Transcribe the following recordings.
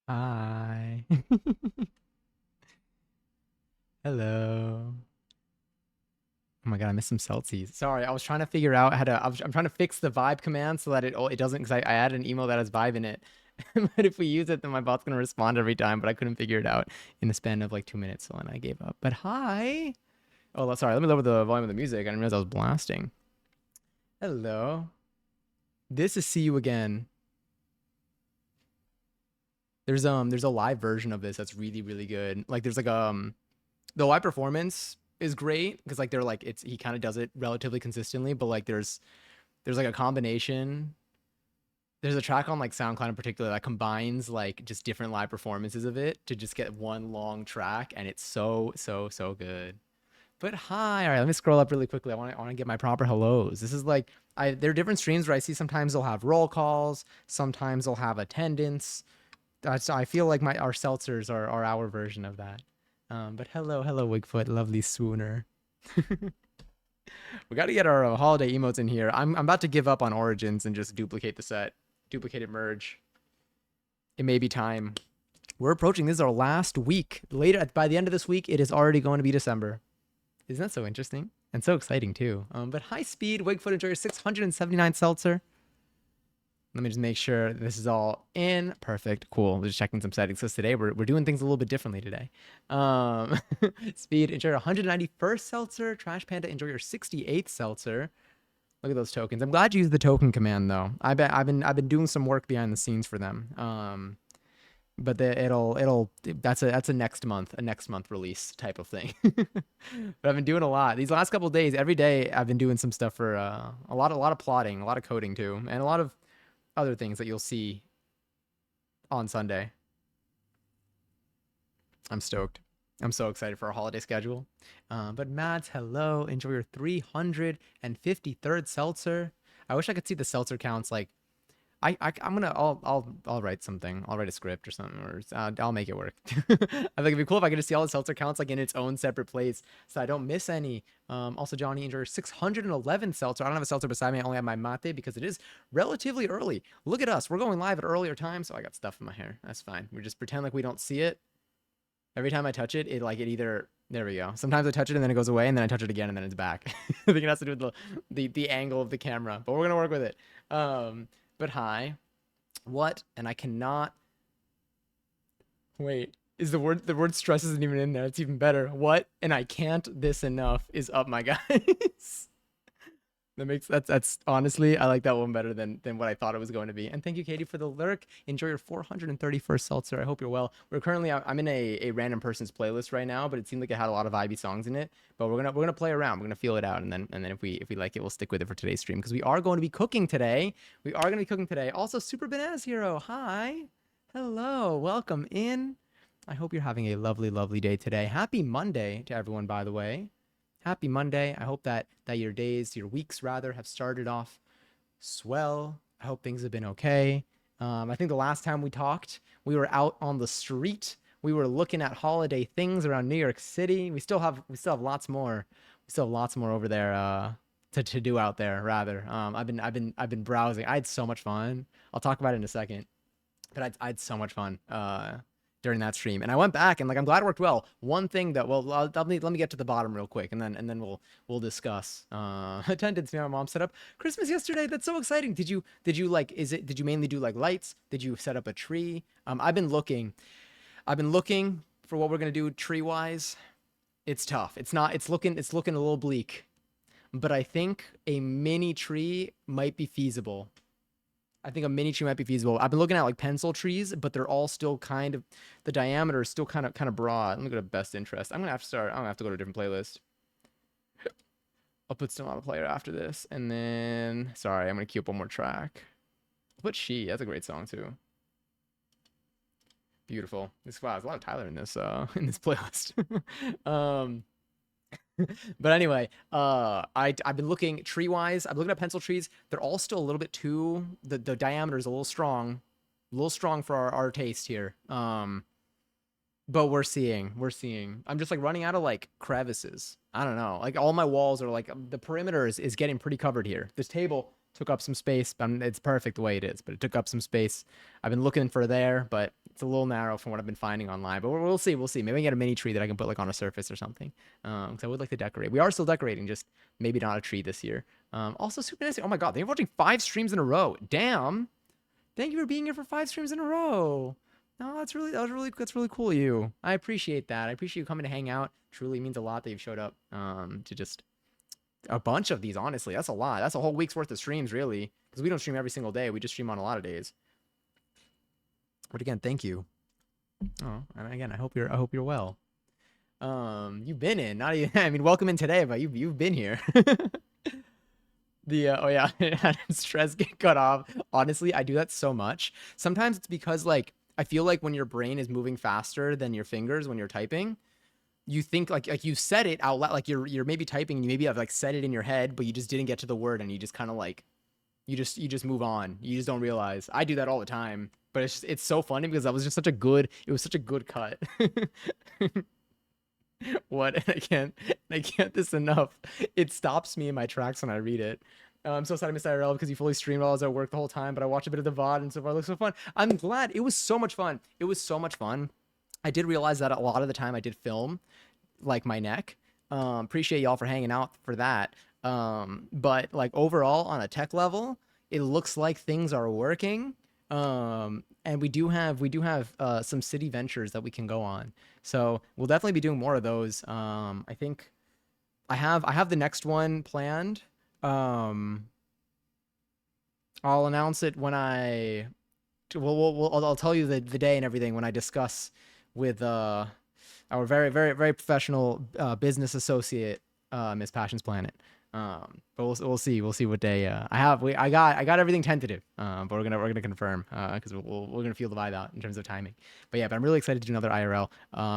Hi. Hello. Oh my god, I missed some Celsius. Sorry, I was trying to figure out how to. I'm trying to fix the vibe command so that it doesn't because I added an email that has vibe in it. But if we use it, then my bot's gonna respond every time. But I couldn't figure it out in the span of like 2 minutes, so then I gave up. But hi. Oh, sorry. Let me lower the volume of the music. I didn't realize I was blasting. Hello. This is See You Again. There's a live version of this that's really really good. Like there's like the live performance is great because like they're like it's he kind of does it relatively consistently, but like there's like a combination. There's a track on like SoundCloud in particular that combines like just different live performances of it to just get one long track, and it's so good. But hi, all right, let me scroll up really quickly. I want to get my proper hellos. This is like I there are different streams where I see sometimes they'll have roll calls, sometimes they'll have attendance. So I feel like my our seltzers are our version of that. But hello, Wigfoot, lovely swooner. We got to get our holiday emotes in here. I'm about to give up on Origins and just duplicate the set, duplicate it, merge. It may be time. We're approaching. This is our last week. Later, by the end of this week, it is already going to be December. Isn't that so interesting and so exciting too? But high speed, Wigfoot, enjoy your 679 seltzer. Let me just make sure this is all in. Perfect. Cool. We're just checking some settings. Because today we're doing things a little bit differently today. Speed, enjoy your 191st seltzer. Trash Panda, enjoy your 68th seltzer. Look at those tokens. I'm glad you used the token command though. I've been doing some work behind the scenes for them. But it'll that's a next month release type of thing. But I've been doing a lot these last couple of days. Every day I've been doing some stuff for a lot of plotting, a lot of coding too, and a lot of other things that you'll see on Sunday. I'm stoked. I'm so excited for our holiday schedule. But Mads, hello. Enjoy your 353rd seltzer. I wish I could see the seltzer counts. Like, I'm gonna, I'll write something. I'll write a script or something, or I'll make it work. I think it'd be cool if I could just see all the seltzer counts like in its own separate place, so I don't miss any. Also, Johnny, enjoy your 611 seltzer. I don't have a seltzer beside me. I only have my mate because it is relatively early. Look at us. We're going live at earlier time, so I got stuff in my hair. That's fine. We just pretend like we don't see it. Every time I touch it, it either there we go. Sometimes I touch it and then it goes away, and then I touch it again and then it's back. I think it has to do with the angle of the camera, but we're gonna work with it. But hi, what? And I cannot wait. Is the word stress isn't even in there? It's even better. What? And I can't this enough is up, my guys. That's honestly, I like that one better than what I thought it was going to be. And thank you, Katie, for the lurk. Enjoy your 431st seltzer. I hope you're well. We're currently I'm in a random person's playlist right now, but it seemed like it had a lot of vibey songs in it. But we're gonna play around. We're gonna feel it out, and then if we like it, we'll stick with it for today's stream because we are going to be cooking today. We are going to be cooking today. Also, Super Bananas Hero. Hi, hello, welcome in. I hope you're having a lovely day today. Happy Monday to everyone, by the way. Happy Monday. I hope that your weeks rather, have started off swell. I hope things have been okay. I think the last time we talked, we were out on the street. We were looking at holiday things around New York City. We still have lots more. We still have lots more over there to do out there. Rather, I've been browsing. I had so much fun. I'll talk about it in a second, but I had so much fun during that stream, and I went back and like I'm glad it worked well. One thing that let me get to the bottom real quick, and then we'll discuss attendance. My mom set up Christmas yesterday. That's so exciting. Did you like did you mainly do like lights? Did you set up a tree? I've been looking for what we're gonna do tree wise. It's tough. It's looking a little bleak, but I think a mini tree might be feasible. I think a mini tree might be feasible. I've been looking at like pencil trees, but they're all still kind of the diameter is still kind of broad. Let me go to best interest. I'm gonna have to start. I'm gonna have to go to a different playlist. I'll put still on a player after this, and then sorry, I'm gonna queue up one more track. I'll put She. That's a great song too. Beautiful. This wow, there's a lot of Tyler in this playlist. um, but anyway, I've been looking tree wise. I'm looking at pencil trees. They're all still a little bit too the diameter is a little strong for our taste here. But we're seeing. I'm just like running out of like crevices. I don't know. Like all my walls are like the perimeter is getting pretty covered here. This table took up some space. It's perfect the way it is, but it took up some space. I've been looking for there, but it's a little narrow from what I've been finding online. But we'll see. We'll see. Maybe I can get a mini tree that I can put like on a surface or something. Because I would like to decorate. We are still decorating, just maybe not a tree this year. Also super nice. Oh my god, they're watching 5 streams in a row. Damn. Thank you for being here for 5 streams in a row. No, that's really cool of you. I appreciate that. I appreciate you coming to hang out. Truly means a lot that you've showed up to just a bunch of these, honestly. That's a lot. That's a whole week's worth of streams, really. Because we don't stream every single day. We just stream on a lot of days. But again, thank you. Oh, and again, I hope you're well. You've been in, not even, I mean, welcome in today, but you've been here. The oh yeah, stress get cut off. Honestly, I do that so much. Sometimes it's because like I feel like when your brain is moving faster than your fingers when you're typing, you think like you said it out loud, like you're maybe typing and you maybe have like said it in your head, but you just didn't get to the word and you just kind of like you just move on. You just don't realize. I do that all the time, but it's so funny because that was just it was such a good cut. What? And I can't this enough. It stops me in my tracks when I read it. I'm so sad I missed IRL because you fully streamed while I was at work the whole time, but I watched a bit of the VOD and so far it looks so fun. I'm glad. It was so much fun. It was so much fun. I did realize that a lot of the time I did film like my neck. Appreciate y'all for hanging out for that. But like overall on a tech level, it looks like things are working. And we do have some city ventures that we can go on. So we'll definitely be doing more of those. I think I have the next one planned. I'll announce it when I'll tell you the day and everything when I discuss with our very professional business associate, Miss Passions Planet. But we'll see what day I got everything tentative. But we're gonna confirm because we're gonna feel the vibe out in terms of timing. But yeah, but I'm really excited to do another IRL.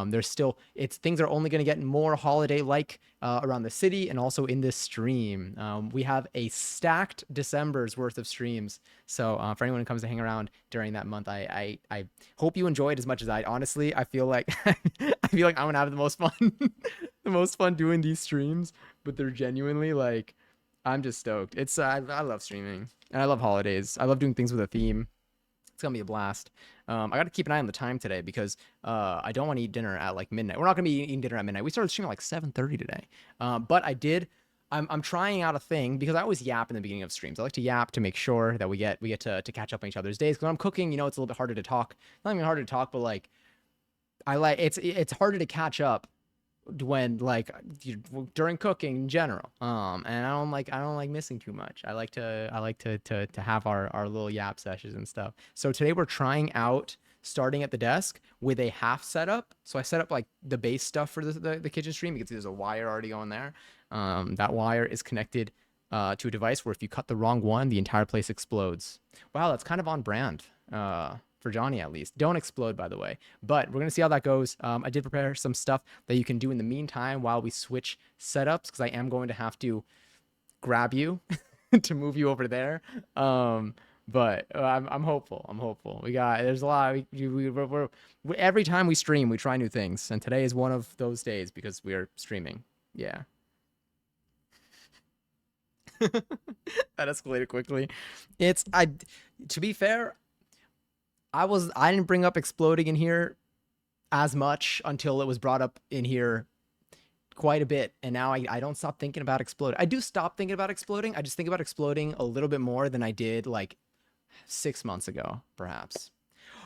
There's still things are only gonna get more holiday like around the city and also in this stream. We have a stacked December's worth of streams. So for anyone who comes to hang around during that month, I hope you enjoy it as much as I. Honestly, I feel like I'm gonna have the most fun the most fun doing these streams. But they're genuinely like, I'm just stoked. I love streaming and I love holidays. I love doing things with a theme. It's gonna be a blast. I got to keep an eye on the time today because I don't want to eat dinner at like midnight. We're not gonna be eating dinner at midnight. We started streaming at like 7:30 today. But I'm trying out a thing because I always yap in the beginning of streams. I like to yap to make sure that we get to catch up on each other's days. Because when I'm cooking, it's a little bit harder to talk. Not even harder to talk, but like it's harder to catch up when like during cooking in general. And I don't like missing too much. I like to have our little yap sessions and stuff. So today we're trying out starting at the desk with a half setup. So I set up like the base stuff for the kitchen stream. You can see there's a wire already going there. That wire is connected to a device where if you cut the wrong one, the entire place explodes. Wow, that's kind of on brand. For Johnny at least. Don't explode, by the way. But we're gonna see how that goes. I did prepare some stuff that you can do in the meantime while we switch setups because I am going to have to grab you to move you over there. But I'm hopeful. There's a lot. We're every time we stream, we try new things, and today is one of those days because we are streaming. Yeah. That escalated quickly. To be fair, I didn't bring up exploding in here as much until it was brought up in here quite a bit. And now I don't stop thinking about exploding. I do stop thinking about exploding. I just think about exploding a little bit more than I did like 6 months ago, perhaps.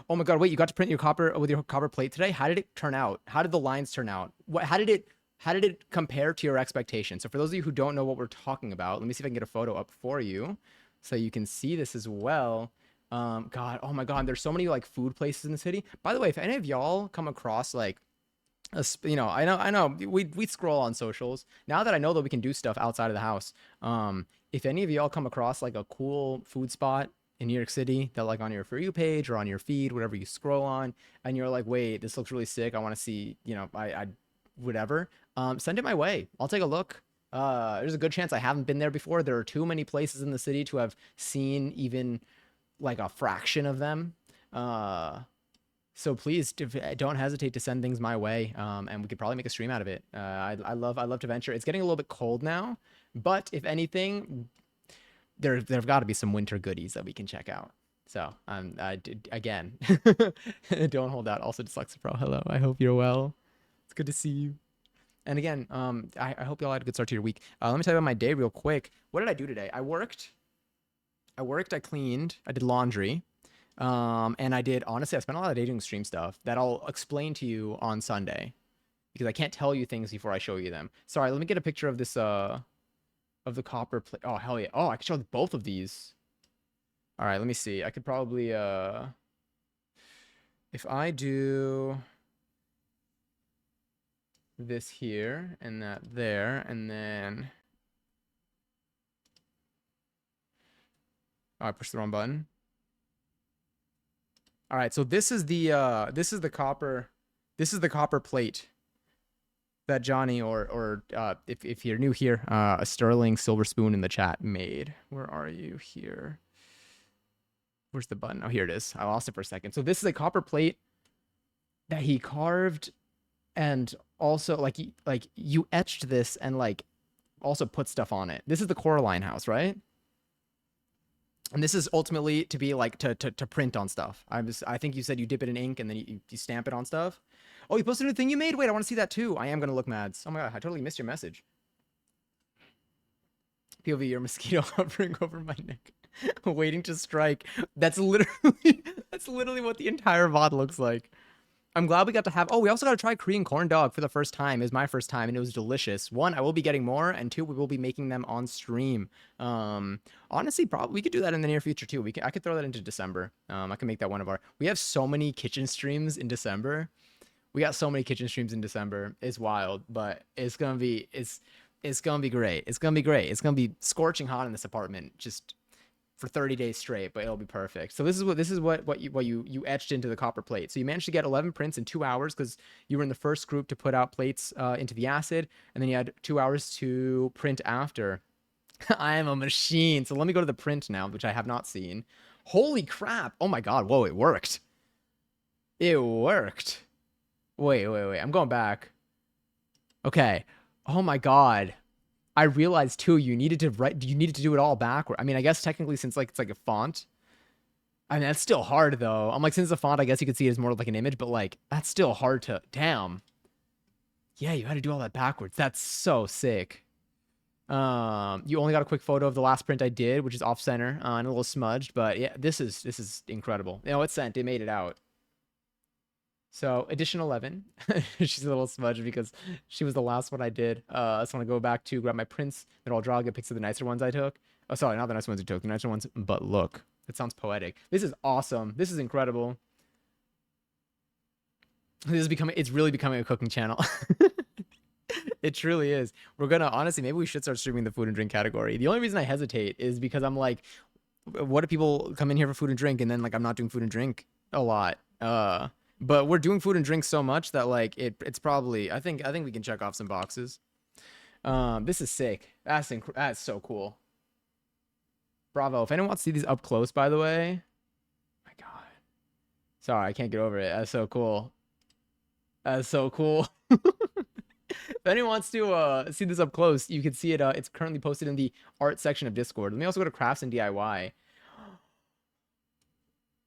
Oh my God, wait, you got to print your copper plate today? How did it turn out? How did the lines turn out? How did it compare to your expectations? So for those of you who don't know what we're talking about, let me see if I can get a photo up for you so you can see this as well. God, oh my God, there's so many like food places in the city. By the way, if any of y'all come across like, I know we scroll on socials now that I know that we can do stuff outside of the house. If any of y'all come across like a cool food spot in New York City that like on your For You page or on your feed, whatever you scroll on, and you're like, wait, this looks really sick. I want to see, I whatever. Send it my way. I'll take a look. There's a good chance I haven't been there before. There are too many places in the city to have seen even like a fraction of them. So please don't hesitate to send things my way. And we could probably make a stream out of it. I love to venture. It's getting a little bit cold now, but if anything, there've got to be some winter goodies that we can check out. So I did again. Don't hold out. Also, Dyslexic Pro, hello. I hope you're well. It's good to see you. And again, I hope y'all had a good start to your week. Let me tell you about my day real quick. What did I do today? I worked, I cleaned, I did laundry. And I did, honestly, I spent a lot of day doing stream stuff that I'll explain to you on Sunday because I can't tell you things before I show you them. Sorry, let me get a picture of this, of the copper plate. Oh, hell yeah. Oh, I can show both of these. All right, let me see. I could probably, if I do this here and that there, and then, oh, I pushed the wrong button. All right, so this is the copper plate that Johnny or if you're new here, a Sterling Silver Spoon in the chat made. Where are you here? Where's the button? Oh, here it is. I lost it for a second. So this is a copper plate that he carved, and also like you etched this and like also put stuff on it. This is the Coraline house, right? And this is ultimately to be like to print on stuff. I think you said you dip it in ink and then you stamp it on stuff. Oh, you posted a new thing you made? Wait, I want to see that too. I am gonna look, Mads. Oh my god, I totally missed your message. POV, your mosquito hovering over my neck, waiting to strike. That's literally what the entire VOD looks like. I'm glad we got to have. Oh, we also got to try Korean corn dog for the first time. It was my first time, and it was delicious. One, I will be getting more, and two, we will be making them on stream. Honestly, probably we could do that in the near future too. I could throw that into December. I can make that one of our. We have so many kitchen streams in December. We got so many kitchen streams in December. It's wild, but it's gonna be gonna be great. It's gonna be great. It's gonna be scorching hot in this apartment. Just for 30 days straight, but it'll be perfect. So this is what you etched into the copper plate. So you managed to get 11 prints in 2 hours because you were in the first group to put out plates into the acid, and then you had 2 hours to print after. I am a machine. So let me go to the print now, which I have not seen. Holy crap. Oh my god. Whoa, it worked. It worked. Wait. I'm going back. Okay. Oh my god. I realized too, you needed to do it all backward. I mean, I guess technically since like it's like a font, I mean, that's still hard though. I'm like, since the font, I guess you could see it as more like an image, but like that's still hard to, damn. Yeah, you had to do all that backwards. That's so sick. You only got a quick photo of the last print I did, which is off center and a little smudged, but yeah, this is incredible. You know, it's sent, it made it out. So edition 11, she's a little smudged because she was the last one I did. I just want to go back to grab my prints, then I'll draw, get pics of the nicer ones I took. Oh, sorry, not the nicer ones you took, the nicer ones, but look, it sounds poetic. This is awesome. This is incredible. It's really becoming a cooking channel. It truly is. We're gonna, honestly, maybe we should start streaming the food and drink category. The only reason I hesitate is because I'm like, what if people come in here for food and drink and then like I'm not doing food and drink a lot? But we're doing food and drink so much that like it's probably, I think we can check off some boxes. This is sick. That's so cool. Bravo. If anyone wants to see these up close, by the way, my god. Sorry, I can't get over it. That's so cool. That's so cool. If anyone wants to see this up close, you can see it. It's currently posted in the art section of Discord. Let me also go to Crafts and DIY.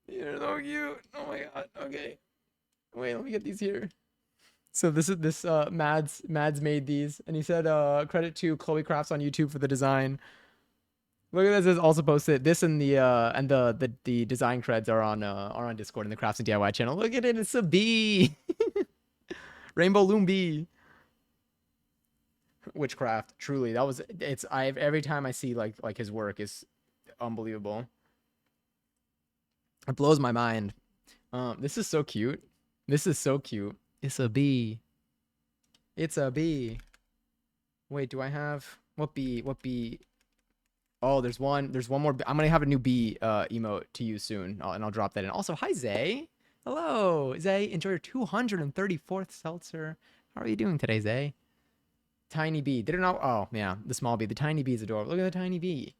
You're so cute. Oh my god. Okay. Wait, let me get these here. So this Mads made these, and he said credit to Chloe Crafts on YouTube for the design. Look at this. Is also posted. This and the design creds are on Discord in the Crafts and DIY channel. Look at it. It's a bee. Rainbow Loom bee. Witchcraft. Truly, every time I see like his work is unbelievable. It blows my mind. This is so cute. This is so cute. It's a bee. It's a bee. Wait, do I have what bee? What bee? Oh, there's one more. I'm gonna have a new bee emote to use soon, and I'll drop that in. Also, hi Zay. Hello, Zay. Enjoy your 234th seltzer. How are you doing today, Zay? Tiny bee. Did it not? Oh, yeah, the small bee. The tiny bee is adorable. Look at the tiny bee.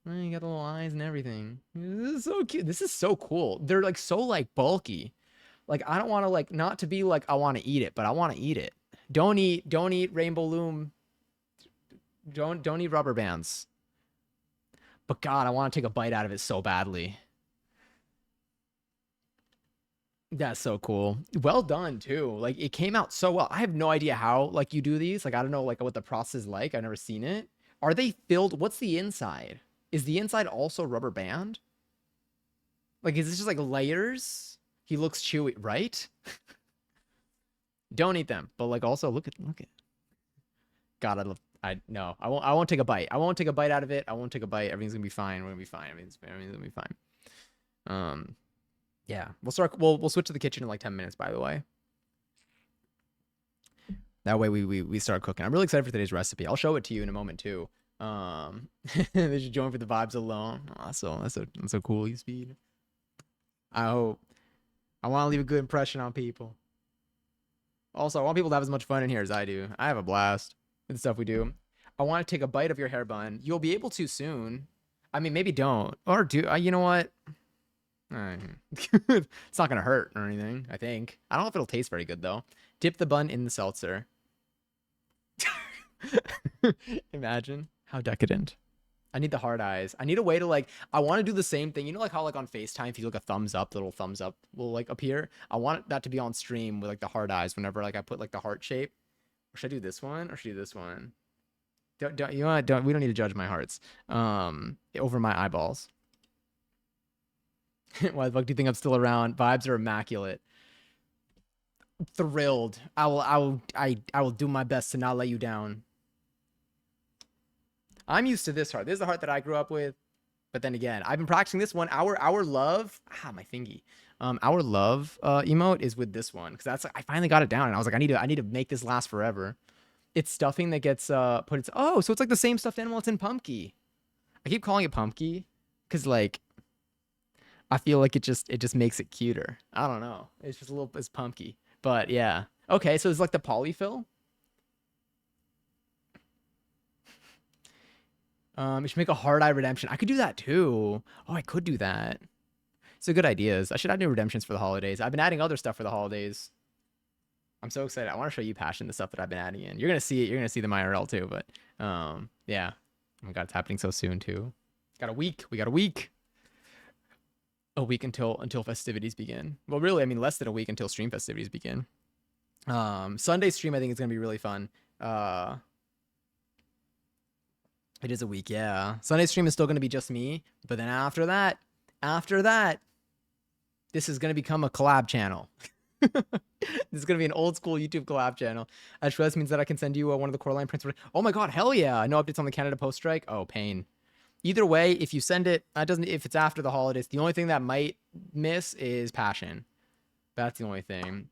You got the little eyes and everything. This is so cute. This is so cool. They're like so like bulky. Like I don't want to like not to be like I want to eat it, but I want to eat it. Don't eat Rainbow Loom. Don't eat rubber bands. But God, I want to take a bite out of it so badly. That's so cool. Well done too. Like it came out so well. I have no idea how like you do these. Like I don't know like what the process is like. I've never seen it. Are they filled? What's the inside? Is the inside also rubber band? Like is this just like layers? He looks chewy, right? Don't eat them. But like also look at. God, I no. I won't take a bite. I won't take a bite out of it. I won't take a bite. Everything's gonna be fine. We're gonna be fine. Everything's gonna be fine. Yeah, we'll switch to the kitchen in like 10 minutes, by the way. That way we start cooking. I'm really excited for today's recipe. I'll show it to you in a moment too. They should join for the vibes alone. Awesome. That's so cool, Speed. I hope. I want to leave a good impression on people. Also, I want people to have as much fun in here as I do. I have a blast with the stuff we do. I want to take a bite of your hair bun. You'll be able to soon. I mean, maybe don't. Or do. You know what? It's not gonna hurt or anything, I think. I don't know if it'll taste very good though. Dip the bun in the seltzer. Imagine how decadent. I need the hard eyes. I need a way to like, I want to do the same thing. You know, like how like on FaceTime, if you look a thumbs up, the little thumbs up will like appear. I want that to be on stream with like the hard eyes whenever like I put like the heart shape. Or should I do this one or should I do this one? Don't you know what? We don't need to judge my hearts. Over my eyeballs. Why the fuck do you think I'm still around? Vibes are immaculate. Thrilled. I will do my best to not let you down. I'm used to this heart. This is the heart that I grew up with. But then again, I've been practicing this one. Our love. My thingy. Our love emote is with this one because that's I finally got it down and I was like, I need to make this last forever. It's stuffing that gets put. So it's like the same stuffed animal. It's in Pumpkin. I keep calling it Pumpkin because like. I feel like it just makes it cuter. I don't know. It's just it's punky. But yeah. Okay, so it's like the polyfill. You should make a hard eye redemption. I could do that too. Oh, I could do that. So good ideas. I should add new redemptions for the holidays. I've been adding other stuff for the holidays. I'm so excited. I want to show you Passion, the stuff that I've been adding in. You're gonna see it. You're gonna see the IRL too. But yeah. Oh my god, it's happening so soon too. Got a week. We got a week. A week until festivities begin. Well, really, I mean less than a week until stream festivities begin. Sunday stream I think is gonna be really fun. It is a week, yeah. Sunday stream is still gonna be just me, but then after that, this is gonna become a collab channel. This is gonna be an old school YouTube collab channel. This means that I can send you one of the Coraline Prince. Oh my god, hell yeah! No updates on the Canada Post strike. Oh, pain. Either way, if you send it, if it's after the holidays, the only thing that might miss is Passion. That's the only thing.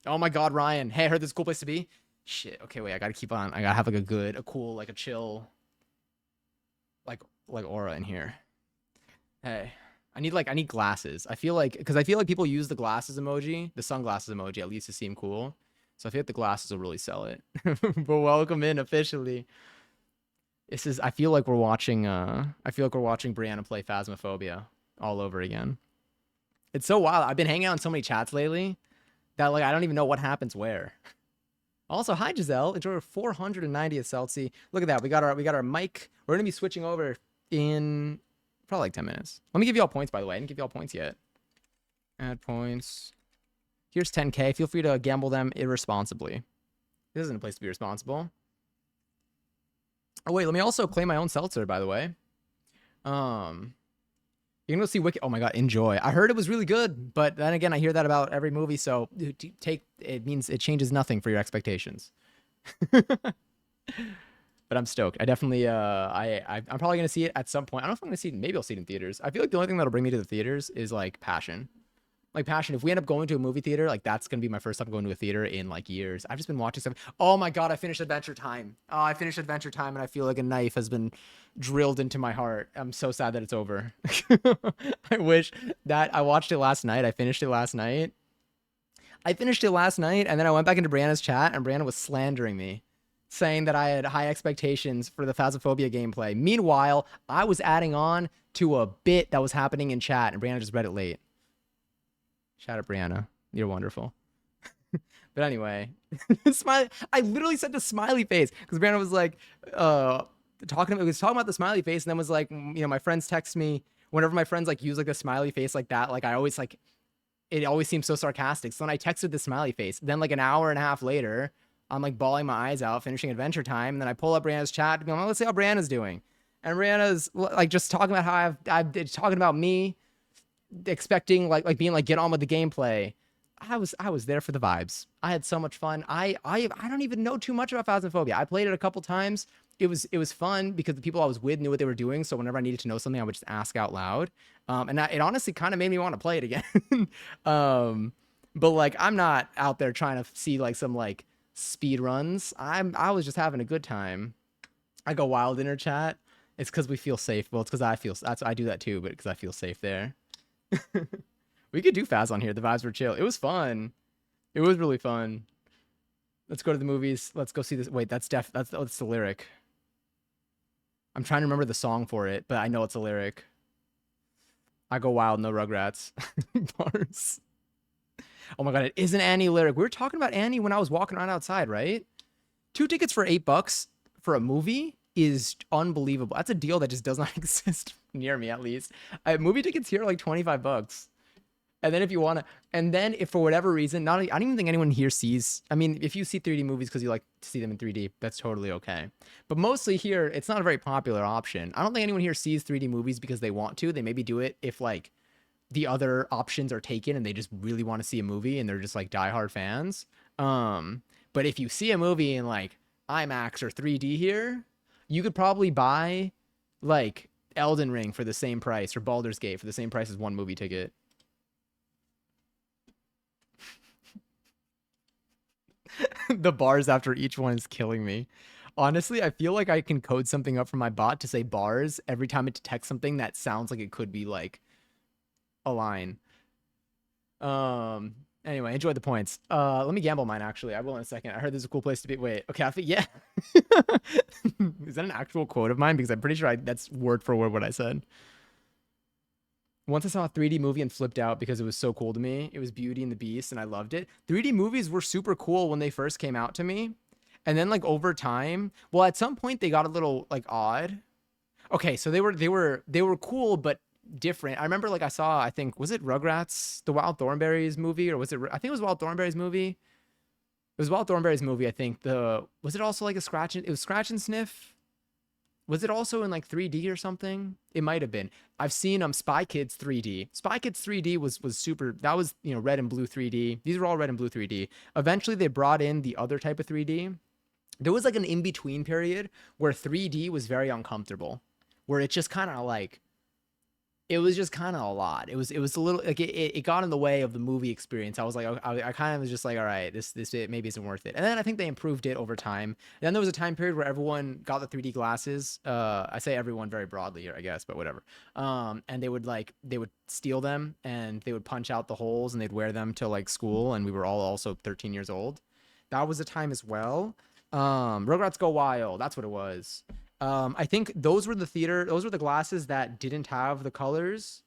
Oh my god, Ryan. Hey, I heard this is a cool place to be. Shit. Okay, wait. I gotta keep on. I gotta have like a cool, like a chill, like aura in here. Hey, I need glasses. I feel like people use the glasses emoji, the sunglasses emoji, at least to seem cool. So I feel like the glasses will really sell it. But welcome in officially. I feel like we're watching Brianna play Phasmophobia all over again. It's so wild. I've been hanging out in so many chats lately that like I don't even know what happens where. Also, hi Giselle. Enjoy our 490th Celsi. Look at that. We got our mic. We're gonna be switching over in probably like 10 minutes. Let me give you all points, by the way. I didn't give you all points yet. Add points. Here's 10K. Feel free to gamble them irresponsibly. This isn't a place to be responsible. Oh wait, let me also claim my own seltzer, by the way. You can go see Wicked. Oh my god, enjoy. I heard it was really good, but then again, I hear that about every movie, so it means it changes nothing for your expectations. But I'm stoked. I definitely I'm probably gonna see it at some point. I don't know if I'm gonna see it. Maybe I'll see it in theaters. I feel like the only thing that'll bring me to the theaters is like Passion. Like Passion, if we end up going to a movie theater, like that's gonna be my first time going to a theater in like years. I've just been watching stuff. Oh my god, I finished Adventure Time. Oh, I finished Adventure Time, and I feel like a knife has been drilled into my heart. I'm so sad that it's over. I wish that I watched it last night. I finished it last night, and then I went back into Brianna's chat, and Brianna was slandering me, saying that I had high expectations for the Phasmophobia gameplay. Meanwhile, I was adding on to a bit that was happening in chat, and Brianna just read it late. Shout out Brianna. You're wonderful. But anyway, smiley. I literally sent a smiley face because Brianna was like, it was talking about the smiley face, and then was like, my friends text me whenever my friends like use like a smiley face like that. Like I always like it always seems so sarcastic. So then I texted the smiley face. Then like an hour and a half later, I'm like bawling my eyes out, finishing Adventure Time. And then I pull up Brianna's chat and go, let's see how Brianna's doing. And Brianna's like just talking about how I've talking about me expecting like being like get on with the gameplay. I was there for the vibes. I had so much fun. I don't even know too much about Phasmophobia. I played it a couple times. It was fun because the people I was with knew what they were doing. So whenever I needed to know something, I would just ask out loud. It honestly kind of made me want to play it again. But like I'm not out there trying to see like some like speed runs. I was just having a good time. I go wild in her chat. It's because we feel safe. Well, it's because I do that too, but because I feel safe there. We could do Phas on here. The vibes were chill. It was fun. It was really fun. Let's go to the movies. Let's go see this. Wait, that's the lyric. I'm trying to remember the song for it, but I know it's a lyric. I go wild, no Rugrats. Bars. Oh my god, it is an Annie lyric. We were talking about Annie when I was walking around outside, right? 2 tickets for $8 for a movie is unbelievable. That's a deal that just does not exist near me, at least. Movie tickets here are like $25. And then if you want to, and then if for whatever reason, I don't even think anyone here sees, I mean, if you see 3D movies because you like to see them in 3D, that's totally okay. But mostly here, it's not a very popular option. I don't think anyone here sees 3D movies because they want to. They maybe do it if like the other options are taken and they just really want to see a movie and they're just like diehard fans. But if you see a movie in like IMAX or 3D here, you could probably buy like Elden Ring for the same price or Baldur's Gate for the same price as one movie ticket. The bars after each one is killing me. Honestly, I feel like I can code something up for my bot to say bars every time it detects something that sounds like it could be like a line. Anyway, enjoy the points. Let me gamble mine actually. I will in a second. I heard there's a cool place to be. Wait, okay, I think yeah. Is that an actual quote of mine? Because I'm pretty sure that's word for word what I said. Once I saw a 3D movie and flipped out because it was so cool to me. It was Beauty and the Beast and I loved it. 3D movies were super cool when they first came out to me. And then like over time, well, at some point they got a little like odd. Okay, so they were cool but different. I remember like I saw, I think, was it Rugrats, the Wild Thornberrys movie, or was it, I think it was Wild Thornberrys movie. It was Wild Thornberrys movie, I think. Was it also like it was Scratch and Sniff? Was it also in like 3D or something? It might have been. I've seen Spy Kids 3D. Spy Kids 3D was super. That was, red and blue 3D. These were all red and blue 3D. Eventually they brought in the other type of 3D. There was like an in-between period where 3D was very uncomfortable, where it just kind of like, it was just kind of a lot. It was a little like it got in the way of the movie experience. I was like, I kind of was just like, all right, this it maybe isn't worth it. And then I think they improved it over time. And then there was a time period where everyone got the 3D glasses. I say everyone very broadly here, I guess, but whatever. And they would steal them and they would punch out the holes and they'd wear them to like school. And we were all also 13 years old. That was a time as well. Rugrats Go Wild. That's what it was. I think those were the glasses that didn't have the colors.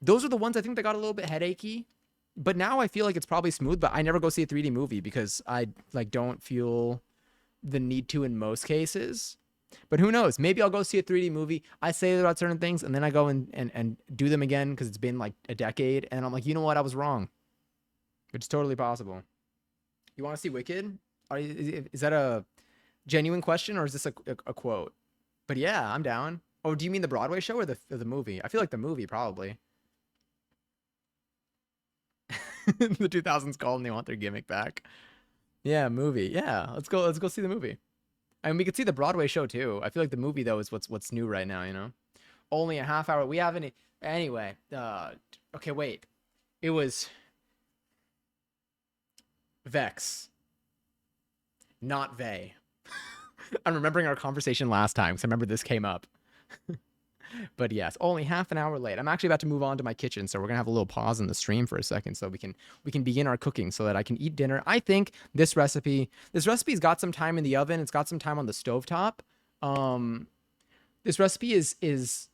Those are the ones I think that got a little bit headachy. But now I feel like it's probably smooth, but I never go see a 3D movie because I like don't feel the need to in most cases. But who knows? Maybe I'll go see a 3D movie. I say about certain things and then I go and do them again because it's been like a decade. And I'm like, you know what? I was wrong. It's totally possible. You want to see Wicked? Is that a genuine question or is this a quote? But yeah, I'm down. Oh, do you mean the Broadway show or the movie? I feel like the movie probably. The 2000s called and they want their gimmick back. Yeah, movie. Yeah, let's go see the movie. I mean, we could see the Broadway show too. I feel like the movie though is what's new right now, Only a half hour. We haven't anyway. Okay, wait. It was Vex, not Vey. I'm remembering our conversation last time because I remember this came up. But yes, only half an hour late. I'm actually about to move on to my kitchen, so we're gonna have a little pause in the stream for a second so we can begin our cooking so that I can eat dinner. I think this recipe's got some time in the oven. It's got some time on the stovetop. This recipe is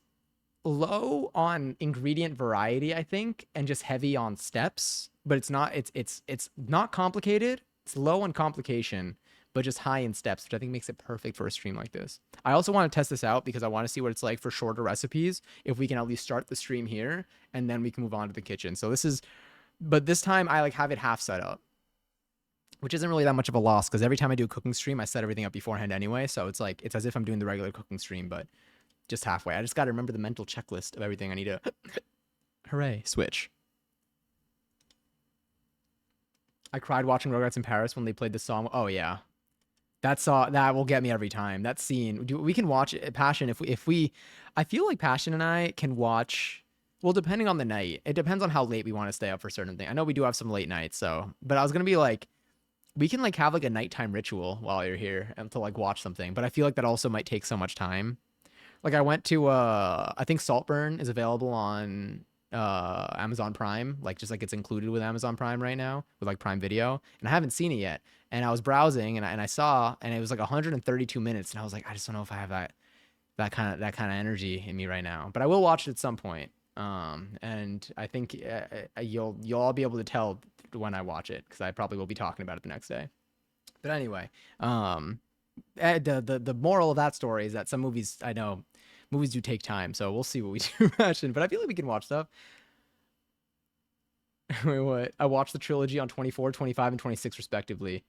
low on ingredient variety, I think, and just heavy on steps. But it's not complicated. It's low on complication, but just high in steps, which I think makes it perfect for a stream like this. I also want to test this out because I want to see what it's like for shorter recipes. If we can at least start the stream here and then we can move on to the kitchen. So this is, but this time I like have it half set up, which isn't really that much of a loss because every time I do a cooking stream, I set everything up beforehand anyway. So it's like, it's as if I'm doing the regular cooking stream, but just halfway. I just got to remember the mental checklist of everything I need to, hooray, switch. I cried watching Rugrats in Paris when they played the song. Oh yeah. That will get me every time. That scene. We can watch it, Passion if we I feel like Passion and I can watch, well, depending on the night. It depends on how late we want to stay up for certain things. I know we do have some late nights, so, but I was going to be like, we can like have like a nighttime ritual while you're here and to like watch something, but I feel like that also might take so much time. Like I went to I think Saltburn is available on Amazon Prime, like just like it's included with Amazon Prime right now with like Prime Video, and I haven't seen it yet. And I was browsing and I saw, and it was like 132 minutes, and I was like, I just don't know if I have that kind of energy in me right now, but I will watch it at some point. And I think you'll all be able to tell when I watch it because I probably will be talking about it the next day. But anyway, the moral of that story is that some movies, I know movies do take time, so we'll see what we do imagine, but I feel like we can watch stuff. Wait, what? I watched the trilogy on 24, 25, and 26 respectively.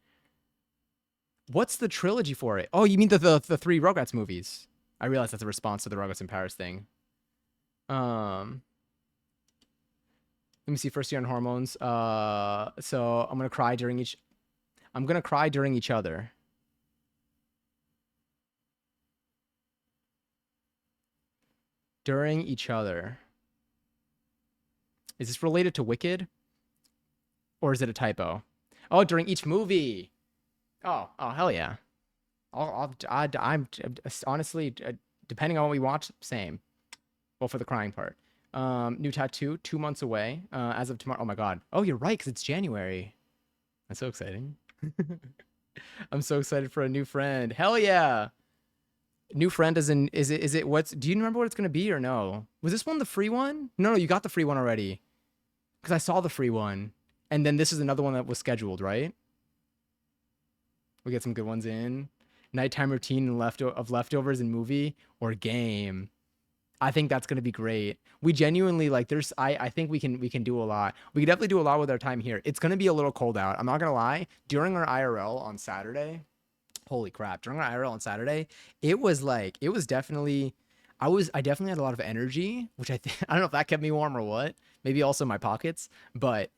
What's the trilogy for it? Oh, you mean the three Rugrats movies? I realize that's a response to the Rugrats in Paris thing. Let me see. First year on hormones. So I'm gonna cry during each other. During each other. Is this related to Wicked? Or is it a typo? Oh, during each movie. Oh, hell yeah. I'm honestly, depending on what we watch, same. Well, for the crying part. New tattoo, 2 months away. As of tomorrow. Oh my god. Oh, you're right, because it's January. That's so exciting. I'm so excited for a new friend. Hell yeah. New friend is it what's, do you remember what it's gonna be or no? Was this one the free one? No, you got the free one already. Because I saw the free one. And then this is another one that was scheduled, right? We get some good ones in. Nighttime routine and leftovers in movie or game. I think that's gonna be great. We genuinely like I think we can do a lot. We can definitely do a lot with our time here. It's gonna be a little cold out. I'm not gonna lie. During our IRL on Saturday, holy crap, during our IRL on Saturday, it was definitely, I definitely had a lot of energy, which I don't know if that kept me warm or what. Maybe also my pockets, but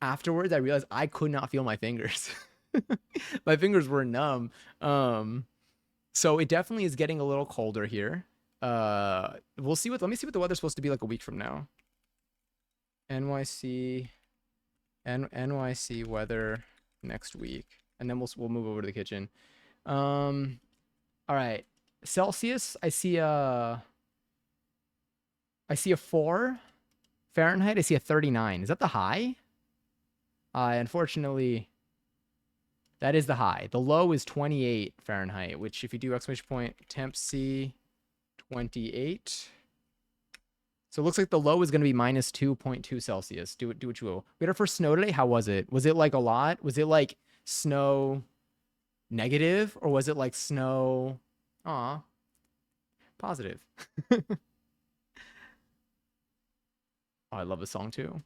afterwards I realized I could not feel my fingers. My fingers were numb. So it definitely is getting a little colder here. Let me see what the weather's supposed to be like a week from now. NYC weather next week, and then we'll move over to the kitchen. All right, Celsius, I see a 4. Fahrenheit, I see a 39. Is that the high? Unfortunately, that is the high. The low is 28 Fahrenheit, which if you do exclamation point temp C 28. So it looks like the low is going to be minus 2.2 Celsius. Do what you will. We had our first snow today. How was it? Was it like a lot? Was it like snow negative, or was it like snow positive? Oh, I love this song too.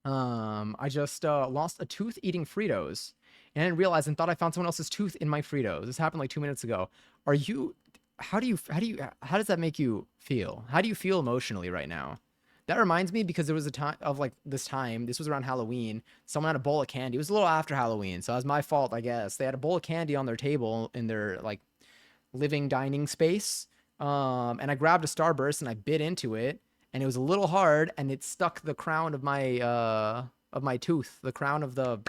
I just lost a tooth eating Fritos, and I didn't realize and thought I found someone else's tooth in my Fritos. This happened like 2 minutes ago. How does that make you feel? How do you feel emotionally right now? That reminds me, because there was a time of like this was around Halloween. Someone had a bowl of candy. It was a little after Halloween, so it was my fault, I guess. They had a bowl of candy on their table in their like living dining space. And I grabbed a Starburst and I bit into it, and it was a little hard, and it stuck the crown of my tooth, the crown of the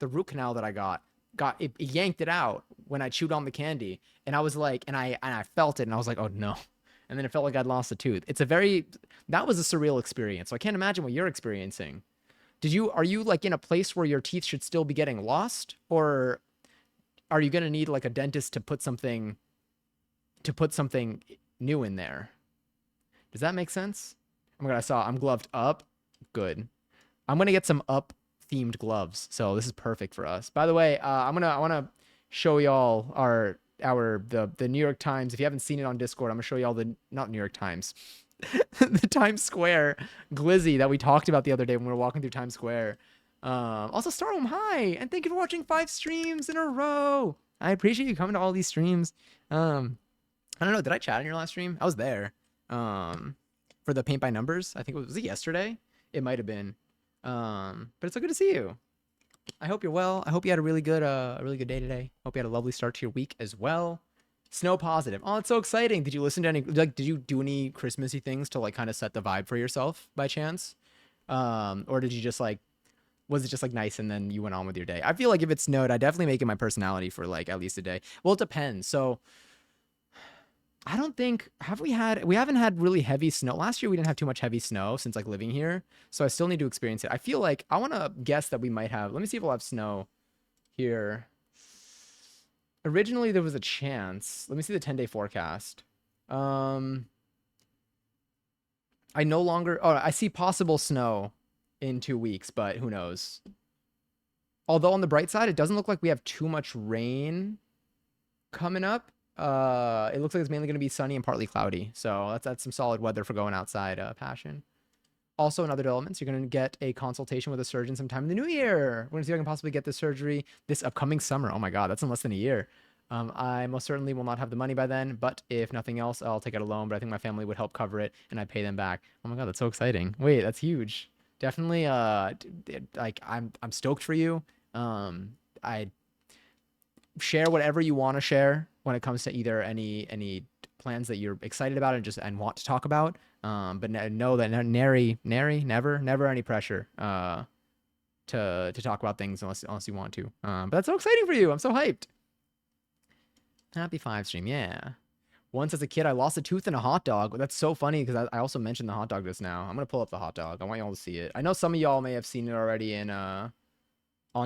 root canal that I got it yanked it out when I chewed on the candy, and I was like, and I felt it, and I was like, oh no. And then it felt like I'd lost a tooth. That was a surreal experience. So I can't imagine what you're experiencing. Are you like in a place where your teeth should still be getting lost, or are you gonna need like a dentist to put something new in there? Does that make sense? Oh my god, I'm gloved up. Good. I'm gonna get some up themed gloves, so this is perfect for us. By the way, I want to show y'all the New York Times. If you haven't seen it on Discord, I'm gonna show y'all the not New York Times, the Times Square glizzy that we talked about the other day when we were walking through Times Square. Also, Starhome, hi, and thank you for watching 5 streams in a row. I appreciate you coming to all these streams. I don't know, did I chat in your last stream? I was there. For the Paint by Numbers. I think was it yesterday? It might have been. But it's so good to see you. I hope you're well. I hope you had a really good day today. Hope you had a lovely start to your week as well. Snow positive. Oh, it's so exciting. Did you listen to any did you do any Christmassy things to like kind of set the vibe for yourself by chance? Or did you just like was it just like nice and then you went on with your day? I feel like if it snowed, I definitely make it my personality for like at least a day. Well, it depends. So I don't think we haven't had really heavy snow. Last year we didn't have too much heavy snow since like living here. So I still need to experience it. I feel like I want to guess that we might have. Let me see if we'll have snow here. Originally there was a chance. Let me see the 10-day forecast. I no longer I see possible snow in 2 weeks, but who knows? Although on the bright side, it doesn't look like we have too much rain coming up. It looks like it's mainly going to be sunny and partly cloudy. So that's some solid weather for going outside, Passion. Also, in other developments, you're going to get a consultation with a surgeon sometime in the new year. We're going to see if I can possibly get this surgery this upcoming summer. Oh my God, that's in less than a year. I most certainly will not have the money by then, but if nothing else, I'll take out a loan, but I think my family would help cover it and I pay them back. Oh my God, that's so exciting. Wait, that's huge. Definitely, like I'm stoked for you. I share whatever you want to share when it comes to either any plans that you're excited about and want to talk about. But know that never any pressure to talk about things unless you want to. But that's so exciting for you. I'm so hyped. Happy 5 stream, yeah. Once as a kid, I lost a tooth in a hot dog. That's so funny because I also mentioned the hot dog just now. I'm gonna pull up the hot dog. I want y'all to see it. I know some of y'all may have seen it already in on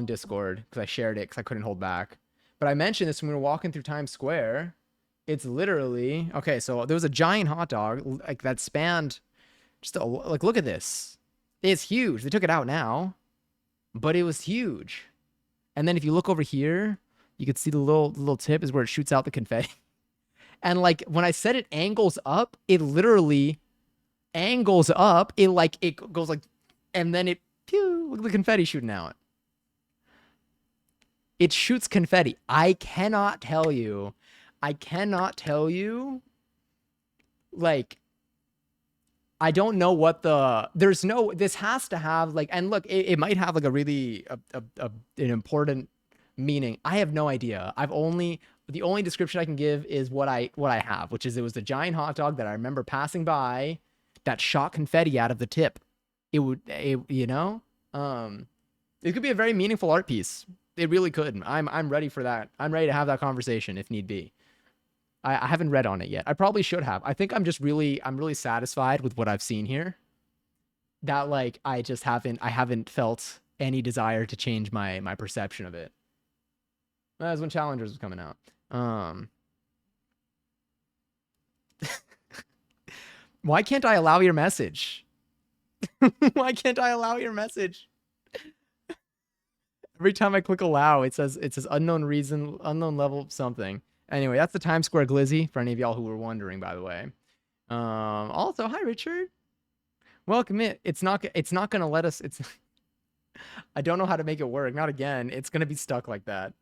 Discord because I shared it because I couldn't hold back. But I mentioned this when we were walking through Times Square. It's literally okay. So there was a giant hot dog like that spanned like look at this. It's huge. They took it out now, but it was huge. And then if you look over here, you could see the little tip is where it shoots out the confetti. And like when I said it angles up, it literally angles up. It goes like, and then it pew, look at the confetti shooting out. It shoots confetti. I cannot tell you. Like, I don't know what this has to have like, and look, it might have like a really an important meaning. I have no idea. The only description I can give is what I have, which is it was a giant hot dog that I remember passing by that shot confetti out of the tip. It could be a very meaningful art piece. It really could. I'm ready for that. I'm ready to have that conversation if need be. I haven't read on it yet. I probably should have. I think I'm really satisfied with what I've seen here. That like I haven't felt any desire to change my perception of it. That was when Challengers was coming out. Why can't I allow your message? Why can't I allow your message? Every time I click allow, it says unknown reason, unknown level, something. Anyway, that's the Times Square glizzy for any of y'all who were wondering, by the way. Also, hi Richard. Welcome in. It's not gonna let us. I don't know how to make it work. Not again. It's gonna be stuck like that.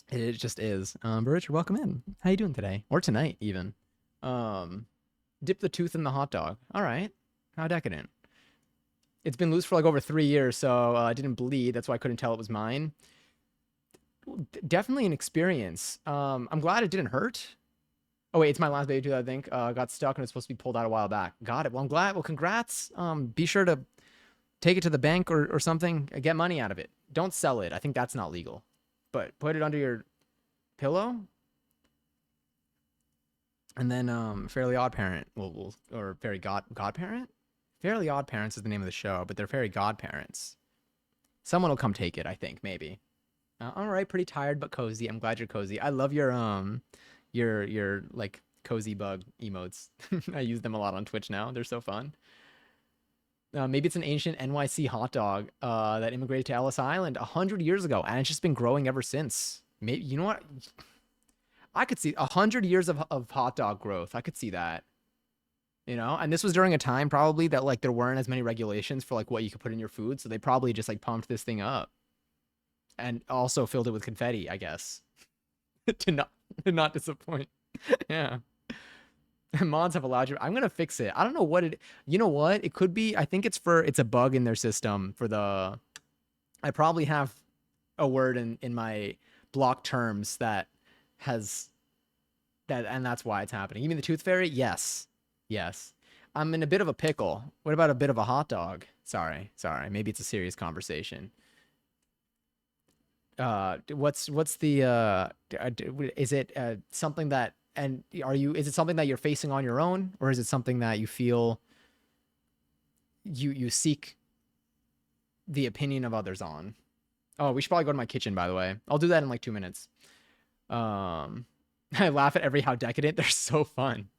It just is. But Richard, welcome in. How you doing today? Or tonight, even. Dip the tooth in the hot dog. All right. How decadent. It's been loose for like over 3 years, so I didn't bleed. That's why I couldn't tell it was mine. Definitely an experience. I'm glad it didn't hurt. Oh wait, it's my last baby tooth, I think. Got stuck and it's supposed to be pulled out a while back. Got it. Well, I'm glad. Well, congrats. Be sure to take it to the bank or something. Get money out of it. Don't sell it. I think that's not legal. But put it under your pillow. And then Fairly Odd Parent or Fairy Godparent? Fairly Odd Parents is the name of the show, but they're fairy godparents. Someone will come take it, I think, maybe. All right, pretty tired but cozy. I'm glad you're cozy. I love your like cozy bug emotes. I use them a lot on Twitch now. They're so fun. Maybe it's an ancient NYC hot dog that immigrated to Ellis Island 100 years ago, and it's just been growing ever since. Maybe you know what? I could see 100 years of hot dog growth. I could see that. And this was during a time probably that like there weren't as many regulations for like what you could put in your food, so they probably just like pumped this thing up and also filled it with confetti, I guess, to not disappoint. Yeah. Mods have allowed you. I'm gonna fix it. I don't know what it. You know what? It could be. I think it's a bug in their system for the. I probably have a word in my block terms that has that, and that's why it's happening. You mean the tooth fairy? Yes, yes. I'm in a bit of a pickle. What about a bit of a hot dog? Sorry. Maybe it's a serious conversation. What's the is it something that and is it something that you're facing on your own, or is it something that you feel you seek the opinion of others on? Oh, we should probably go to my kitchen, by the way. I'll do that in like 2 minutes. I laugh at every how decadent. They're so fun.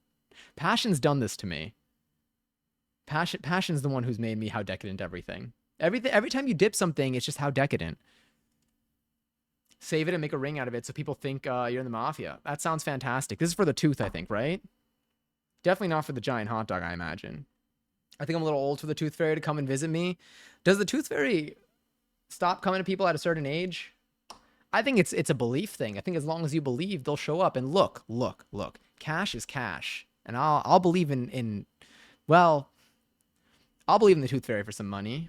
Passion's done this to me. Passion's the one who's made me how decadent everything. Every time you dip something, it's just how decadent. Save it and make a ring out of it so people think you're in the mafia. That sounds fantastic. This is for the tooth, I think, right? Definitely not for the giant hot dog, I imagine. I think I'm a little old for the tooth fairy to come and visit me. Does the tooth fairy stop coming to people at a certain age? I think it's a belief thing. I think as long as you believe, they'll show up. And look. Cash is cash. And I'll believe well, I'll believe in the tooth fairy for some money.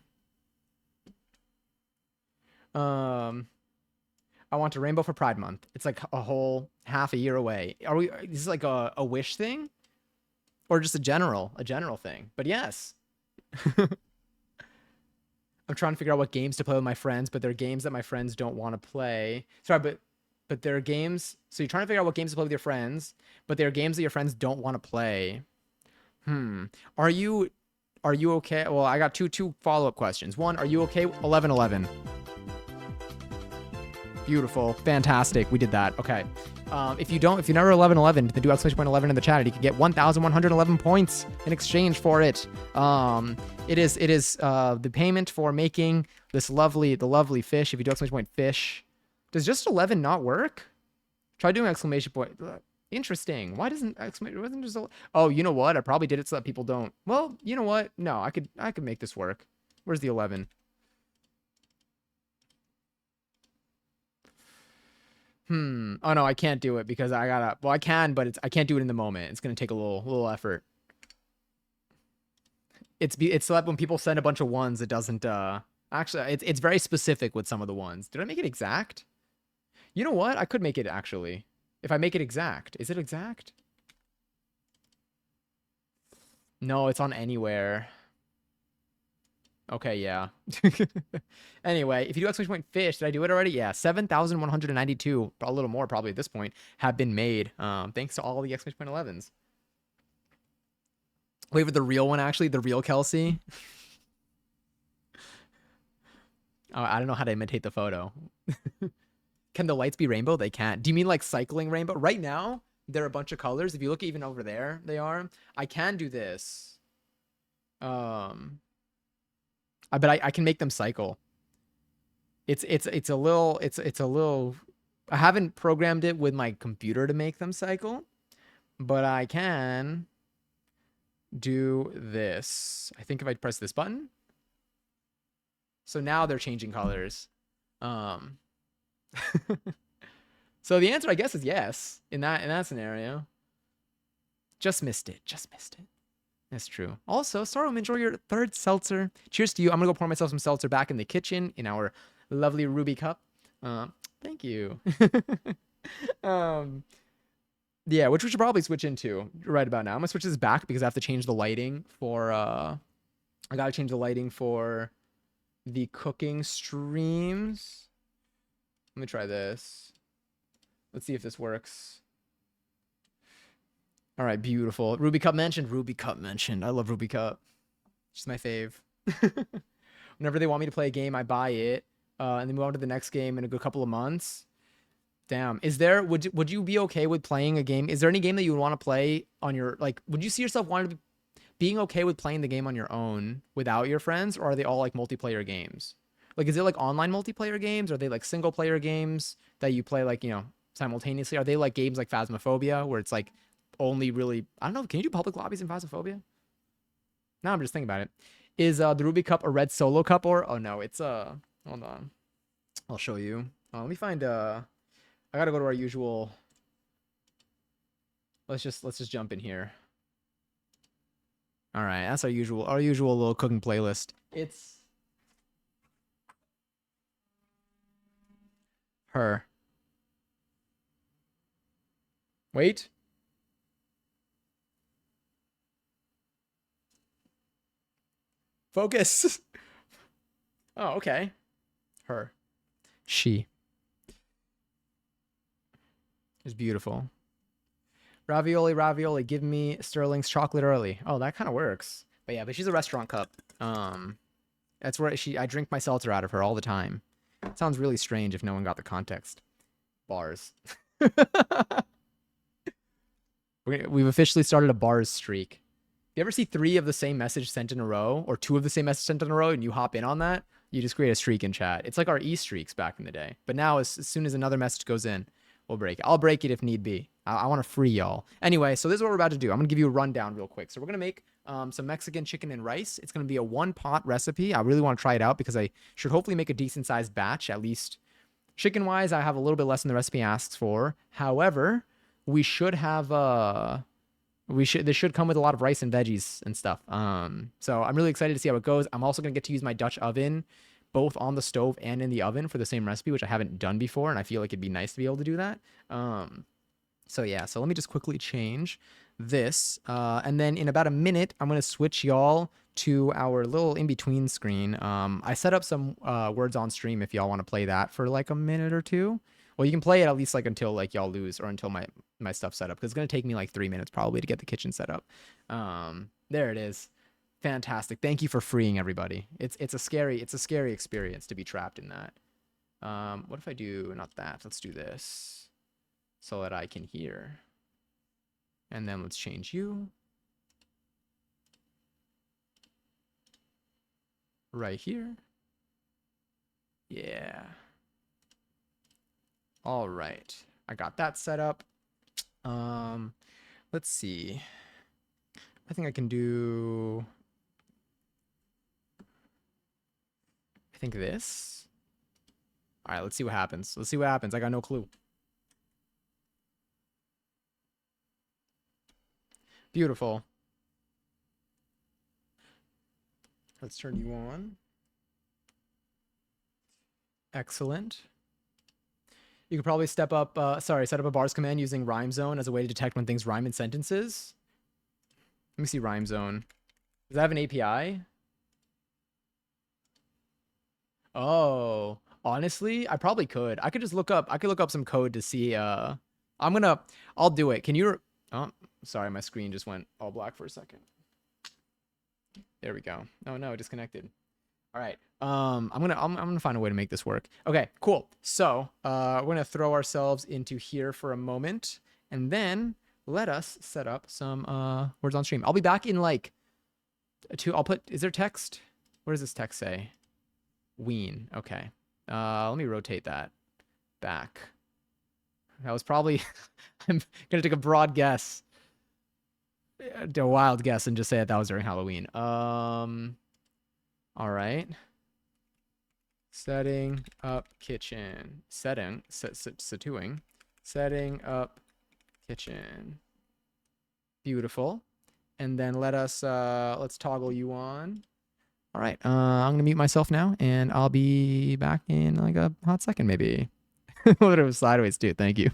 I want a rainbow for Pride Month. It's like a whole half a year away. Is this like a wish thing? Or just a general thing? But yes. I'm trying to figure out what games to play with my friends, but they're games that my friends don't want to play. Sorry, but there are games. So you're trying to figure out what games to play with your friends, but there are games that your friends don't want to play. Are you okay? Well, I got two follow-up questions. One, are you okay? 11-11. Beautiful. Fantastic. We did that. Okay. If you're never 11-11, then do !11 in the chat. You can get 1,111 points in exchange for it. It is the payment for making the lovely fish. If you do !fish, does just 11 not work? Try doing exclamation point. Interesting. Why doesn't exclamation? Wasn't just oh, you know what? I probably did it so that people don't. Well, you know what? No, I could make this work. Where's the 11? Oh no, I can't do it because I can, but I can't do it in the moment. It's gonna take a little effort. It's like when people send a bunch of ones, it doesn't actually it's very specific with some of the ones. Did I make it exact? You know what? I could make it actually. If I make it exact. Is it exact? No, it's on anywhere. Okay, yeah. Anyway, if you do exclamation point fish, did I do it already? Yeah, 7,192, a little more probably at this point, have been made. Thanks to all the exclamation point 11s. Wait for the real one, actually, the real Kelsey. Oh, I don't know how to imitate the photo. Can the lights be rainbow? They can't. Do you mean like cycling rainbow? Right now, there are a bunch of colors. If you look even over there, they are. I can do this. But I can make them cycle. It's a little I haven't programmed it with my computer to make them cycle, but I can do this. I think if I press this button. So now they're changing colors. So the answer I guess is yes in that scenario. Just missed it. That's true. Also, Starwom, enjoy your third seltzer. Cheers to you. I'm gonna go pour myself some seltzer back in the kitchen in our lovely ruby cup. Thank you. Yeah, which we should probably switch into right about now. I'm gonna switch this back because I have to change the lighting for I gotta change the lighting for the cooking streams. Let me try this. Let's see if this works. All right, beautiful. Ruby Cup mentioned. I love Ruby Cup. She's my fave. Whenever they want me to play a game, I buy it, and then move on to the next game in a good couple of months. Damn. Would you be okay with playing a game? Is there any game that you would want to play on your would you see yourself wanting to being okay with playing the game on your own without your friends, or are they all like multiplayer games? Like, is it like online multiplayer games? Are they like single player games that you play like, simultaneously? Are they like games like Phasmophobia where it's like only really, I don't know, can you do public lobbies in Phasmophobia? Now I'm just thinking about it. Is the Ruby Cup a red solo cup, or oh no, it's hold on. I'll show you. Let me find I gotta go to our usual. Let's just jump in here. All right, that's our usual little cooking playlist. It's her. Wait. Focus. Oh, okay. Her. She is beautiful. Ravioli, ravioli, give me Sterling's chocolate early. Oh, that kind of works. But yeah, but she's a restaurant cup. That's where I drink my seltzer out of her all the time. It sounds really strange if no one got the context. Bars. We've officially started a bars streak. You ever see 3 of the same message sent in a row, or 2 of the same message sent in a row, and you hop in on that? You just create a streak in chat. It's like our e-streaks back in the day. But now, as soon as another message goes in, we'll break it. I'll break it if need be. I want to free y'all. Anyway, so this is what we're about to do. I'm going to give you a rundown real quick. So we're going to make some Mexican chicken and rice. It's going to be a 1-pot recipe. I really want to try it out because I should hopefully make a decent-sized batch, at least chicken-wise. I have a little bit less than the recipe asks for. However, we should have this should come with a lot of rice and veggies and stuff. So I'm really excited to see how it goes. I'm also gonna get to use my Dutch oven, both on the stove and in the oven for the same recipe, which I haven't done before, and I feel like it'd be nice to be able to do that. So yeah, so let me just quickly change this, and then in about a minute, I'm gonna switch y'all to our little in-between screen. I set up some words on stream if y'all want to play that for like a minute or two. Well, you can play it at least like until like y'all lose or until my stuff set up, because it's gonna take me like 3 minutes probably to get the kitchen set up. There it is. Fantastic. Thank you for freeing everybody. It's a scary experience to be trapped in that. What if I do not that? Let's do this so that I can hear. And then let's change you. Right here. Yeah. All right. I got that set up. Let's see. I think I can do, I think this. All right, let's see what happens. Let's see what happens. I got no clue. Beautiful. Let's turn you on. Excellent. You could probably set up a bars command using rhyme zone as a way to detect when things rhyme in sentences. Let me see rhyme zone. Does that have an API? Oh, honestly, I probably could. I could look up some code to see. I'll do it. Can you, oh, sorry, my screen just went all black for a second. There we go. Oh no, it disconnected. All right. I'm gonna find a way to make this work. Okay, cool. So we're gonna throw ourselves into here for a moment, and then let us set up some words on stream. I'll be back in like is there text? What does this text say? Ween. Okay. Let me rotate that back. That was probably I'm gonna take a broad guess. A wild guess and just say that was during Halloween. All right. Setting up kitchen. Setting up kitchen. Beautiful. And then let's toggle you on. All right. I'm gonna mute myself now, and I'll be back in like a hot second, maybe. A little bit of sideways too. Thank you.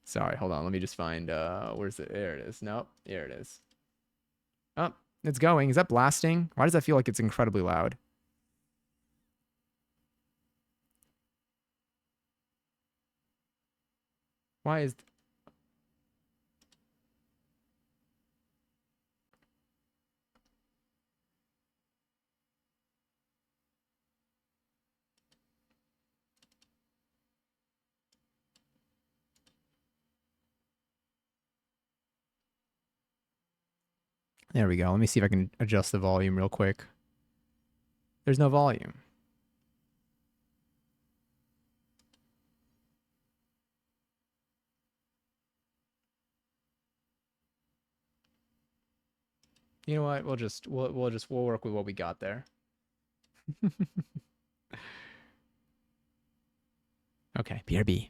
Sorry, hold on. Let me just find where's it? There it is. Nope. There it is. Oh, it's going. Is that blasting? Why does that feel like it's incredibly loud? Why is There we go. Let me see if I can adjust the volume real quick. There's no volume. You know what? We'll work with what we got there. Okay, BRB.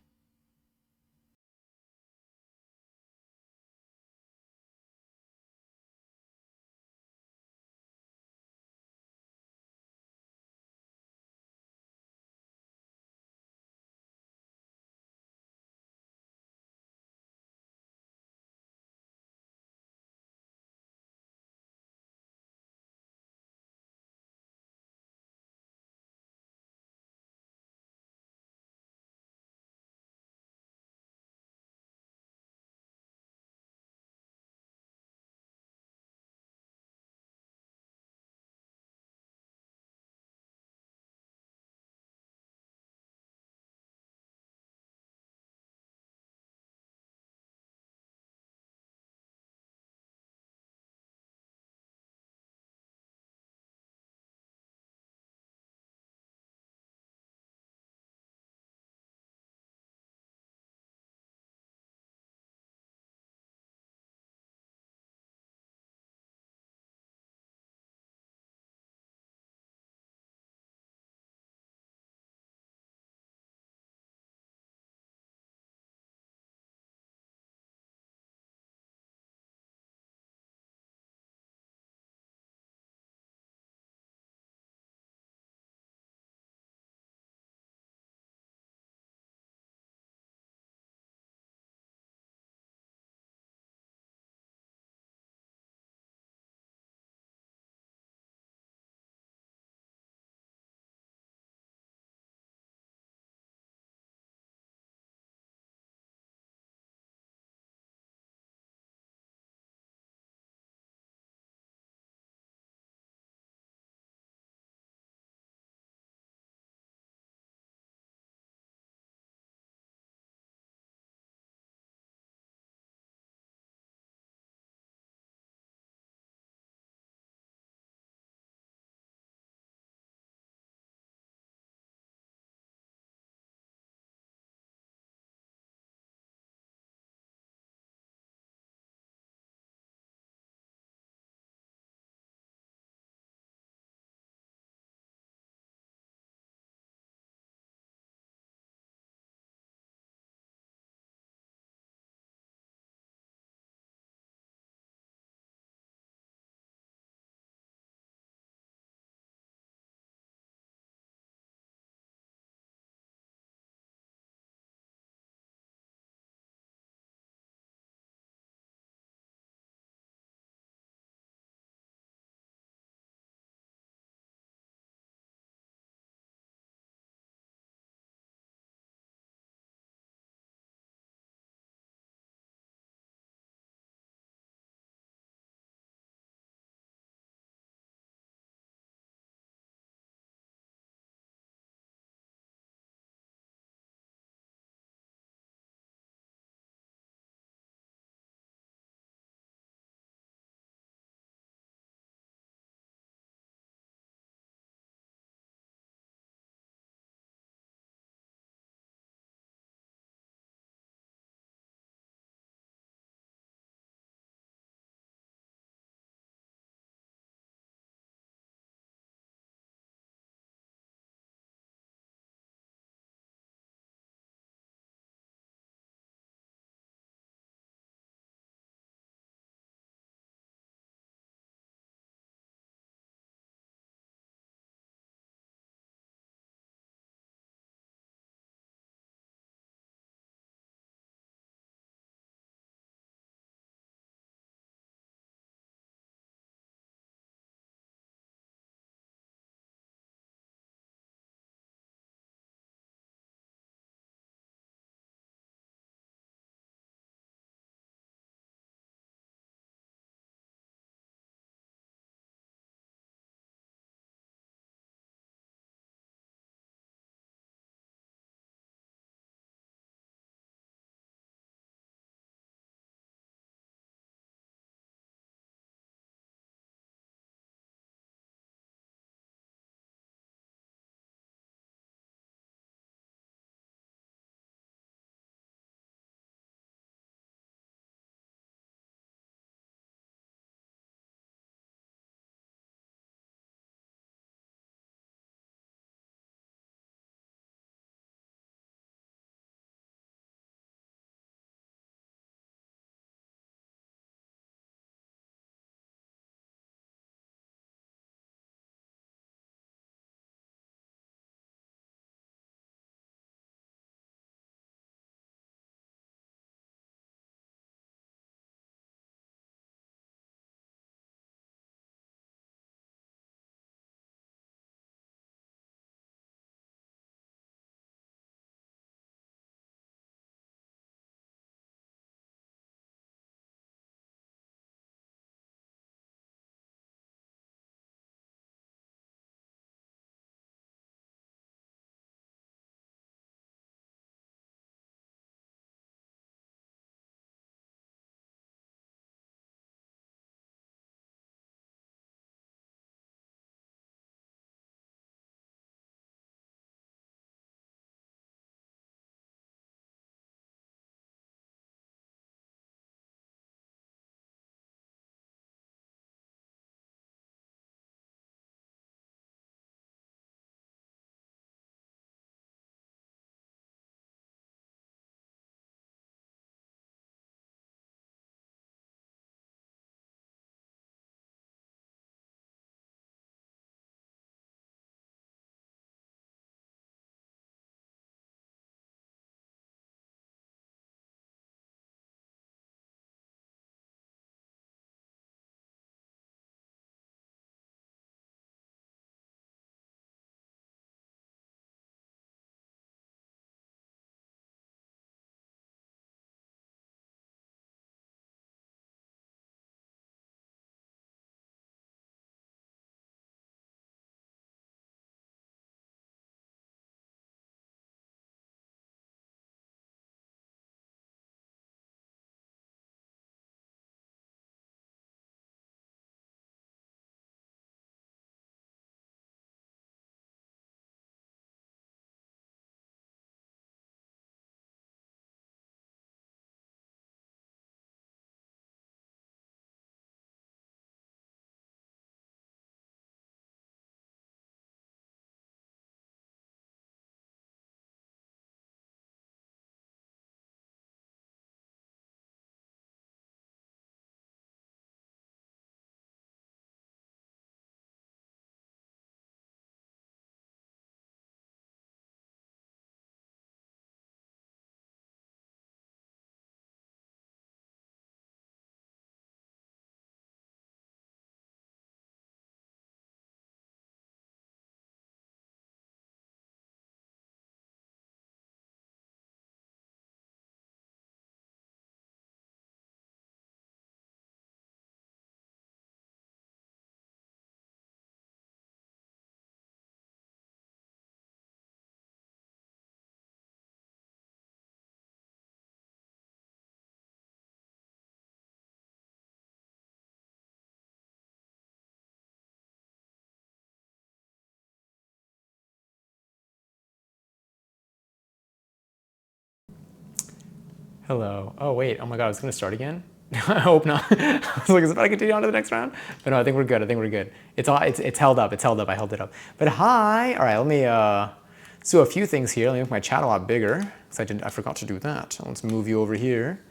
Hello. Oh wait. Oh my God. It's gonna start again. I hope not. I was like, is it about to continue on to the next round? But no, I think we're good. I think we're good. It's all. It's held up. It's held up. I held it up. But hi. All right. Let me let's do a few things here. Let me make my chat a lot bigger because I forgot to do that. Let's move you over here.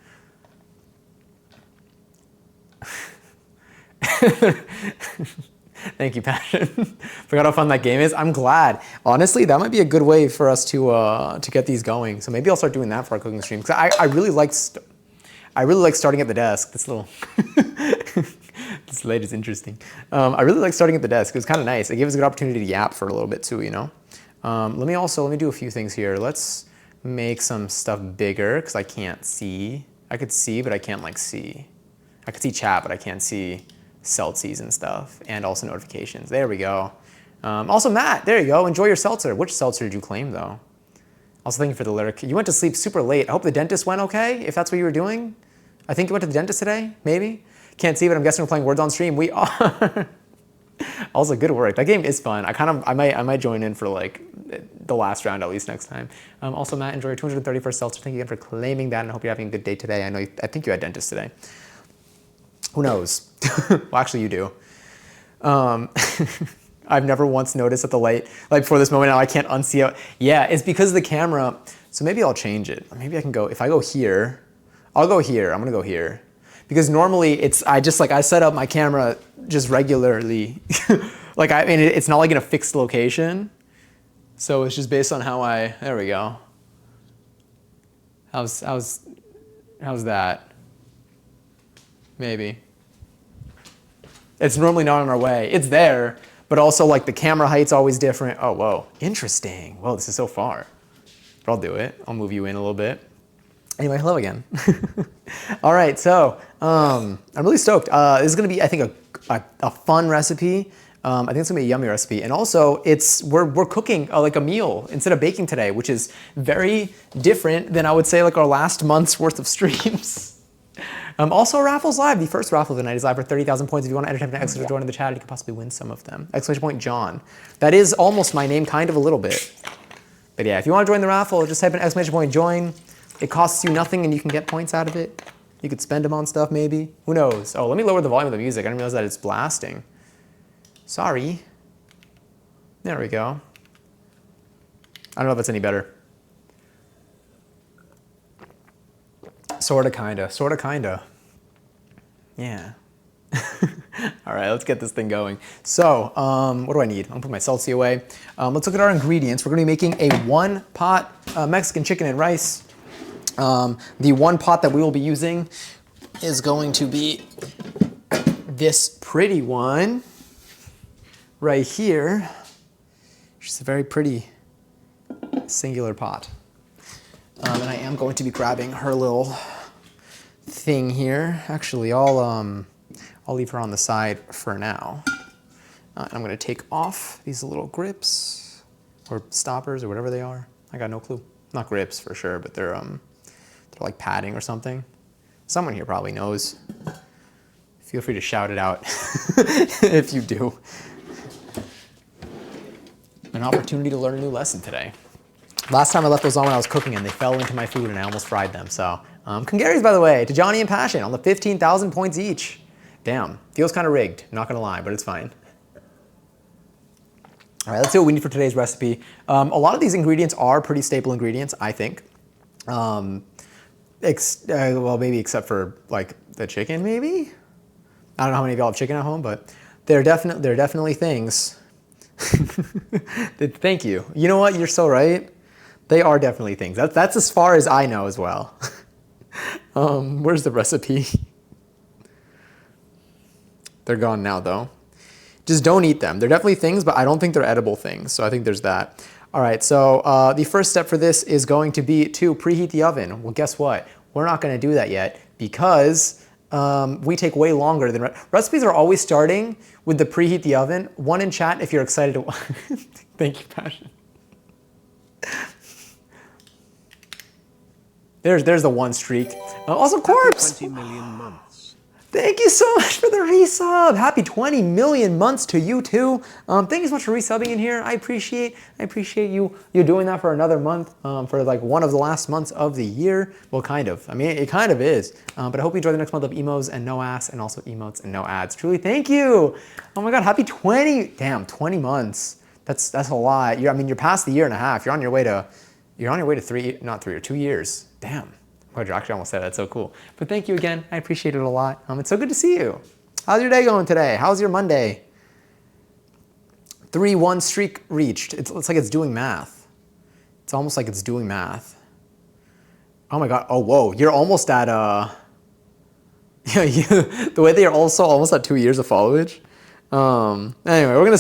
Thank you, Passion. Forgot how fun that game is. I'm glad. Honestly, that might be a good way for us to get these going. So maybe I'll start doing that for our cooking stream. Because I really like starting at the desk. This little this light is interesting. I really like starting at the desk. It was kind of nice. It gave us a good opportunity to yap for a little bit too, you know. Let me do a few things here. Let's make some stuff bigger because I can't see. I could see, but I can't like see. I could see chat, but I can't see seltzies and stuff, and also notifications. There we go. Also, Matt, there you go. Enjoy your seltzer. Which seltzer did you claim, though? Also, thank you for the lyric. You went to sleep super late. I hope the dentist went okay, if that's what you were doing. I think you went to the dentist today, maybe? Can't see, but I'm guessing we're playing Words on stream. We are. Also, good work. That game is fun. I might join in for like the last round at least next time. Also, Matt, enjoy your 231st seltzer. Thank you again for claiming that, and I hope you're having a good day today. I think you had dentist today. Who knows? Well, actually, you do. I've never once noticed that the light, like before this moment now, I can't unsee it. Yeah, it's because of the camera. So maybe I'll change it. Maybe I can go, if I go here, I'll go here. I'm gonna go here. Because normally I set up my camera just regularly. Like, I mean, it's not like in a fixed location. So it's just based on how there we go. How's that? Maybe. It's normally not on our way. It's there, but also like the camera height's always different. Oh, whoa, interesting. Whoa, this is so far. But I'll do it. I'll move you in a little bit. Anyway, hello again. All right, so I'm really stoked. This is gonna be, I think, a fun recipe. I think it's gonna be a yummy recipe. And also, we're cooking like a meal instead of baking today, which is very different than I would say like our last month's worth of streams. Also, raffles live. The first raffle of the night is live for 30,000 points. If you want to enter an extra join in the chat, you could possibly win some of them. Exclamation point John. That is almost my name, kind of a little bit. But yeah, if you want to join the raffle, just type in exclamation point join. It costs you nothing and you can get points out of it. You could spend them on stuff maybe. Who knows? Oh, let me lower the volume of the music. I didn't realize that it's blasting. Sorry. There we go. I don't know if that's any better. Sorta, kinda. Yeah. All right, let's get this thing going. So, what do I need? I'm gonna put my salsa away. Let's look at our ingredients. We're gonna be making a 1-pot Mexican chicken and rice. The 1 pot that we will be using is going to be this pretty one right here. It's a very pretty singular pot. And I am going to be grabbing her little thing here. Actually, I'll leave her on the side for now. I'm gonna take off these little grips or stoppers or whatever they are. I got no clue. Not grips for sure, but they're like padding or something. Someone here probably knows. Feel free to shout it out if you do. An opportunity to learn a new lesson today. Last time I left those on when I was cooking and they fell into my food and I almost fried them. So, congrats, by the way, to Johnny and Passion on the 15,000 points each. Damn, feels kind of rigged, not gonna lie, but it's fine. All right, let's see what we need for today's recipe. A lot of these ingredients are pretty staple ingredients, I think. Well, maybe except for like the chicken, maybe? I don't know how many of y'all have chicken at home, but they're definitely things. Thank you. You know what, you're so right. They are definitely things. That's as far as I know as well. Where's the recipe? They're gone now though. Just don't eat them. They're definitely things, but I don't think they're edible things. So I think there's that. All right, so the first step for this is going to be to preheat the oven. Well, guess what? We're not gonna do that yet because we take way longer than recipes are always starting with the preheat the oven. One in chat if you're excited to. Thank you, Passion. There's the one streak. Also, Corpse. 20 million months. Thank you so much for the resub. Happy 20 million months to you too. Thank you so much for resubbing in here. I appreciate you doing that for another month, for like one of the last months of the year. Well, kind of. I mean, it kind of is. But I hope you enjoy the next month of emos and no ass, and also emotes and no ads. Truly, thank you. Oh my God, happy 20 months. That's a lot. I mean, you're past the year and a half. You're on your way to 2 years. Damn. Quadroxy almost said that. That's so cool. But thank you again. I appreciate it a lot. It's so good to see you. How's your day going today? How's your Monday? 3-1 streak reached. It's like it's doing math. It's almost like it's doing math. Oh my God. Oh, whoa. You're almost at, the way that you're also almost at 2 years of followage. Anyway, we're gonna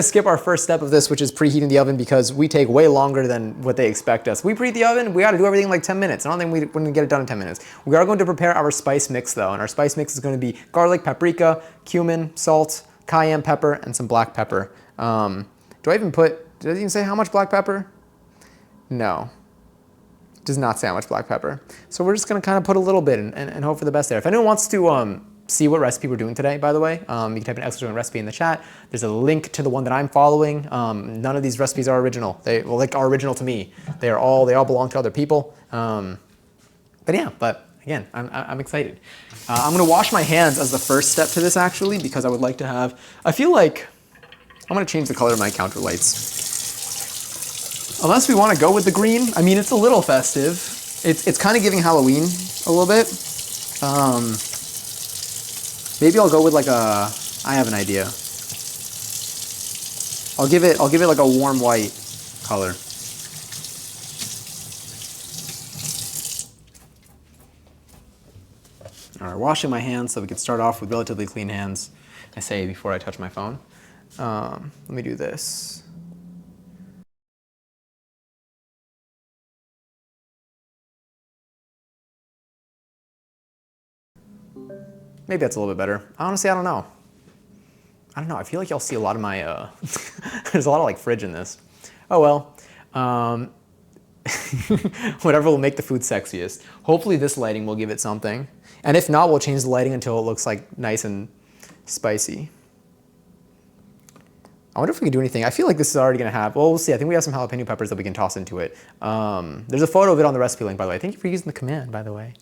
skip our first step of this, which is preheating the oven, because we take way longer than what they expect us. We preheat the oven, we gotta do everything in like 10 minutes. I don't think we're gonna get it done in 10 minutes. We are going to prepare our spice mix though, and our spice mix is gonna be garlic, paprika, cumin, salt, cayenne pepper, and some black pepper. Does it even say how much black pepper? No. It does not say how much black pepper. So we're just gonna kind of put a little bit and hope for the best there. If anyone wants to see what recipe we're doing today, by the way, you can type in excellent recipe in the chat. There's a link to the one that I'm following. None of these recipes are original. They are original to me. They all belong to other people. But again, I'm excited. I'm gonna wash my hands as the first step to this actually, because I would like to have, I feel like, I'm gonna change the color of my counter lights. Unless we wanna go with the green. I mean, it's a little festive. It's kind of giving Halloween a little bit. Maybe I'll go with like I have an idea. I'll give it like a warm white color. All right, washing my hands so we can start off with relatively clean hands. I say before I touch my phone. Let me do this. Maybe that's a little bit better. Honestly, I don't know. I feel like y'all see a lot of my, there's a lot of like fridge in this. Oh well. Whatever will make the food sexiest. Hopefully this lighting will give it something. And if not, we'll change the lighting until it looks like nice and spicy. I wonder if we can do anything. I feel like this is already gonna have, well, we'll see. I think we have some jalapeno peppers that we can toss into it. There's a photo of it on the recipe link, by the way. Thank you for using the command, by the way.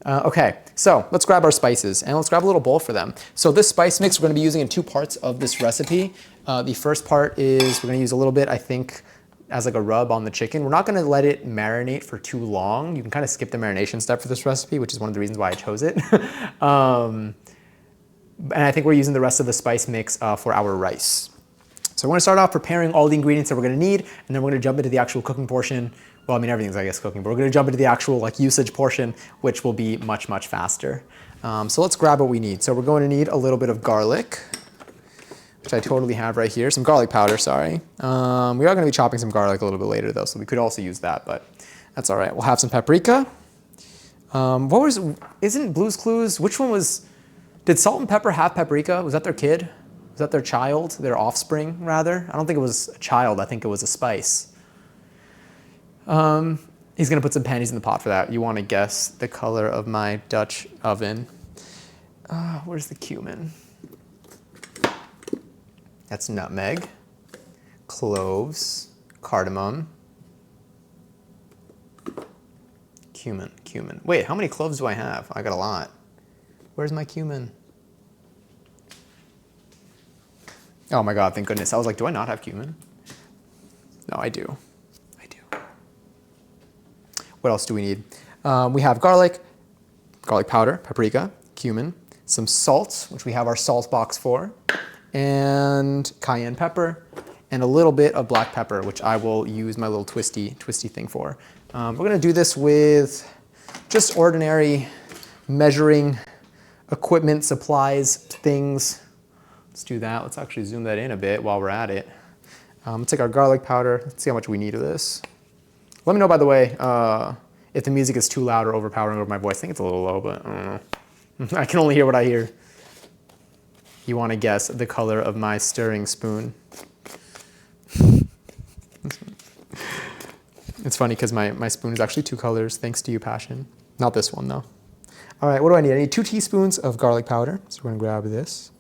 Okay, so let's grab our spices and let's grab a little bowl for them. So this spice mix we're gonna be using in 2 parts of this recipe. The first part is we're gonna use a little bit, I think, as like a rub on the chicken. We're not gonna let it marinate for too long. You can kind of skip the marination step for this recipe, which is one of the reasons why I chose it. And I think we're using the rest of the spice mix for our rice. So we're gonna start off preparing all the ingredients that we're gonna need, and then we're gonna jump into the actual cooking portion. Well, I mean, everything's, I guess, cooking, but we're gonna jump into the actual like usage portion, which will be much, much faster. So let's grab what we need. So we're going to need a little bit of garlic, which I totally have right here. Some garlic powder, sorry. We are gonna be chopping some garlic a little bit later though, so we could also use that, but that's all right. We'll have some paprika. Isn't Blue's Clues, which one was, did Salt and Pepper have paprika? Was that their kid? Was that their child, their offspring rather? I don't think it was a child, I think it was a spice. He's gonna put some pennies in the pot for that. You wanna guess the color of my Dutch oven. Where's the cumin? That's nutmeg, cloves, cardamom, cumin. Wait, how many cloves do I have? I got a lot. Where's my cumin? Oh my God, thank goodness. I was like, do I not have cumin? No, I do. What else do we need? We have garlic powder, paprika, cumin, some salt, which we have our salt box for, and cayenne pepper, and a little bit of black pepper, which I will use my little twisty thing for. We're gonna do this with just ordinary measuring equipment, supplies, things. Let's do that. Let's actually zoom that in a bit while we're at it. Let's take our garlic powder. Let's see how much we need of this. Let me know, by the way, if the music is too loud or overpowering over my voice. I think it's a little low, but I don't know. I can only hear what I hear. You want to guess the color of my stirring spoon? It's funny because my spoon is actually 2 colors, thanks to you, Passion. Not this one, though. All right, what do I need? I need 2 teaspoons of garlic powder. So we're gonna grab this,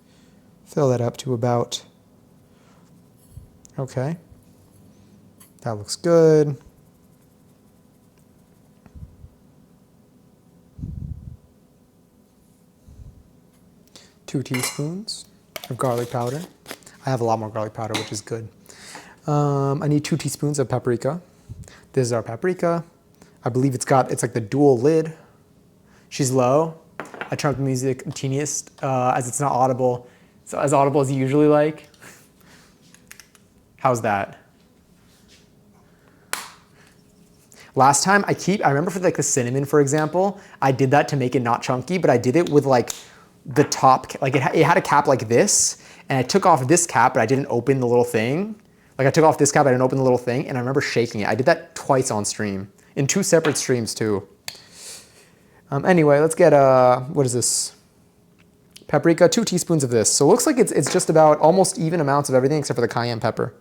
fill that up to about, okay. That looks good. Two teaspoons of garlic powder. I have a lot more garlic powder, which is good. I need 2 teaspoons of paprika. This is our paprika. I believe it's like the dual lid. She's low. I turned up the music teeniest as it's not audible. So as audible as you usually like. How's that? Last time I remember for like the cinnamon, for example, I did that to make it not chunky, but I did it with like the top, like it had a cap like this, and I took off this cap, but I didn't open the little thing. Like I took off this cap, I didn't open the little thing, and I remember shaking it. I did that twice on stream, in 2 separate streams too. Anyway, let's get, what is this? Paprika, 2 teaspoons of this. So it looks like it's just about almost even amounts of everything except for the cayenne pepper.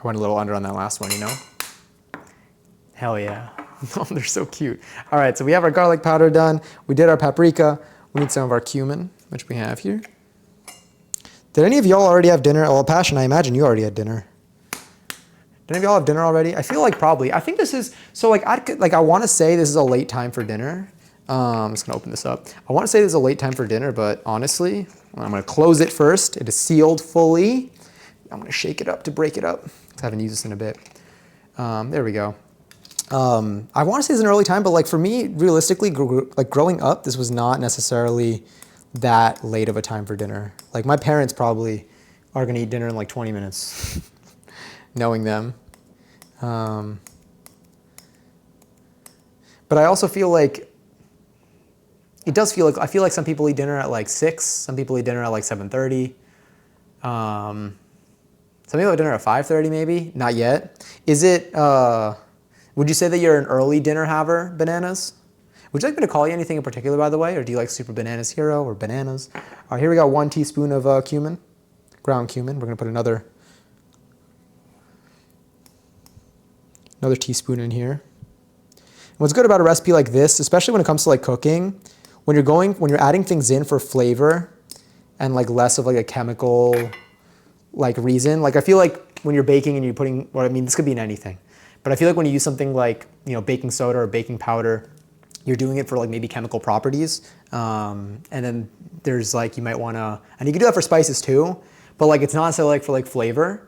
I went a little under on that last one, you know? Hell yeah. Oh, they're so cute. All right, so we have our garlic powder done. We did our paprika. We need some of our cumin, which we have here. Did any of y'all already have dinner? Well, Passion, I imagine you already had dinner. Did any of y'all have dinner already? I feel like probably. I think this is, so like I want to say this is a late time for dinner. I'm just gonna open this up. I want to say this is a late time for dinner, but honestly, I'm gonna close it first. It is sealed fully. I'm gonna shake it up to break it up. I haven't used this in a bit. There we go. I want to say it's an early time, but like for me, realistically, like growing up, this was not necessarily that late of a time for dinner. Like my parents probably are gonna eat dinner in like 20 minutes, knowing them. But I also feel like, I feel like some people eat dinner at like 6, some people eat dinner at like 7:30. Some people have dinner at 5:30 maybe, not yet. Is it, would you say that you're an early dinner haver, Bananas? Would you like me to call you anything in particular, by the way? Or do you like Super Bananas Hero or Bananas? All right, here we got 1 teaspoon of cumin, ground cumin. We're gonna put another teaspoon in here. And what's good about a recipe like this, especially when it comes to like cooking, when you're adding things in for flavor and like less of like a chemical like reason, like I feel like when you're baking and you're putting, well, I mean, this could be in anything, but I feel like when you use something like, you know, baking soda or baking powder, you're doing it for like maybe chemical properties. And then there's like, you might wanna, and you can do that for spices too, but like it's not necessarily like for like flavor.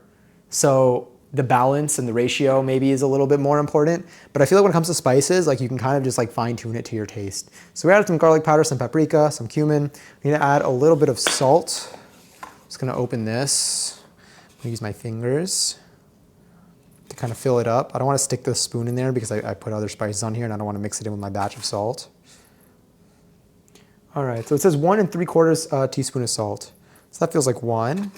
So the balance and the ratio maybe is a little bit more important. But I feel like when it comes to spices, like you can kind of just like fine tune it to your taste. So we added some garlic powder, some paprika, some cumin. We need to add a little bit of salt. Just gonna open this. I'm gonna use my fingers to kind of fill it up. I don't want to stick the spoon in there because I put other spices on here and I don't want to mix it in with my batch of salt. All right, so it says 1 3/4 teaspoon of salt. So that feels like 1.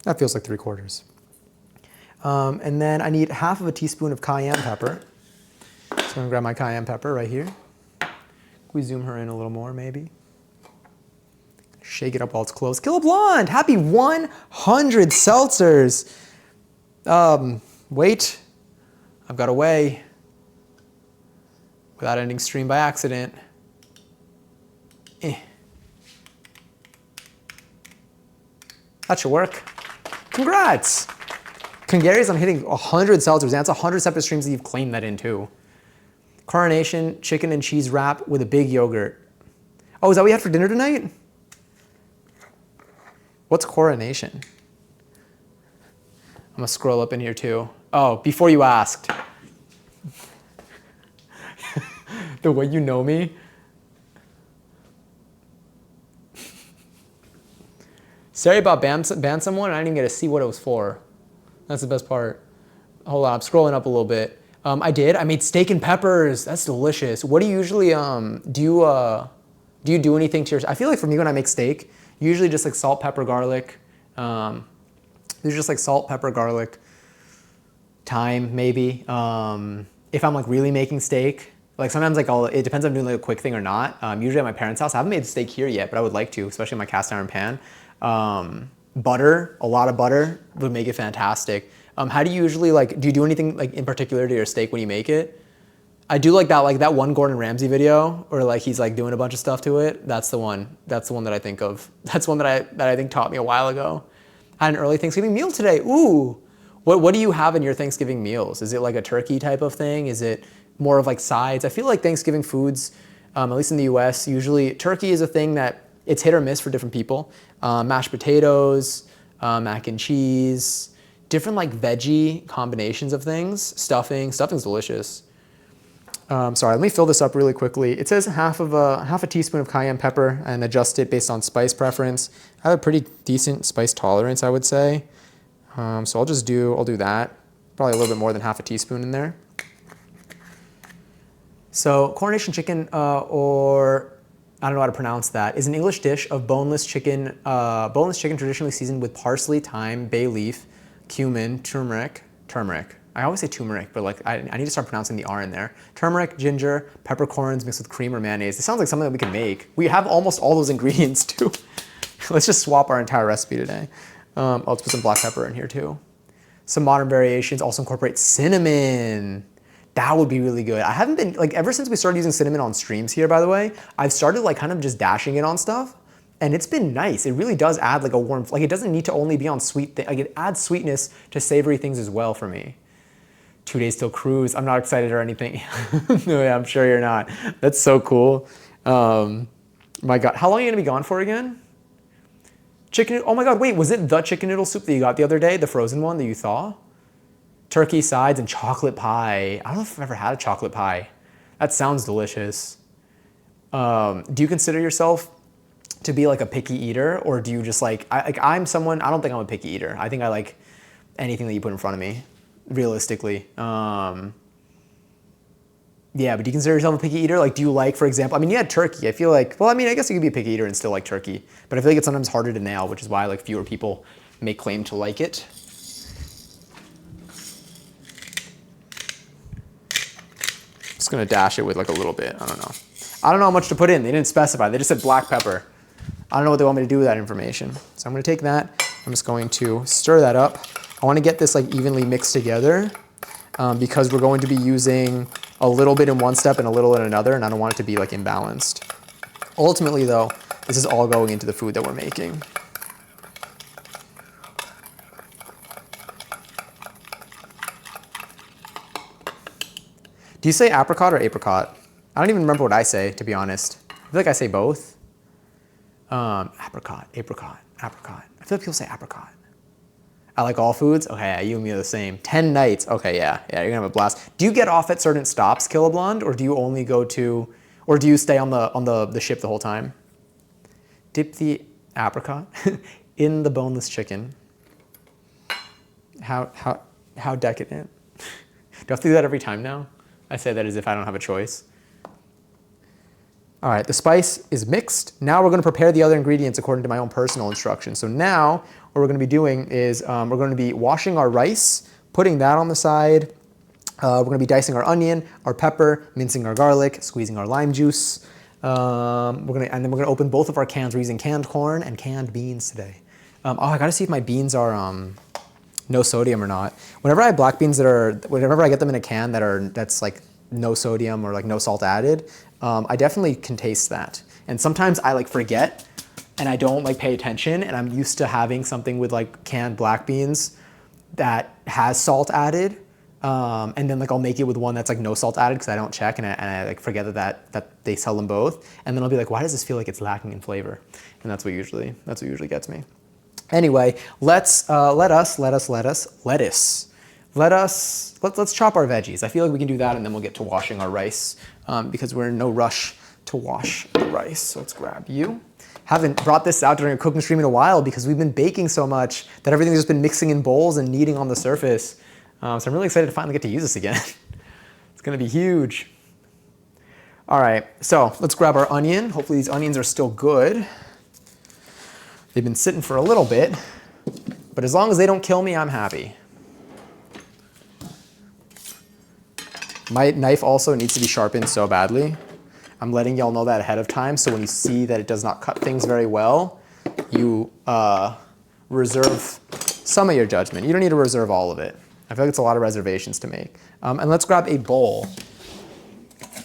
That feels like 3/4. And then I need 1/2 teaspoon of cayenne pepper. So I'm gonna grab my cayenne pepper right here. Can we zoom her in a little more maybe? Shake it up while it's close. Kill a Blonde, happy 100 seltzers. Wait, I've got a way without ending stream by accident. That should work. Congrats. Congaries, I'm hitting 100 seltzers. That's 100 separate streams that you've claimed that in too. Coronation chicken and cheese wrap with a big yogurt. Oh, is that what you had for dinner tonight? What's Coronation? I'm gonna scroll up in here too. Oh, before you asked. The way you know me. Sorry about ban someone, and I didn't even get to see what it was for. That's the best part. Hold on, I'm scrolling up a little bit. I made steak and peppers. That's delicious. What do you usually, do you do anything to your, I feel like for me when I make steak, usually just like salt, pepper, garlic. There's just like salt, pepper, garlic, time maybe. If I'm like really making steak, like sometimes like it depends if I'm doing like a quick thing or not. Usually at my parents' house, I haven't made steak here yet, but I would like to, especially in my cast iron pan. Butter, a lot of butter would make it fantastic. How do you usually like, do you do anything like in particular to your steak when you make it? I do like that one Gordon Ramsay video where like he's like doing a bunch of stuff to it. That's the one that I think of. That's one that I think taught me a while ago. I had an early Thanksgiving meal today. Ooh. What do you have in your Thanksgiving meals? Is it like a turkey type of thing? Is it more of like sides? I feel like Thanksgiving foods, at least in the US, usually turkey is a thing that it's hit or miss for different people. Mashed potatoes, mac and cheese, different like veggie combinations of things. Stuffing's delicious. Sorry, let me fill this up really quickly. It says half a teaspoon of cayenne pepper and adjust it based on spice preference. I have a pretty decent spice tolerance, I would say. So I'll do that. Probably a little bit more than half a teaspoon in there. So coronation chicken, or I don't know how to pronounce that, is an English dish of boneless chicken traditionally seasoned with parsley, thyme, bay leaf, cumin, turmeric. I always say turmeric, but like I need to start pronouncing the R in there. Turmeric, ginger, peppercorns mixed with cream or mayonnaise. It sounds like something that we can make. We have almost all those ingredients too. Let's just swap our entire recipe today. Let's put some black pepper in here too. Some modern variations also incorporate cinnamon. That would be really good. I haven't been, like, ever since we started using cinnamon on streams here, by the way, I've started like kind of just dashing it on stuff, and it's been nice. It really does add like a warm, like it doesn't need to only be on sweet like it adds sweetness to savory things as well for me. 2 days till cruise. I'm not excited or anything. No, yeah, I'm sure you're not. That's so cool. My God, how long are you gonna be gone for again? Chicken, oh my God, wait, was it the chicken noodle soup that you got the other day? The frozen one that you thaw? Turkey sides and chocolate pie. I don't know if I've ever had a chocolate pie. That sounds delicious. Do you consider yourself to be like a picky eater, or do you just like, I'm someone, I don't think I'm a picky eater. I think I like anything that you put in front of me, realistically. Yeah, but do you consider yourself a picky eater? Like, do you like, for example, I mean, you had turkey. I feel like, well, I mean, I guess you could be a picky eater and still like turkey, but I feel like it's sometimes harder to nail, which is why like fewer people may claim to like it. Just gonna dash it with like a little bit, I don't know. I don't know how much to put in. They didn't specify, they just said black pepper. I don't know what they want me to do with that information. So I'm gonna take that, I'm just going to stir that up. I wanna get this like evenly mixed together because we're going to be using a little bit in one step and a little in another, and I don't want it to be like imbalanced. Ultimately though, this is all going into the food that we're making. Do you say apricot or apricot? I don't even remember what I say, to be honest. I feel like I say both. Apricot. I feel like people say apricot. I like all foods? Okay, yeah, you and me are the same. 10 nights. Okay, yeah, you're gonna have a blast. Do you get off at certain stops, Killablonde, or do you only go to, or do you stay on the ship the whole time? Dip the apricot in the boneless chicken. How decadent. Do I have to do that every time now? I say that as if I don't have a choice. All right, the spice is mixed. Now we're gonna prepare the other ingredients according to my own personal instructions. So now what we're gonna be doing is we're gonna be washing our rice, putting that on the side. We're gonna be dicing our onion, our pepper, mincing our garlic, squeezing our lime juice. And then we're gonna open both of our cans. We're using canned corn and canned beans today. I gotta see if my beans are no sodium or not. Whenever I have black beans whenever I get them in a can that's like no sodium or like no salt added, I definitely can taste that. And sometimes I like forget and I don't like pay attention, and I'm used to having something with like canned black beans that has salt added. And then like I'll make it with one that's like no salt added because I don't check, and I like forget that they sell them both. And then I'll be like, why does this feel like it's lacking in flavor? And that's what usually gets me. Anyway, let's chop our veggies. I feel like we can do that, and then we'll get to washing our rice because we're in no rush to wash the rice. So let's grab you. Haven't brought this out during a cooking stream in a while because we've been baking so much that everything's just been mixing in bowls and kneading on the surface. So I'm really excited to finally get to use this again. It's gonna be huge. All right, so let's grab our onion. Hopefully these onions are still good. They've been sitting for a little bit, but as long as they don't kill me, I'm happy. My knife also needs to be sharpened so badly. I'm letting y'all know that ahead of time, so when you see that it does not cut things very well, you reserve some of your judgment. You don't need to reserve all of it. I feel like it's a lot of reservations to make. And let's grab a bowl.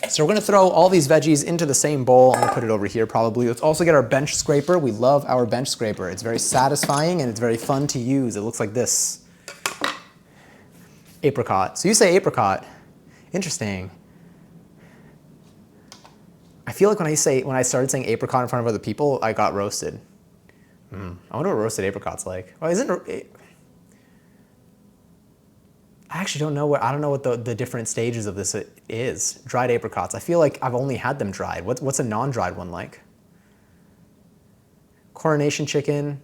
So we're gonna throw all these veggies into the same bowl. I'm gonna put it over here probably. Let's also get our bench scraper. We love our bench scraper. It's very satisfying and it's very fun to use. It looks like this. Apricot. So you say apricot. Interesting. I feel like when I started saying apricot in front of other people, I got roasted. I wonder what roasted apricot's like. Well, I actually don't know I don't know what the different stages of this is. Dried apricots. I feel like I've only had them dried. What's a non-dried one like? Coronation chicken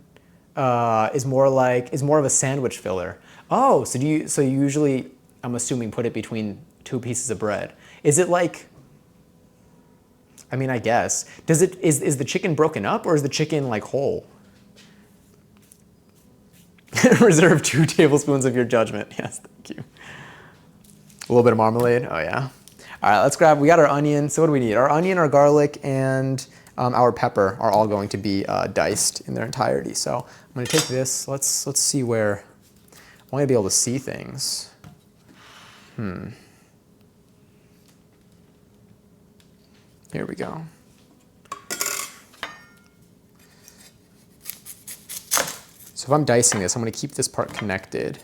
is more of a sandwich filler. Oh, so you usually, I'm assuming, put it between two pieces of bread. Is it like, I mean, I guess, is the chicken broken up or is the chicken like whole? Reserve 2 tablespoons of your judgment. Yes, thank you. A little bit of marmalade. Oh yeah. All right, let's grab. We got our onion. So what do we need? Our onion, our garlic, and our pepper are all going to be diced in their entirety. So I'm going to take this. Let's see where. I want to be able to see things. Here we go. So if I'm dicing this, I'm going to keep this part connected.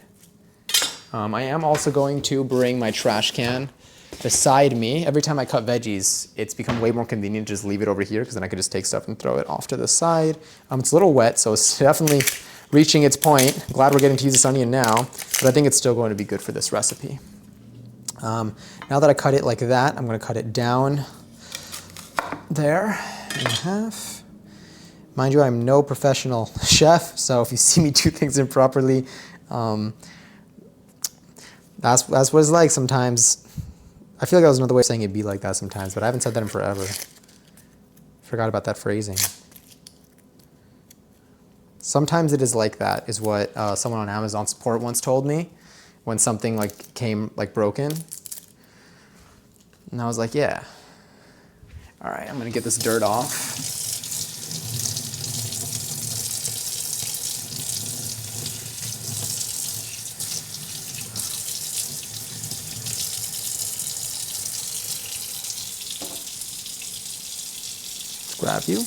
I am also going to bring my trash can beside me. Every time I cut veggies, it's become way more convenient to just leave it over here because then I could just take stuff and throw it off to the side. It's a little wet, so it's definitely reaching its point. Glad we're getting to use this onion now, but I think it's still going to be good for this recipe. Now that I cut it like that, I'm going to cut it down there in half. Mind you, I'm no professional chef, so if you see me do things improperly, that's what it's like sometimes. I feel like that was another way of saying it'd be like that sometimes, but I haven't said that in forever. Forgot about that phrasing. Sometimes it is like that, is what someone on Amazon support once told me when something like came like broken. And I was like, yeah. All right, I'm gonna get this dirt off. Grab you.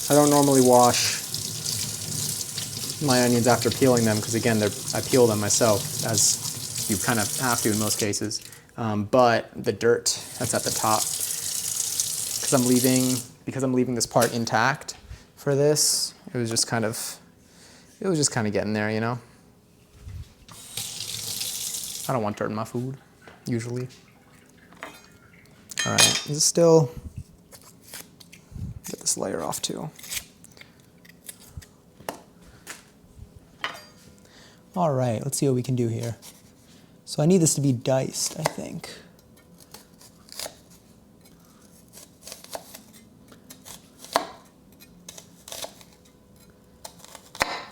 I don't normally wash my onions after peeling them because again, I peel them myself, as you kind of have to in most cases. But the dirt that's at the top, because I'm leaving this part intact for this, it was just kind of getting there, you know. I don't want dirt in my food, usually. All right, is it still? Get this layer off too. All right, let's see what we can do here. So I need this to be diced, I think.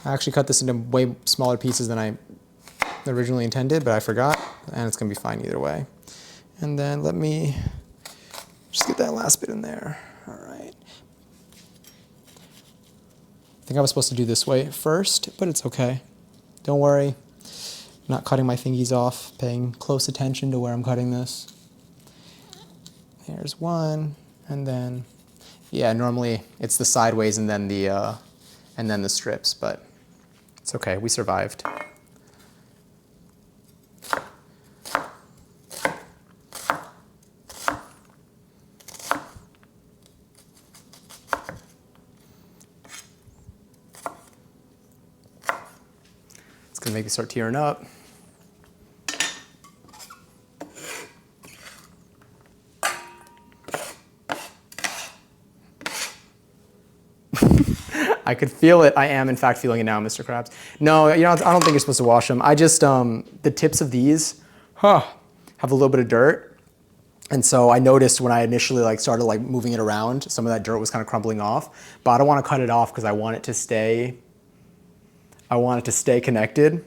I actually cut this into way smaller pieces than I originally intended, but I forgot, and it's gonna be fine either way. And then let me just get that last bit in there. All right. I think I was supposed to do this way first, but it's okay. Don't worry. I'm not cutting my fingies off, paying close attention to where I'm cutting this. Here's one, and then, yeah, normally it's the sideways and then the strips, but it's okay, we survived. It's gonna make it start tearing up. I could feel it. I am, in fact, feeling it now, Mr. Krabs. No, you know, I don't think you're supposed to wash them. I just, the tips of these have a little bit of dirt. And so I noticed when I initially like started like moving it around, some of that dirt was kind of crumbling off, but I don't want to cut it off because I want it to stay, connected.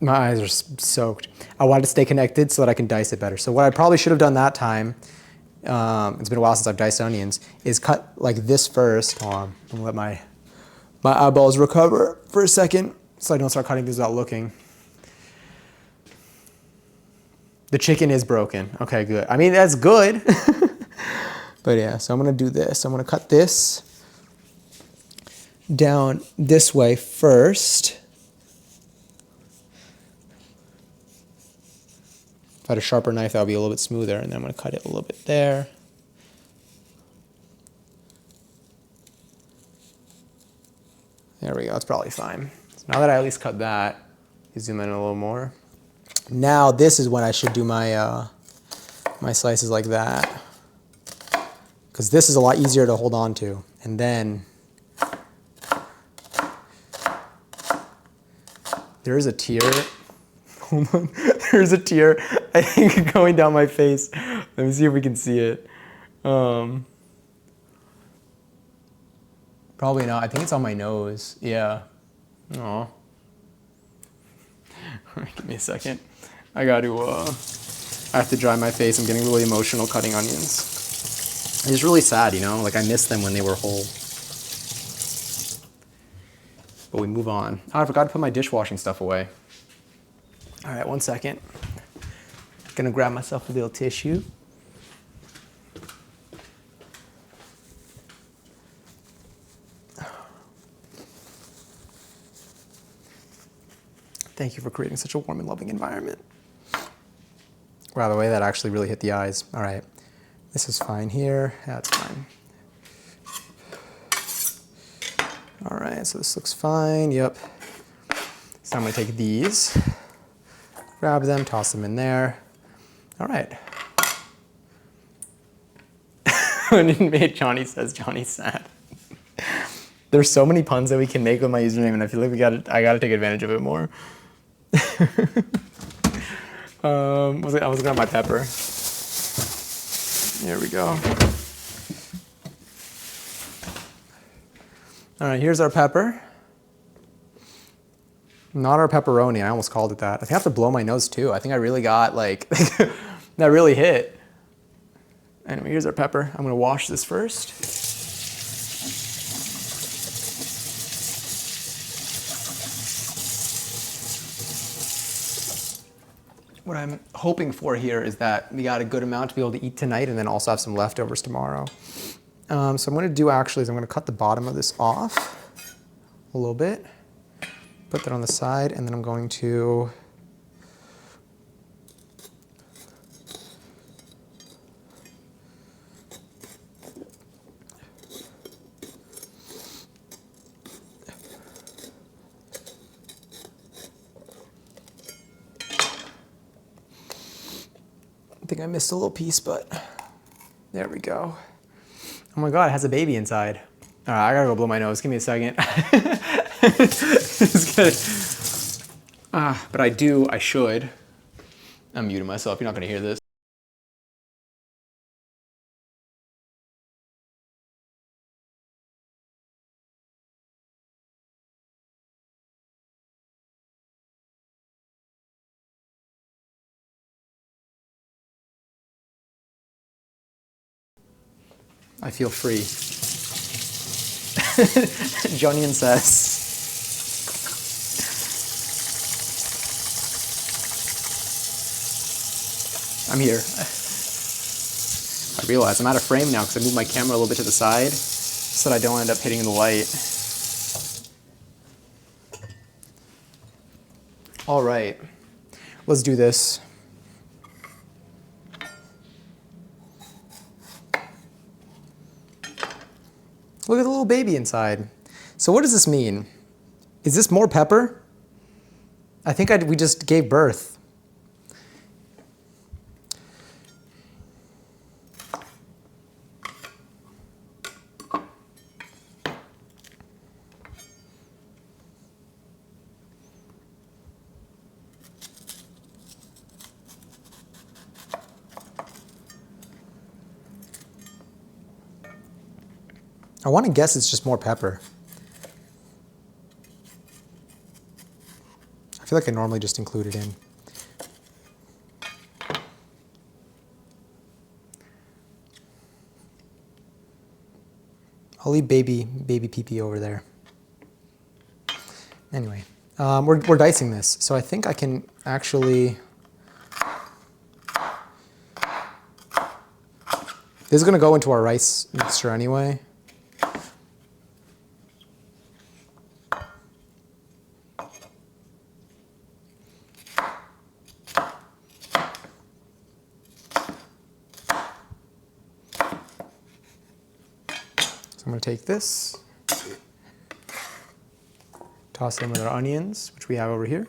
My eyes are soaked. I want it to stay connected so that I can dice it better. So what I probably should have done that time, it's been a while since I've diced onions, is cut like this first. Hold on, I'm gonna let my eyeballs recover for a second so I don't start cutting these without looking. The chicken is broken. Okay, good. I mean, that's good. But yeah, so I'm gonna do this. I'm gonna cut this down this way first. If I had a sharper knife, that would be a little bit smoother, and then I'm gonna cut it a little bit there. There we go, that's probably fine. So now that I at least cut that, you zoom in a little more. Now this is when I should do my my slices like that, because this is a lot easier to hold on to. And then there is a tear. Hold on, there's a tear I think going down my face. Let me see if we can see it. Probably not. I think it's on my nose. Yeah. Aw. Give me a second. I have to dry my face. I'm getting really emotional cutting onions. It's really sad, you know? Like I miss them when they were whole. But we move on. Oh, I forgot to put my dishwashing stuff away. All right, 1 second. Gonna grab myself a little tissue. Thank you for creating such a warm and loving environment. Wow, the way that actually really hit the eyes. All right, this is fine here. That's fine. All right, so this looks fine. Yep. So I'm gonna take these, grab them, toss them in there. All right. When it made Johnny says Johnny's sad. There's so many puns that we can make with my username, and I feel like I gotta take advantage of it more. I was looking at my pepper. There we go. All right, here's our pepper. Not our pepperoni. I almost called it that. I think I have to blow my nose too. I think I really got like, that really hit. Anyway, here's our pepper. I'm gonna wash this first. What I'm hoping for here is that we got a good amount to be able to eat tonight and then also have some leftovers tomorrow. So I'm gonna do actually is I'm gonna cut the bottom of this off a little bit, put that on the side, and then I'm going to I think I missed a little piece, but there we go. Oh my God, it has a baby inside. All right, I gotta go blow my nose. Give me a second. But I should. I'm muting myself. You're not gonna hear this. I feel free. Jonian says. I'm here. I realize I'm out of frame now because I moved my camera a little bit to the side so that I don't end up hitting the light. All right, let's do this. Look at the little baby inside. So what does this mean? Is this more pepper? I think we just gave birth. I want to guess it's just more pepper. I feel like I normally just include it in. I'll leave baby pee-pee over there. Anyway, we're dicing this, so I think I can actually. This is going to go into our rice mixture anyway. So I'm going to take this, toss it in with our onions, which we have over here.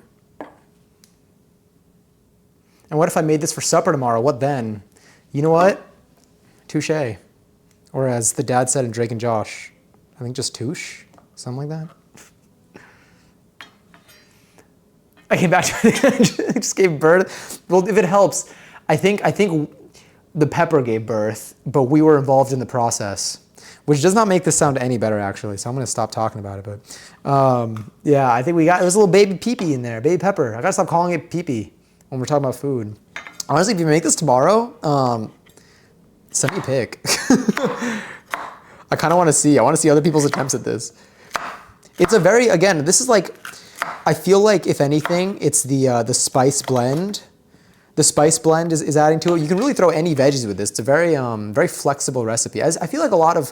And what if I made this for supper tomorrow? What then? You know what? Touche. Or as the dad said in Drake and Josh, I think just touche, something like that. I came back to it. I just gave birth. Well, if it helps, I think the pepper gave birth, but we were involved in the process. Which does not make this sound any better, actually. So I'm going to stop talking about it. But yeah, I think there was a little baby pee-pee in there, baby pepper. I got to stop calling it pee-pee when we're talking about food. Honestly, if you make this tomorrow, send me a pic. I kind of want to see. I want to see other people's attempts at this. It's a very, again, this is like, I feel like if anything, it's the spice blend. The spice blend is adding to it. You can really throw any veggies with this. It's a very very flexible recipe. I feel like a lot of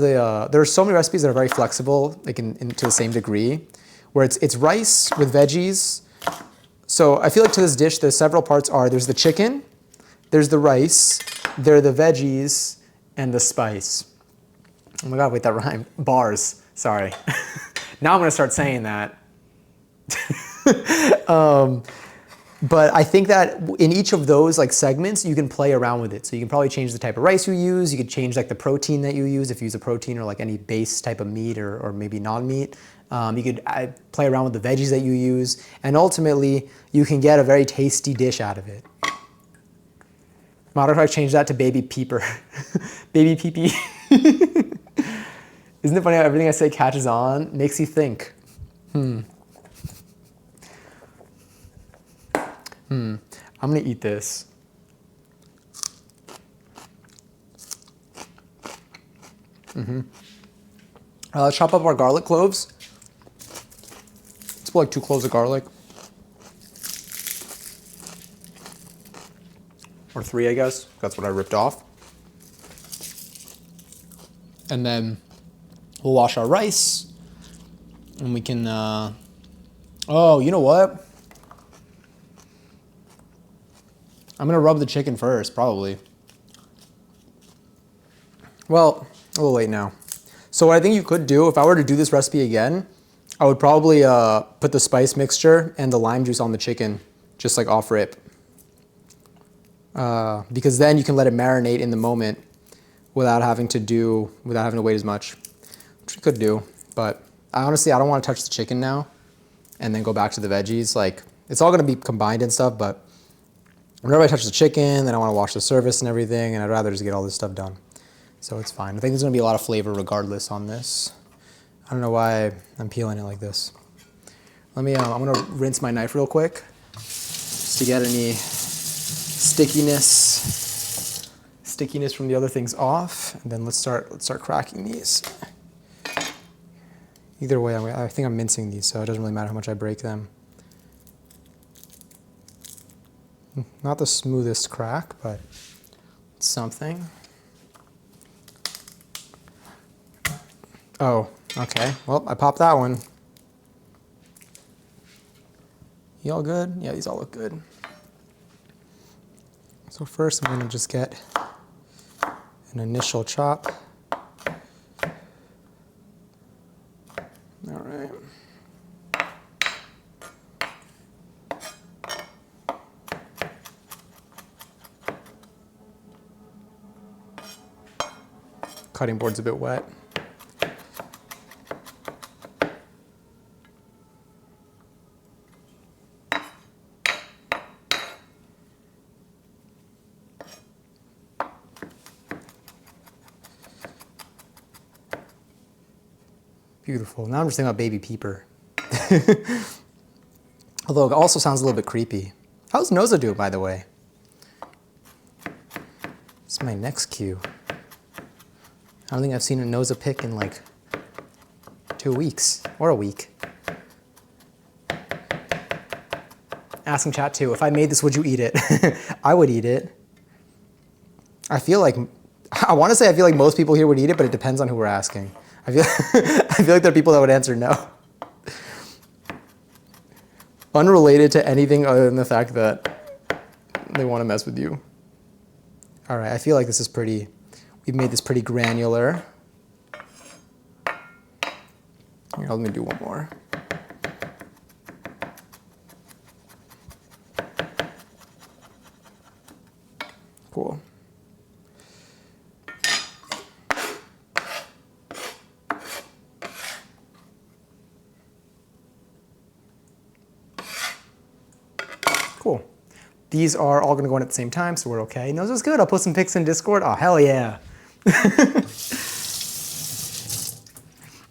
the there are so many recipes that are very flexible, like to the same degree, where it's rice with veggies. So I feel like to this dish, there's several parts. There's the chicken, there's the rice, there are the veggies, and the spice. Oh my God, wait, that rhymed. Bars. Sorry. Now I'm gonna start saying that. But I think that in each of those like segments, you can play around with it. So you can probably change the type of rice you use. You could change like the protein that you use if you use a protein or like any base type of meat or maybe non-meat. You could play around with the veggies that you use. And ultimately, you can get a very tasty dish out of it. Matter of fact, change that to baby peeper. Baby pee-pee. Isn't it funny how everything I say catches on? Makes you think. I'm gonna eat this. Let's chop up our garlic cloves. Let's put like 2 cloves of garlic. Or 3, I guess. That's what I ripped off. And then we'll wash our rice. And we can, oh, you know what? I'm gonna rub the chicken first, probably. Well, a little late now. So what I think you could do, if I were to do this recipe again, I would probably put the spice mixture and the lime juice on the chicken, just like off rip. Because then you can let it marinate in the moment without having to wait as much, which you could do. But honestly, I don't want to touch the chicken now and then go back to the veggies. Like, it's all gonna be combined and stuff, but whenever I touch the chicken, then I want to wash the surface and everything, and I'd rather just get all this stuff done. So it's fine. I think there's going to be a lot of flavor regardless on this. I don't know why I'm peeling it like this. Let me, I'm going to rinse my knife real quick just to get any stickiness from the other things off. And then let's start cracking these. Either way, I think I'm mincing these, so it doesn't really matter how much I break them. Not the smoothest crack, but it's something. Oh, okay. Well, I popped that one. You all good? Yeah, these all look good. So first I'm gonna just get an initial chop. All right. Cutting board's a bit wet. Beautiful. Now I'm just thinking about baby peeper. Although it also sounds a little bit creepy. How's Noza do, by the way? It's my next cue. I don't think I've seen a Noza pick in like 2 weeks or a week. Asking chat too, if I made this, would you eat it? I would eat it. I feel like most people here would eat it, but it depends on who we're asking. I feel like there are people that would answer no. Unrelated to anything other than the fact that they want to mess with you. All right, I feel like this is pretty, we've made this pretty granular. Here, let me do one more. Cool. Cool. These are all going to go in at the same time, so we're okay. Noza's good. I'll put some pics in Discord. Oh, hell yeah.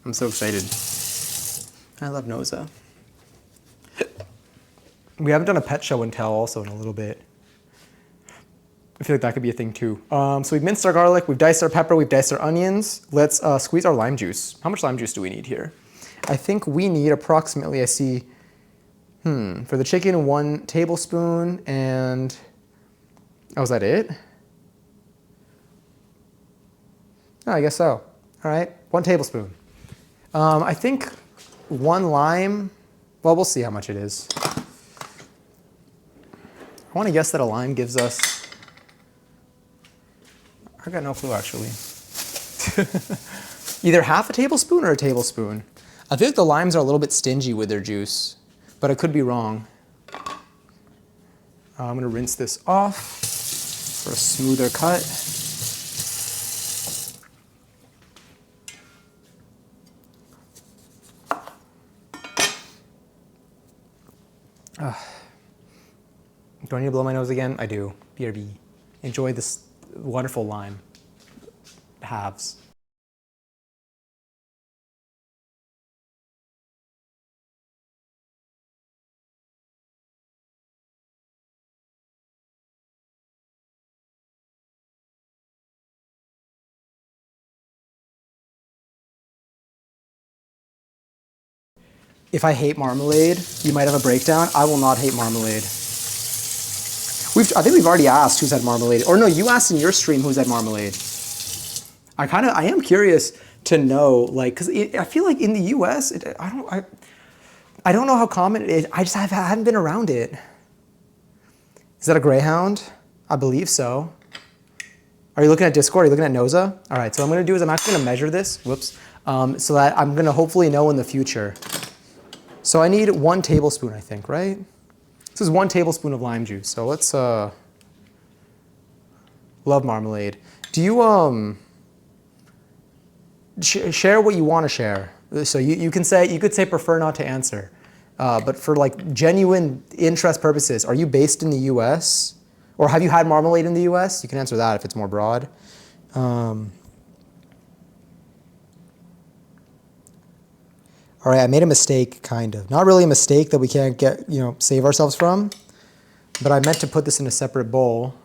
I'm so excited. I love Noza. We haven't done a pet show and tell also in a little bit. I feel like that could be a thing too. So we've minced our garlic, we've diced our pepper, we've diced our onions. Let's squeeze our lime juice. How much lime juice do we need here? I think we need approximately, I see, for the chicken, 1 tablespoon and, oh, is that it? Oh, I guess so. All right, 1 tablespoon. I think 1 lime, well, we'll see how much it is. I want to guess that a lime gives us, I got no clue actually. Either half a tablespoon or a tablespoon. I feel like the limes are a little bit stingy with their juice, but I could be wrong. I'm gonna rinse this off for a smoother cut. Do I need to blow my nose again? I do. BRB. Enjoy this wonderful lime. Halves. If I hate marmalade, you might have a breakdown. I will not hate marmalade. I think we've already asked who's had marmalade. Or no, you asked in your stream who's had marmalade. I am curious to know, like, because I feel like in the US, I don't know how common it is. I haven't been around it. Is that a Greyhound? I believe so. Are you looking at Discord? Are you looking at Noza? All right, so what I'm gonna do is I'm actually gonna measure this, whoops, so that I'm gonna hopefully know in the future. So I need 1 tablespoon, I think, right? This is 1 tablespoon of lime juice. So let's, love marmalade. Do you, share what you want to share? So you could say prefer not to answer. But for like genuine interest purposes, are you based in the US? Or have you had marmalade in the US? You can answer that if it's more broad. All right, I made a mistake, kind of. Not really a mistake that we can't save ourselves from, but I meant to put this in a separate bowl.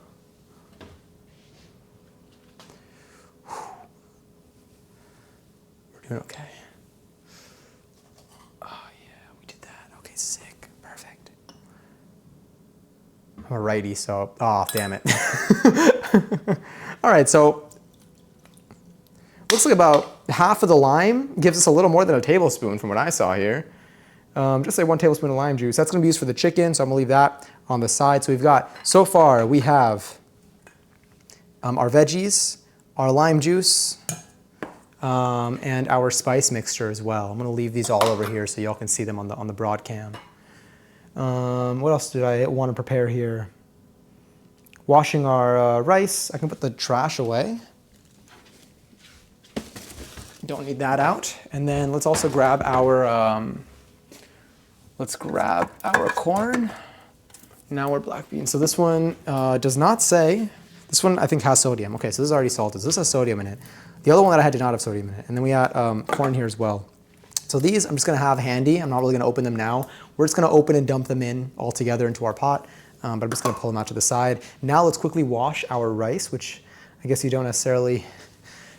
We're doing okay. Oh yeah, we did that. Okay, sick, perfect. I'm a righty, so, oh, damn it. All right, so looks like about half of the lime gives us a little more than a tablespoon from what I saw here. Just say 1 tablespoon of lime juice. That's gonna be used for the chicken, so I'm gonna leave that on the side. So we've got, so far we have our veggies, our lime juice, and our spice mixture as well. I'm gonna leave these all over here so y'all can see them on the broad cam. What else did I want to prepare here? Washing our rice. I can put the trash away. Don't need that out. And then let's also grab our corn. Now our black beans. So this one does not say, this one I think has sodium. Okay, so this is already salted. So this has sodium in it. The other one that I had did not have sodium in it. And then we got corn here as well. So these I'm just gonna have handy. I'm not really gonna open them now. We're just gonna open and dump them in all together into our pot, but I'm just gonna pull them out to the side. Now let's quickly wash our rice, which I guess you don't necessarily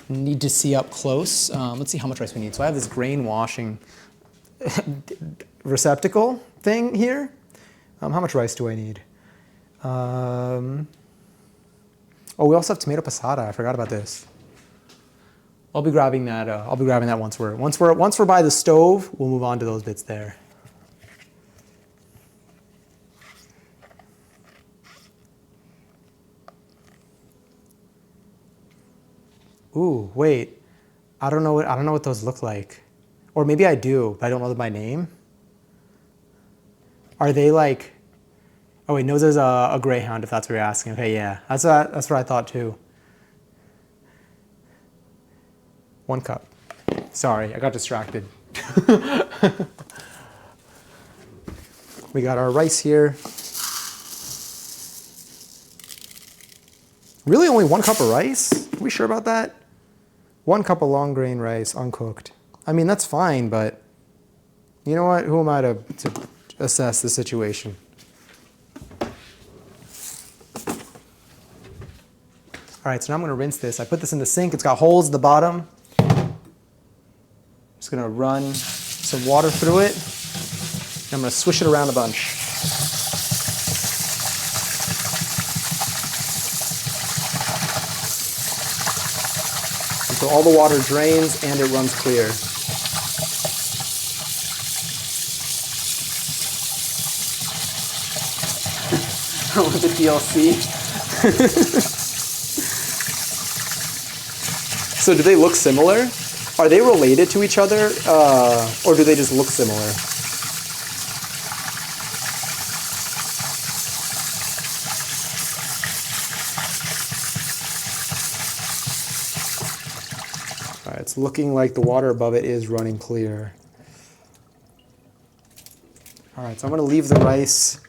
need to see up close. Let's see how much rice we need. So I have this grain washing receptacle thing here. How much rice do I need? Oh, we also have tomato passata. I forgot about this. I'll be grabbing that. I'll be grabbing that once we're by the stove. We'll move on to those bits there. Ooh, wait. I don't know what those look like. Or maybe I do, but I don't know them by name. Are they like? Oh wait, no, there's a greyhound. If that's what you're asking. Okay, yeah, that's what I thought too. 1 cup. Sorry, I got distracted. We got our rice here. Really, only 1 cup of rice? Are we sure about that? 1 cup of long grain rice, uncooked. I mean, that's fine, but you know what? Who am I to assess the situation? All right, so now I'm gonna rinse this. I put this in the sink. It's got holes at the bottom. Just gonna run some water through it. And I'm gonna swish it around a bunch. Until all the water drains and it runs clear. With the DLC. So do they look similar? Are they related to each other, or do they just look similar? All right, it's looking like the water above it is running clear. All right, so I'm gonna leave the rice.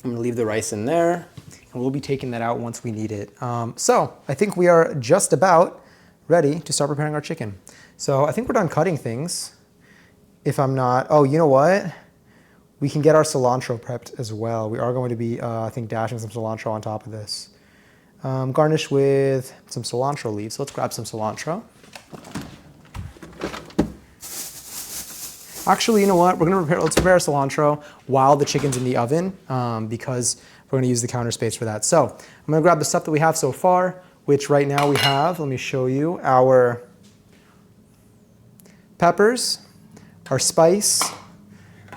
I'm gonna leave the rice in there, and we'll be taking that out once we need it. So I think we are just about ready to start preparing our chicken. So I think we're done cutting things. If I'm not, oh, you know what? We can get our cilantro prepped as well. We are going to be, I think, dashing some cilantro on top of this. Garnish with some cilantro leaves. So let's grab some cilantro. Actually, you know what? Let's prepare cilantro while the chicken's in the oven, because we're gonna use the counter space for that. So I'm gonna grab the stuff that we have so far, which right now we have, let me show you, our peppers, our spice,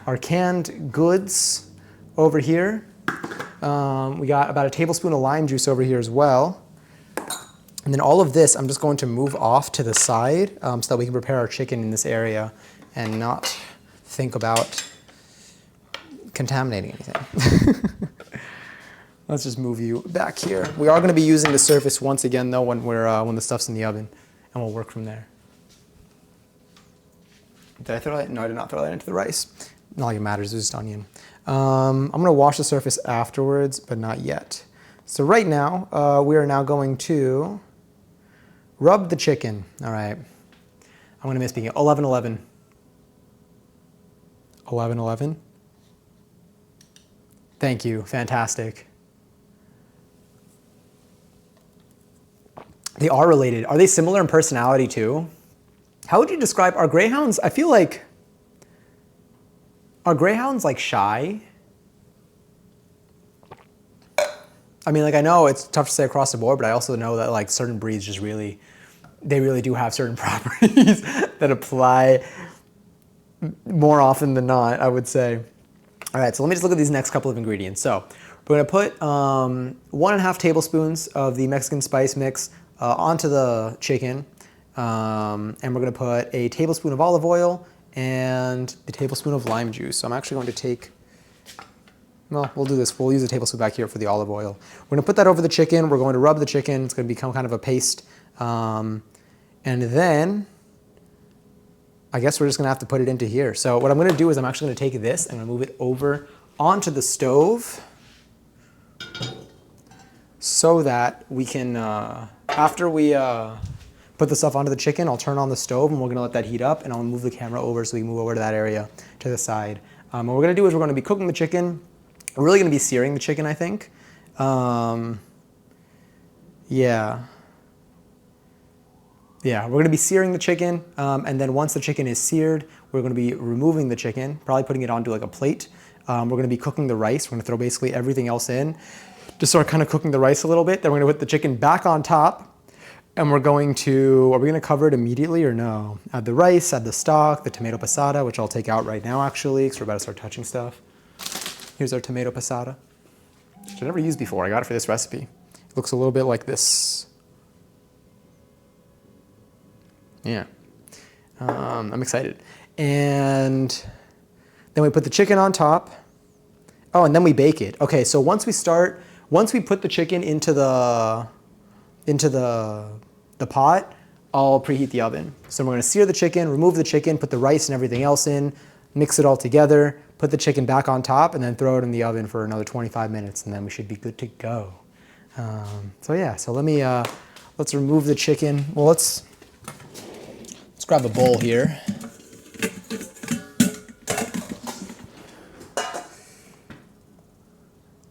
our canned goods over here. We got about a tablespoon of lime juice over here as well. And then all of this, I'm just going to move off to the side so that we can prepare our chicken in this area and not think about contaminating anything. Let's just move you back here. We are going to be using the surface once again, though, when the stuff's in the oven, and we'll work from there. Did I throw that? No, I did not throw that into the rice. Not like it matters. It's just onion. I'm going to wash the surface afterwards, but not yet. So right now, we are now going to rub the chicken. All right. I'm going to misspeak it. 11-11. 11-11. Thank you. Fantastic. They are related. Are they similar in personality too? How would you describe our greyhounds? I feel like, are greyhounds like shy? I mean, like, I know it's tough to say across the board, but I also know that like certain breeds just really, they really do have certain properties that apply more often than not, I would say. All right, so let me just look at these next couple of ingredients. So we're gonna put 1.5 tablespoons of the Mexican spice mix onto the chicken. And we're gonna put a tablespoon of olive oil and a tablespoon of lime juice. So I'm actually going to take, well, we'll do this. We'll use a tablespoon back here for the olive oil. We're gonna put that over the chicken. We're going to rub the chicken. It's gonna become kind of a paste. And then I guess we're just gonna have to put it into here. So what I'm gonna do is I'm actually gonna take this and I'm gonna move it over onto the stove so that we can, after we put the stuff onto the chicken. I'll turn on the stove and we're gonna let that heat up, and I'll move the camera over so we can move over to that area to the side. What we're gonna do is we're gonna be cooking the chicken. We're really gonna be searing the chicken, I think. Yeah. Yeah, we're gonna be searing the chicken, and then once the chicken is seared, we're gonna be removing the chicken, probably putting it onto like a plate. We're gonna be cooking the rice. We're gonna throw basically everything else in, just start kind of cooking the rice a little bit. Then we're gonna put the chicken back on top, and we're going to, are we gonna cover it immediately or no? Add the rice, add the stock, the tomato passata, which I'll take out right now actually, because we're about to start touching stuff. Here's our tomato passata, which I've never used before. I got it for this recipe. It looks a little bit like this. Yeah, I'm excited. And then we put the chicken on top. Oh, and then we bake it. Okay, so once we put the chicken into the pot, I'll preheat the oven. So we're gonna sear the chicken, remove the chicken, put the rice and everything else in, mix it all together, put the chicken back on top, and then throw it in the oven for another 25 minutes, and then we should be good to go. So yeah, so let's remove the chicken. Well, let's grab a bowl here.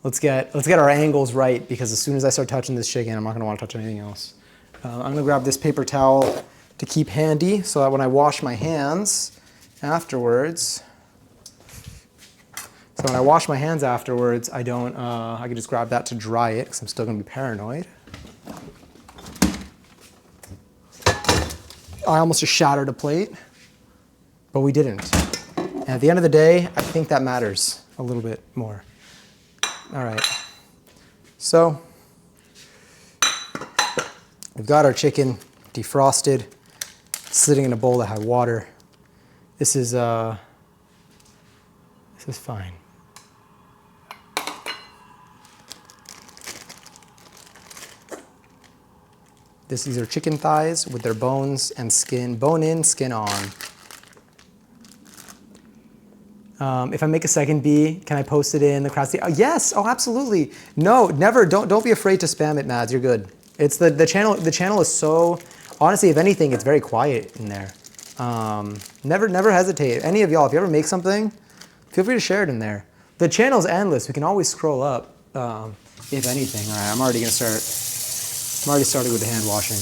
Let's get our angles right, because as soon as I start touching this chicken, I'm not gonna wanna touch anything else. I'm gonna grab this paper towel to keep handy so that when I wash my hands afterwards, I don't, I can just grab that to dry it, because I'm still gonna be paranoid. I almost just shattered a plate, but we didn't. And at the end of the day, I think that matters a little bit more. All right, so we've got our chicken defrosted, sitting in a bowl that had water. This is fine. These are chicken thighs with their bones and skin, bone in, skin on. If I make a second bee, can I post it in the Craftsy? Oh, yes, oh, absolutely. No, never, don't be afraid to spam it, Mads, you're good. It's the channel is so, honestly, if anything, it's very quiet in there. Never hesitate. Any of y'all, if you ever make something, feel free to share it in there. The channel's endless. We can always scroll up, if anything. All right, I'm already starting with the hand washing.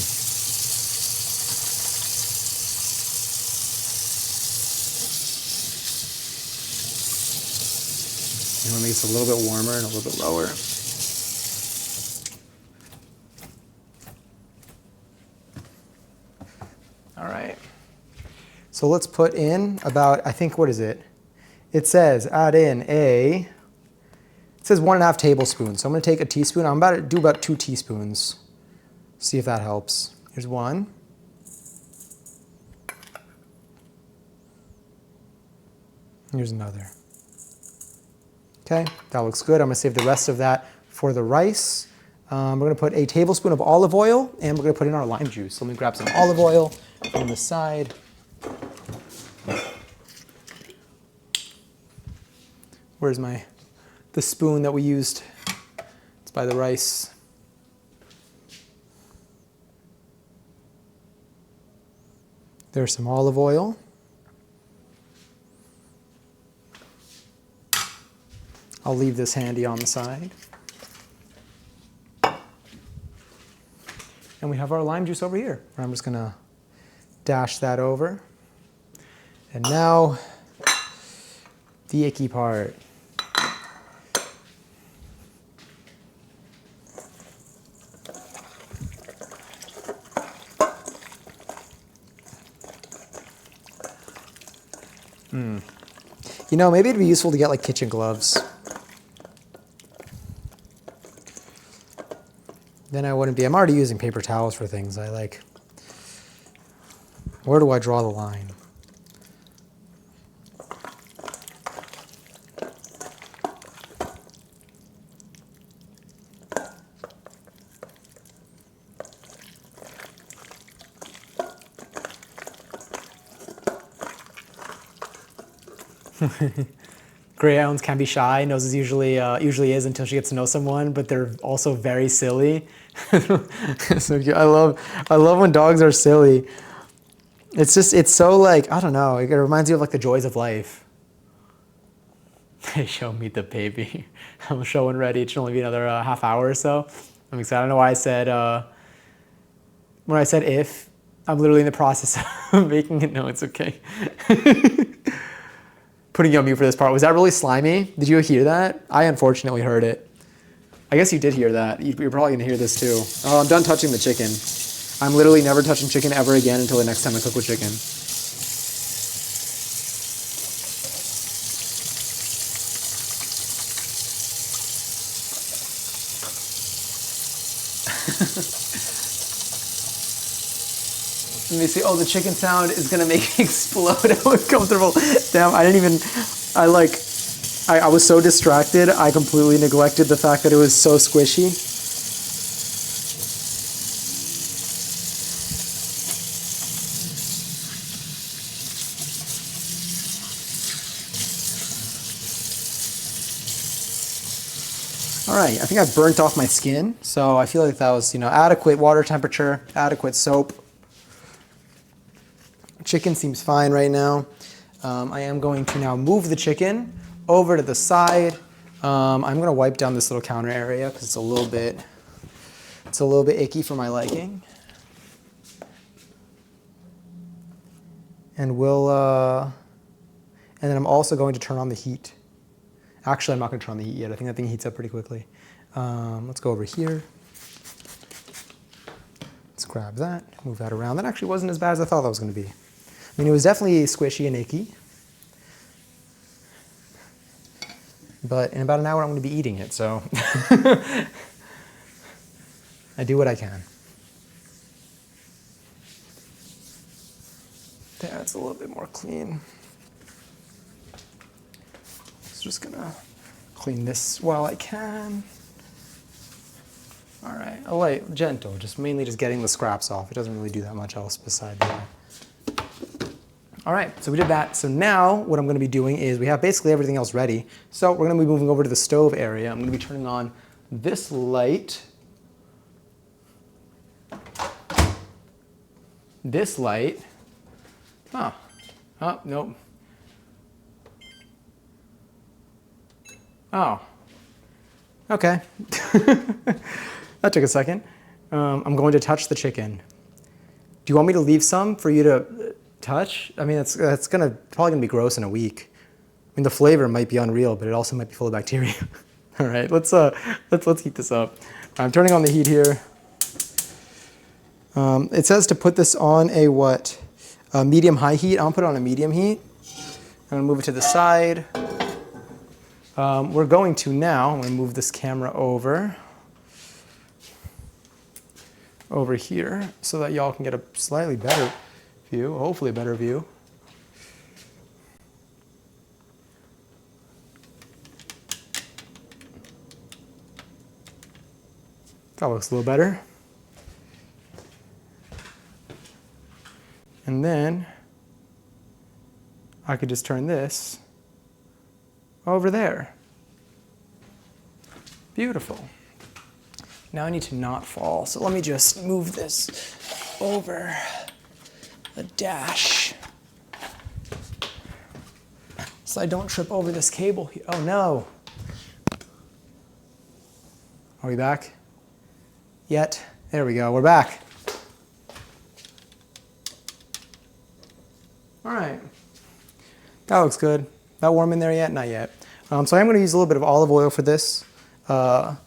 You want to make this a little bit warmer and a little bit lower. All right. So let's put in about, I think, what is it? It says add in it says 1.5 tablespoons. So I'm going to take a teaspoon. I'm about to do about 2 teaspoons. See if that helps. Here's 1. Here's another. Okay, that looks good. I'm gonna save the rest of that for the rice. We're gonna put a tablespoon of olive oil, and we're gonna put in our lime juice. So let me grab some olive oil from the side. Where's the spoon that we used? It's by the rice. There's some olive oil. I'll leave this handy on the side. And we have our lime juice over here. I'm just gonna dash that over. And now, the icky part. You know, maybe it'd be useful to get like kitchen gloves. Then I wouldn't be, I'm already using paper towels for things I like. Where do I draw the line? Greyhounds can be shy. Noses usually is until she gets to know someone, but they're also very silly. So I love when dogs are silly. It's so like, I don't know, it reminds you of like the joys of life. They show me the baby. I'm showing ready. It should only be another half hour or so. I'm excited. I don't know why I said, when I said if, I'm literally in the process of making it. No, it's okay. Putting you on mute for this part. Was that really slimy? Did you hear that? I unfortunately heard it. I guess you did hear that. You're probably gonna hear this too. Oh, I'm done touching the chicken. I'm literally never touching chicken ever again until the next time I cook with chicken. Let me see. Oh, the chicken sound is gonna make me explode. I'm uncomfortable. Damn, I was so distracted. I completely neglected the fact that it was so squishy. All right, I think I've burnt off my skin, so I feel like that was, adequate water temperature, adequate soap. Chicken seems fine right now. I am going to now move the chicken over to the side. I'm gonna wipe down this little counter area because it's a little bit icky for my liking. And and then I'm also going to turn on the heat. Actually, I'm not gonna turn on the heat yet. I think that thing heats up pretty quickly. Let's go over here. Let's grab that, move that around. That actually wasn't as bad as I thought that was gonna be. I mean, it was definitely squishy and icky. But in about an hour, I'm going to be eating it, so I do what I can. That's a little bit more clean. So just gonna clean this while I can. All right, a light, gentle, mainly just getting the scraps off. It doesn't really do that much else besides that. All right, so we did that. So now what I'm gonna be doing is we have basically everything else ready. So we're gonna be moving over to the stove area. I'm gonna be turning on this light. This light. Oh, nope. Oh, okay. That took a second. I'm going to touch the chicken. Do you want me to leave some for you to touch? I mean, it's probably gonna be gross in a week. I mean, the flavor might be unreal, but it also might be full of bacteria. All right, let's heat this up. I'm turning on the heat here. It says to put this on a what? A medium-high heat. I'll put it on a medium heat. I'm gonna move it to the side. We're going to now, I'm gonna move this camera over here so that y'all can get a slightly better view, hopefully a better view. That looks a little better. And then I could just turn this over there. Beautiful. Now I need to not fall, so let me just move this over the dash so I don't trip over this cable here. Oh no. Are we back yet? There we go, we're back. All right, that looks good. That warm in there yet? Not yet. So I'm gonna use a little bit of olive oil for this on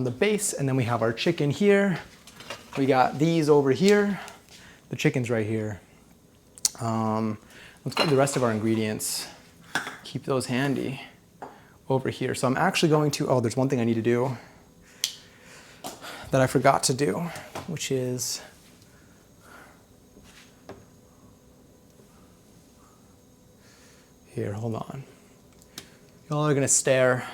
the base, and then we have our chicken here. We got these over here. The chicken's right here. Let's grab the rest of our ingredients. Keep those handy over here. So I'm actually going to, oh, there's one thing I need to do that I forgot to do, which is here, hold on. Y'all are gonna stare.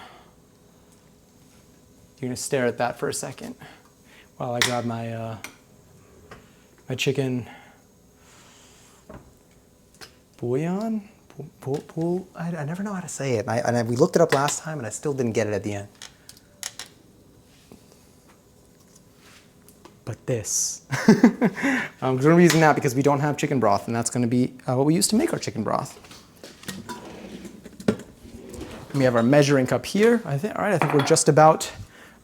You're gonna stare at that for a second while I grab my my chicken bouillon. I never know how to say it. We looked it up last time, and I still didn't get it at the end. But this. We're going to be using that because we don't have chicken broth, and that's going to be what we use to make our chicken broth. We have our measuring cup here. All right, I think we're just about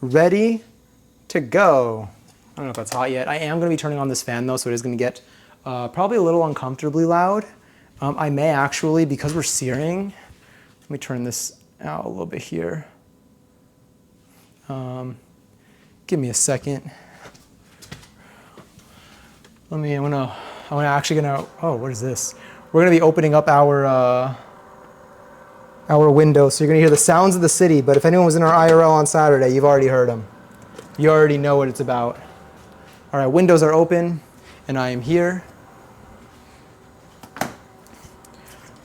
ready to go. I don't know if that's hot yet. I am going to be turning on this fan though, so it is going to get probably a little uncomfortably loud. I may actually, because we're searing, let me turn this out a little bit here. Give me a second. I'm actually gonna, oh, what is this? We're gonna be opening up our window, so you're gonna hear the sounds of the city, but if anyone was in our IRL on Saturday, you've already heard them. You already know what it's about. All right, windows are open, and I am here.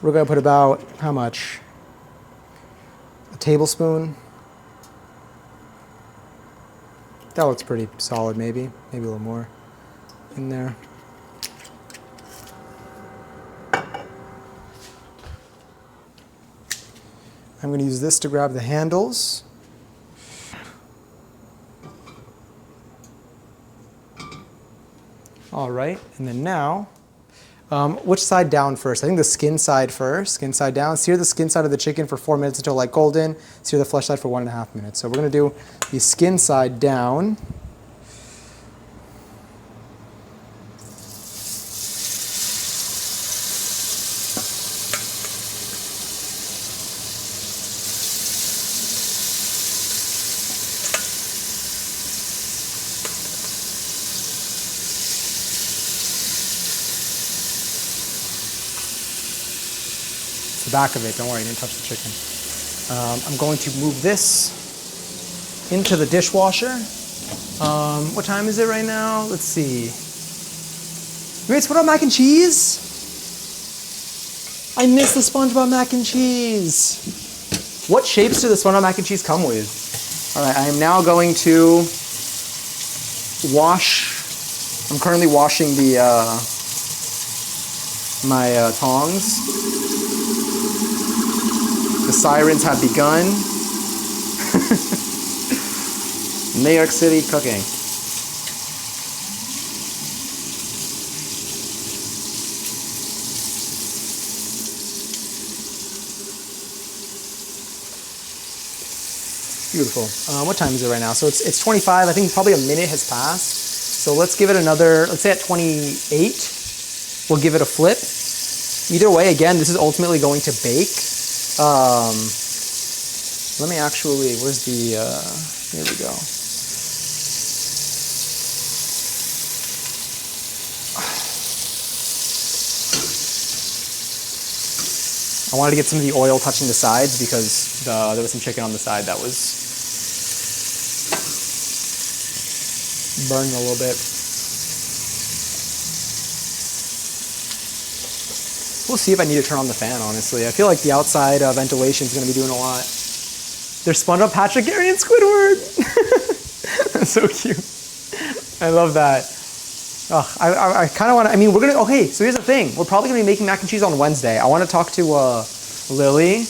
We're gonna put about, how much? A tablespoon. That looks pretty solid, maybe a little more in there. I'm going to use this to grab the handles. All right, and then now, which side down first? I think the skin side first, skin side down. Sear the skin side of the chicken for 4 minutes until light golden. Sear the flesh side for 1.5 minutes. So we're going to do the skin side down. The back of it, don't worry, I didn't touch the chicken. I'm going to move this into the dishwasher. What time is it right now? Let's see. Wait, what about mac and cheese? I missed the SpongeBob mac and cheese. What shapes do the SpongeBob mac and cheese come with? All right, I am now going to wash. I'm currently washing the my tongs. The sirens have begun. New York City cooking. Beautiful. What time is it right now? So it's 25. I think probably a minute has passed. So let's give it another, let's say at 28, we'll give it a flip. Either way, again, this is ultimately going to bake. Let me actually, where's the, here we go. I wanted to get some of the oil touching the sides because there was some chicken on the side that was burning a little bit. We'll see if I need to turn on the fan, honestly. I feel like the outside ventilation is going to be doing a lot. There's SpongeBob, Patrick, Gary, and Squidward. That's so cute. I love that. Oh, I kind of want to, I mean, we're going to, okay, so here's the thing. We're probably going to be making mac and cheese on Wednesday. I want to talk to Lily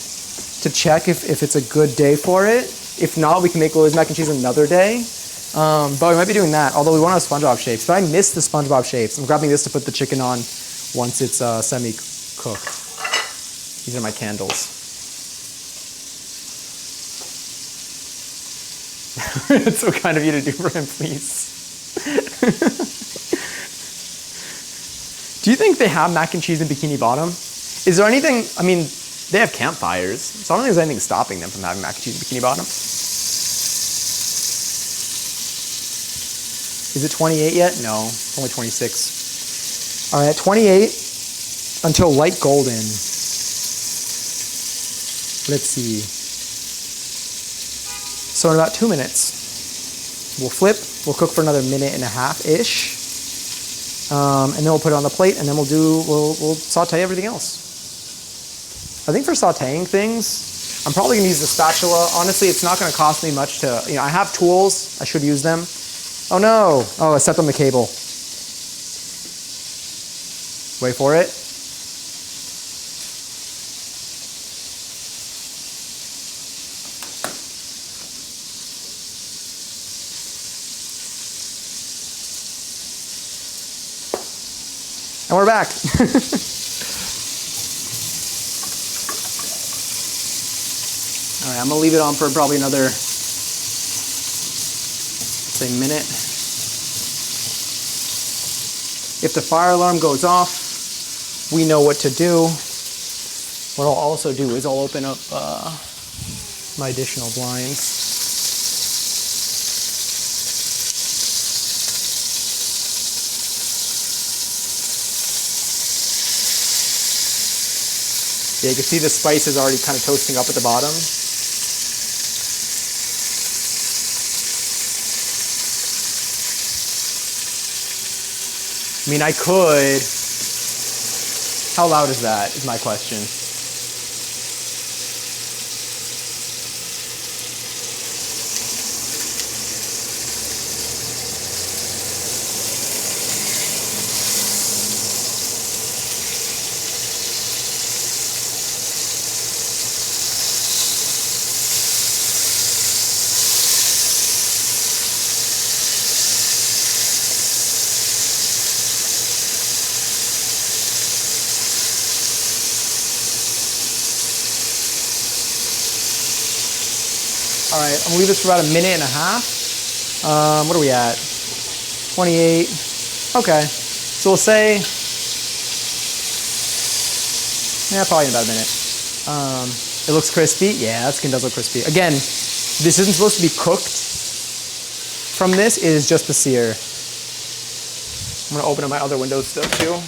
to check if it's a good day for it. If not, we can make Lily's mac and cheese another day. But we might be doing that, although we want to have SpongeBob shapes. But I miss the SpongeBob shapes. I'm grabbing this to put the chicken on once it's semi-cooked. These are my candles. It's so kind of you to do for him, please. Do you think they have mac and cheese in Bikini Bottom? Is there anything, I mean, they have campfires, so I don't think there's anything stopping them from having mac and cheese in Bikini Bottom. Is it 28 yet? No, it's only 26. All right, 28 until light golden. Let's see. So in about 2 minutes, we'll flip. We'll cook for another minute and a half-ish. And then we'll put it on the plate, and then we'll saute everything else. I think for sauteing things, I'm probably gonna use the spatula. Honestly, it's not gonna cost me much to, I have tools, I should use them. Oh no, oh, I stepped on the cable. Wait for it. And we're back. All right, I'm gonna leave it on for probably another, say, minute. If the fire alarm goes off, we know what to do. What I'll also do is I'll open up my additional blinds. Yeah, you can see the spices already kind of toasting up at the bottom. I mean, I could. How loud is that, is my question. All right, I'm gonna leave this for about a minute and a half. What are we at? 28. Okay, so we'll say, yeah, probably in about a minute. It looks crispy. Yeah, that skin does look crispy. Again, this isn't supposed to be cooked from this. It is just the sear. I'm gonna open up my other window stuff too.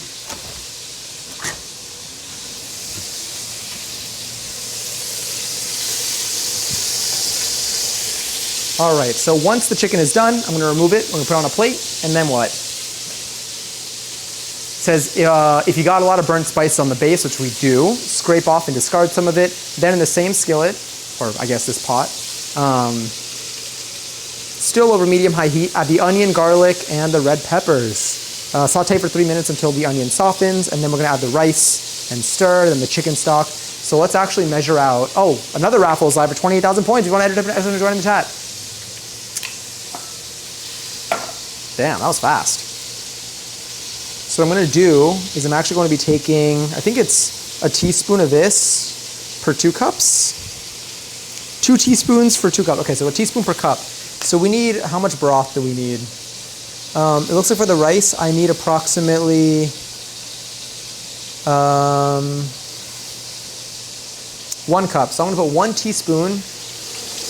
All right, so once the chicken is done, I'm gonna remove it, we're gonna put it on a plate, and then what? It says if you got a lot of burnt spice on the base, which we do, scrape off and discard some of it. Then in the same skillet, or I guess this pot, still over medium-high heat, add the onion, garlic, and the red peppers. Saute for 3 minutes until the onion softens, and then we're gonna add the rice and stir, then the chicken stock. So let's actually measure out, oh, another raffle is live for 28,000 points. If you wanna enter it, join in the chat. Damn, that was fast. So what I'm gonna do is I'm actually going to be taking, I think it's a teaspoon of this per 2 cups. 2 teaspoons for 2 cups. Okay, so a teaspoon per cup. So we need, how much broth do we need? It looks like for the rice, I need approximately 1 cup. So I'm gonna put 1 teaspoon. I'm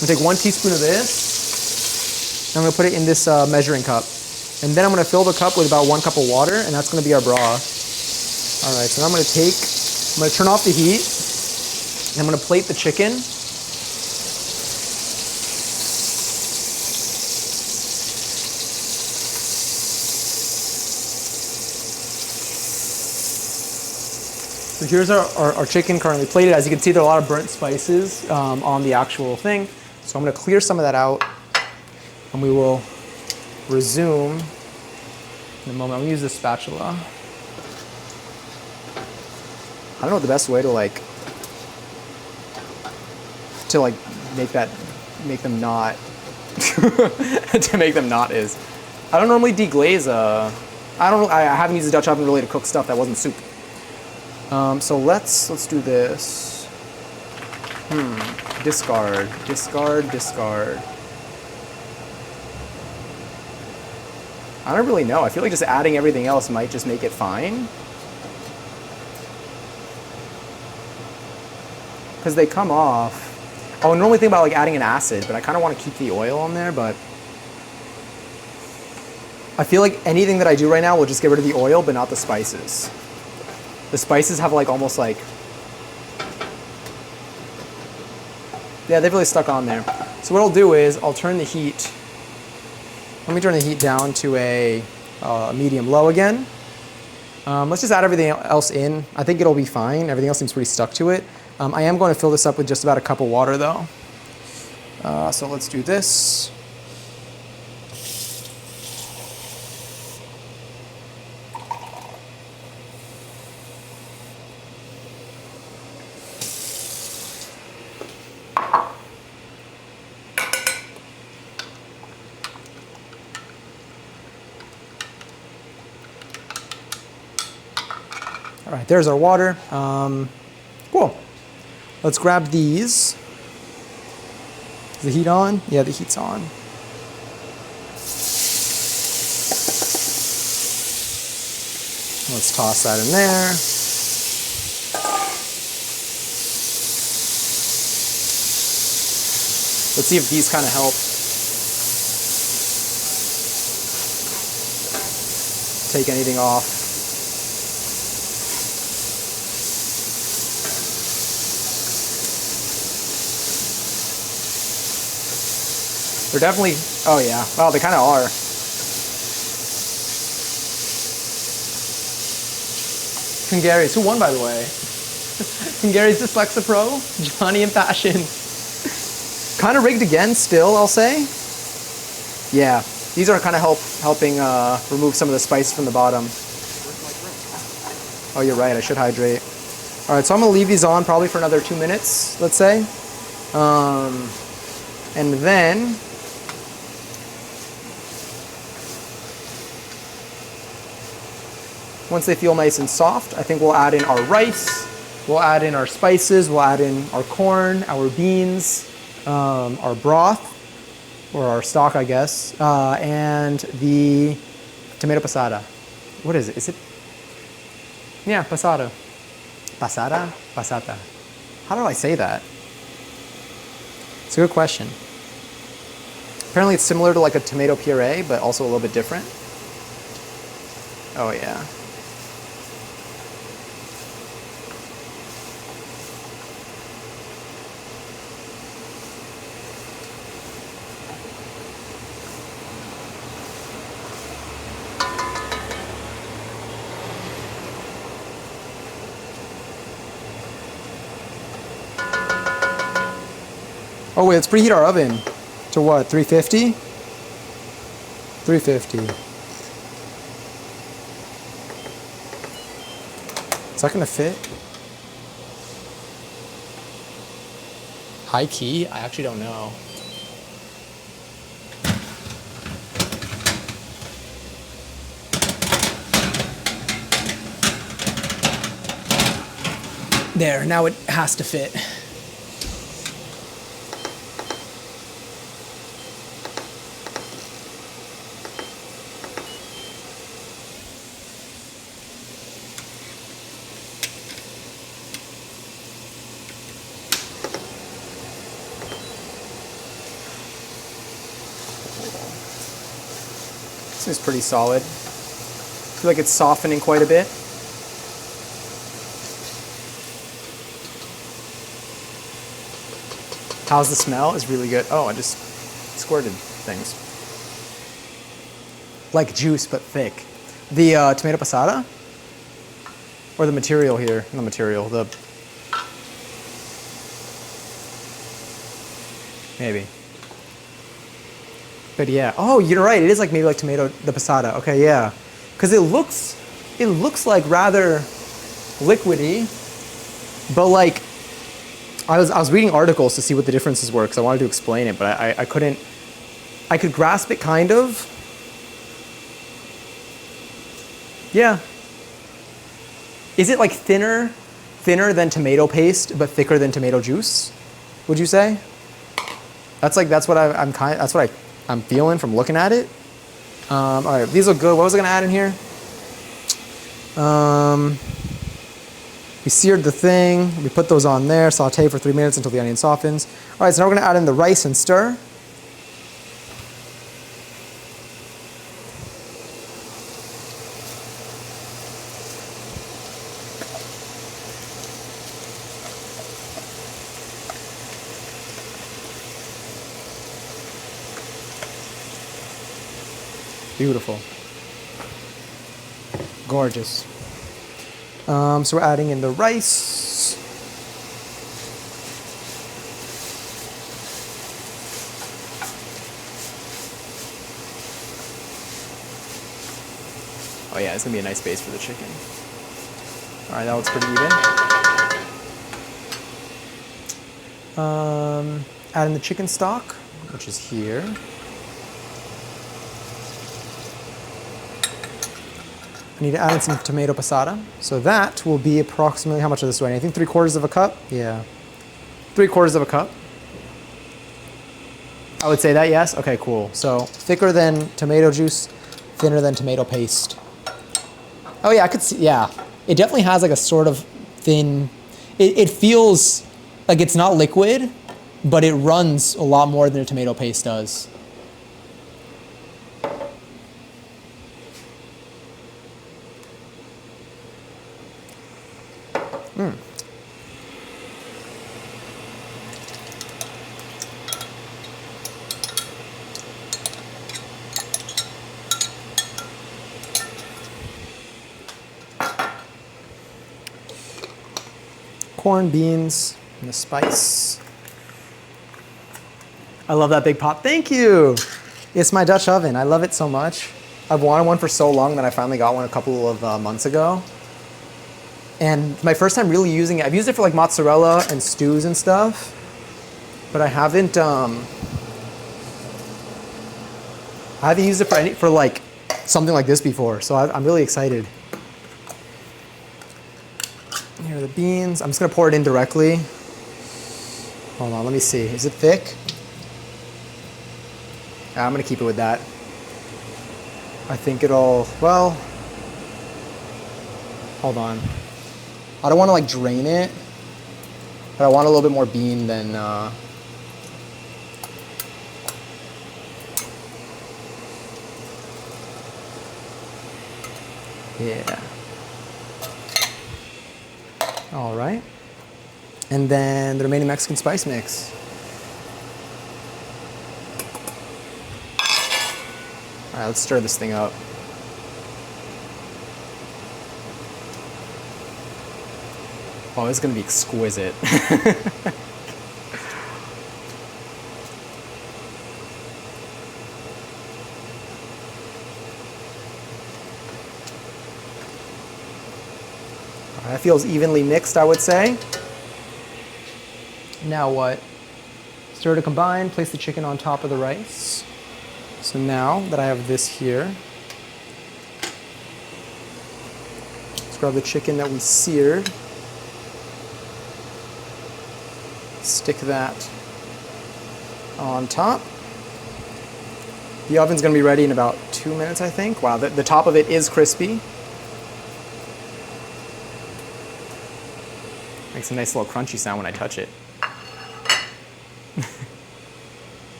gonna take 1 teaspoon of this. And I'm gonna put it in this measuring cup. And then I'm gonna fill the cup with about 1 cup of water, and that's gonna be our broth. All right, so now I'm gonna turn off the heat, and I'm gonna plate the chicken. So here's our chicken currently plated. As you can see, there are a lot of burnt spices on the actual thing. So I'm gonna clear some of that out, and we will resume in a moment. I'm gonna use this spatula. I don't know what the best way to make them not to make them not is. I don't normally deglaze I haven't used the Dutch oven really to cook stuff that wasn't soup. So let's do this. Discard. I don't really know. I feel like just adding everything else might just make it fine. Because they come off. Oh, I normally think about adding an acid, but I kind of want to keep the oil on there, but I feel like anything that I do right now will just get rid of the oil, but not the spices. The spices have almost yeah, they've really stuck on there. So what I'll do is I'll turn the heat. Let me turn the heat down to a medium-low again. Let's just add everything else in. I think it'll be fine. Everything else seems pretty stuck to it. I am going to fill this up with just about a cup of water, though. So let's do this. All right, there's our water. Cool. Let's grab these. Is the heat on? Yeah, the heat's on. Let's toss that in there. Let's see if these kind of help take anything off. They're definitely, oh yeah, well, they kind of are. Kungary's, who won by the way? Kungary's Dyslexa Pro, Johnny Impassioned. Kind of rigged again still, I'll say. Yeah, these are kind of helping remove some of the spice from the bottom. Oh, you're right, I should hydrate. All right, so I'm gonna leave these on probably for another 2 minutes, let's say. And then, once they feel nice and soft, I think we'll add in our rice, we'll add in our spices, we'll add in our corn, our beans, our broth, or our stock, I guess, and the tomato passata. What is it? Is it? Yeah, passata. Passata? Passata. How do I say that? It's a good question. Apparently it's similar to like a tomato puree, but also a little bit different. Oh yeah. Oh wait, let's preheat our oven to what, 350? 350. Is that gonna fit? High key? I actually don't know. There, now it has to fit. This is pretty solid. I feel like it's softening quite a bit. How's the smell? It's really good. Oh, I just squirted things. Like juice, but thick. The tomato passata? Or the material here? No material, the... Maybe. But yeah, oh, you're right. It is like maybe like tomato, the passata. Okay, yeah, because it looks like rather liquidy, but like I was reading articles to see what the differences were because I wanted to explain it, but I couldn't. I could grasp it kind of. Yeah. Is it like thinner than tomato paste, but thicker than tomato juice? Would you say? That's what I'm feeling from looking at it. All right, these look good. What was I gonna add in here? We seared the thing. We put those on there. Saute for 3 minutes until the onion softens. All right, so now we're gonna add in the rice and stir. Beautiful. Gorgeous. So we're adding in the rice. Oh yeah, it's gonna be a nice base for the chicken. All right, that looks pretty even. Add in the chicken stock, which is here. I need to add in some tomato passata. So that will be approximately, how much of this do I need? I think 3/4 of a cup? Yeah. 3/4 of a cup. I would say that, yes? Okay, cool. So thicker than tomato juice, thinner than tomato paste. Oh yeah, I could see, yeah. It definitely has like a sort of thin, it feels like it's not liquid, but it runs a lot more than a tomato paste does. Corn, beans, and the spice. I love that big pot. Thank you. It's my Dutch oven. I love it so much. I've wanted one for so long that I finally got one a couple of months ago. And my first time really using it, I've used it for like mozzarella and stews and stuff, but I haven't used it for like something like this before. So I'm really excited. Here are the beans. I'm just gonna pour it in directly. Hold on, let me see. Is it thick? I'm gonna keep it with that. I think it'll, well, hold on. I don't wanna like drain it, but I want a little bit more bean than, yeah. All right. And then the remaining Mexican spice mix. All right, let's stir this thing up. Oh, it's gonna be exquisite. That feels evenly mixed, I would say. Now what? Stir to combine, place the chicken on top of the rice. So now that I have this here, let's grab the chicken that we seared. Stick that on top. The oven's gonna be ready in about 2 minutes, I think. Wow, the top of it is crispy. Makes a nice little crunchy sound when I touch it.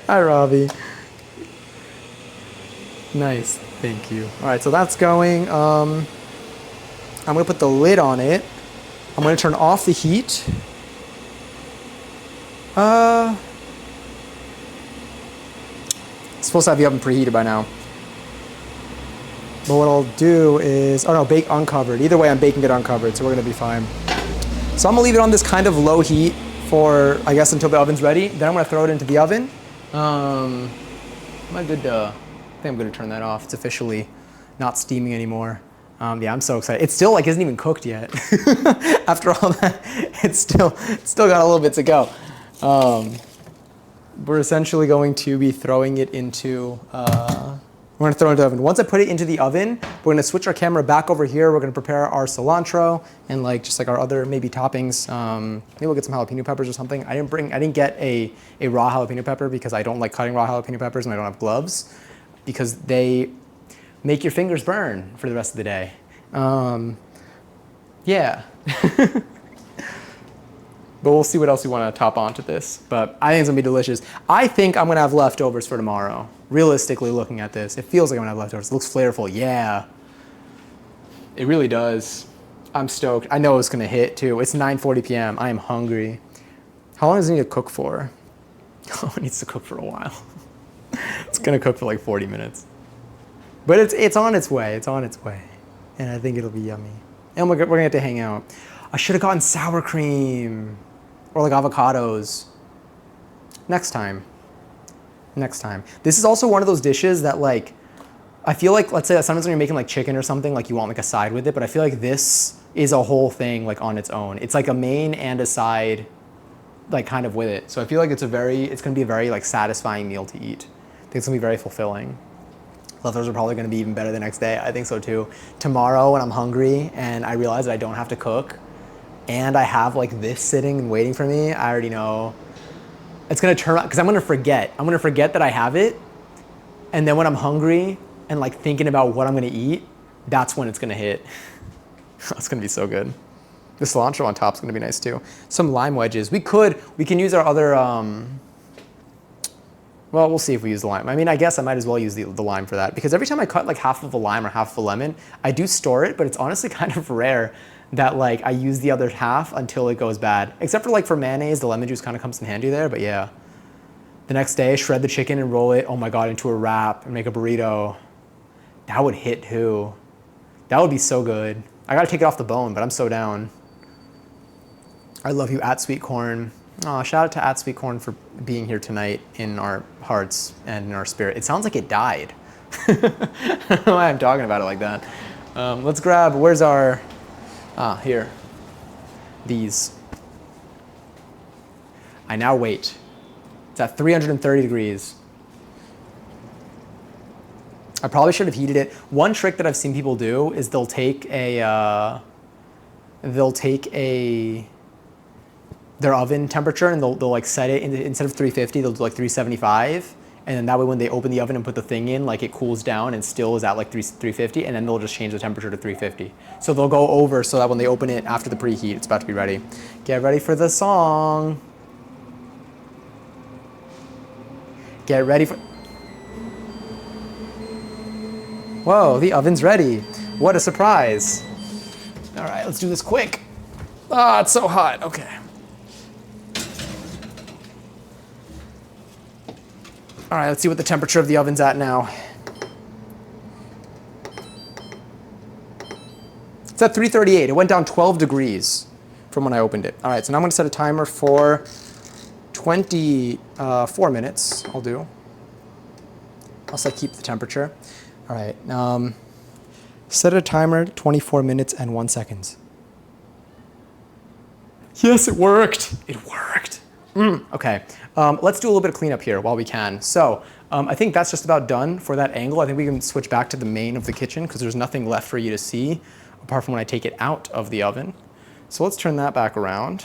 Hi, Robbie. Nice, thank you. All right, so that's going. I'm gonna put the lid on it. I'm gonna turn off the heat. It's supposed to have the oven preheated by now. But what I'll do is, oh no, bake uncovered. Either way, I'm baking it uncovered, so we're gonna be fine. So I'm gonna leave it on this kind of low heat for, I guess, until the oven's ready. Then I'm gonna throw it into the oven. Am I good to, I think I'm gonna turn that off. It's officially not steaming anymore. Yeah, I'm so excited. It still like isn't even cooked yet. After all that, it's still got a little bit to go. We're essentially going to be throwing it into, we're gonna throw it into the oven. Once I put it into the oven, we're gonna switch our camera back over here. We're gonna prepare our cilantro and like just like our other maybe toppings. Maybe we'll get some jalapeno peppers or something. I didn't get a raw jalapeno pepper because I don't like cutting raw jalapeno peppers and I don't have gloves because they make your fingers burn for the rest of the day. Yeah. But we'll see what else we want to top onto this. But I think it's gonna be delicious. I think I'm gonna have leftovers for tomorrow. Realistically looking at this, it feels like I'm gonna have leftovers. It looks flavorful, yeah. It really does. I'm stoked. I know it's gonna hit too. It's 9:40 p.m. I am hungry. How long does it need to cook for? Oh, it needs to cook for a while. It's gonna cook for like 40 minutes. But it's on its way. It's on its way. And I think it'll be yummy. And we're gonna have to hang out. I should have gotten sour cream or like avocados. Next time. Next time. This is also one of those dishes that like, I feel like, let's say that sometimes when you're making like chicken or something, like you want like a side with it, but I feel like this is a whole thing like on its own. It's like a main and a side like kind of with it. So I feel like it's gonna be a very like satisfying meal to eat. I think it's gonna be very fulfilling. Leftovers are probably going to be even better the next day. I think so too. Tomorrow when I'm hungry and I realize that I don't have to cook and I have like this sitting and waiting for me, I already know it's going to turn out because I'm going to forget. I'm going to forget that I have it. And then when I'm hungry and like thinking about what I'm going to eat, that's when it's going to hit. That's going to be so good. The cilantro on top is going to be nice too. Some lime wedges. We can use our other, well, we'll see if we use the lime. I mean, I guess I might as well use the lime for that because every time I cut like half of a lime or half of a lemon, I do store it, but it's honestly kind of rare that like I use the other half until it goes bad. Except for like for mayonnaise, the lemon juice kind of comes in handy there, but yeah. The next day, shred the chicken and roll it, oh my God, into a wrap and make a burrito. That would hit too. That would be so good. I gotta take it off the bone, but I'm so down. I love you, @Sweetcorn. Oh, shout out to @Sweetcorn for being here tonight in our hearts and in our spirit. It sounds like it died. I don't know why I'm talking about it like that. Let's grab, where's our, here. These. I now wait. It's at 330 degrees. I probably should have heated it. One trick that I've seen people do is they'll take their oven temperature and they'll like set it instead of 350, they'll do like 375, and then that way when they open the oven and put the thing in, like it cools down and still is at like 350, and then they'll just change the temperature to 350. So they'll go over so that when they open it after the preheat, it's about to be ready. Get ready for the song. Get ready for. Whoa, the oven's ready. What a surprise. All right, let's do this quick. Ah, it's so hot. Okay. All right, let's see what the temperature of the oven's at now. It's at 338. It went down 12 degrees from when I opened it. All right, so now I'm gonna set a timer for 24 minutes. I'll do. I'll set keep the temperature. All right, set a timer 24 minutes and 1 second. Yes, it worked. It worked. Okay, let's do a little bit of cleanup here while we can. So I think that's just about done for that angle. I think we can switch back to the main of the kitchen because there's nothing left for you to see apart from when I take it out of the oven. So let's turn that back around.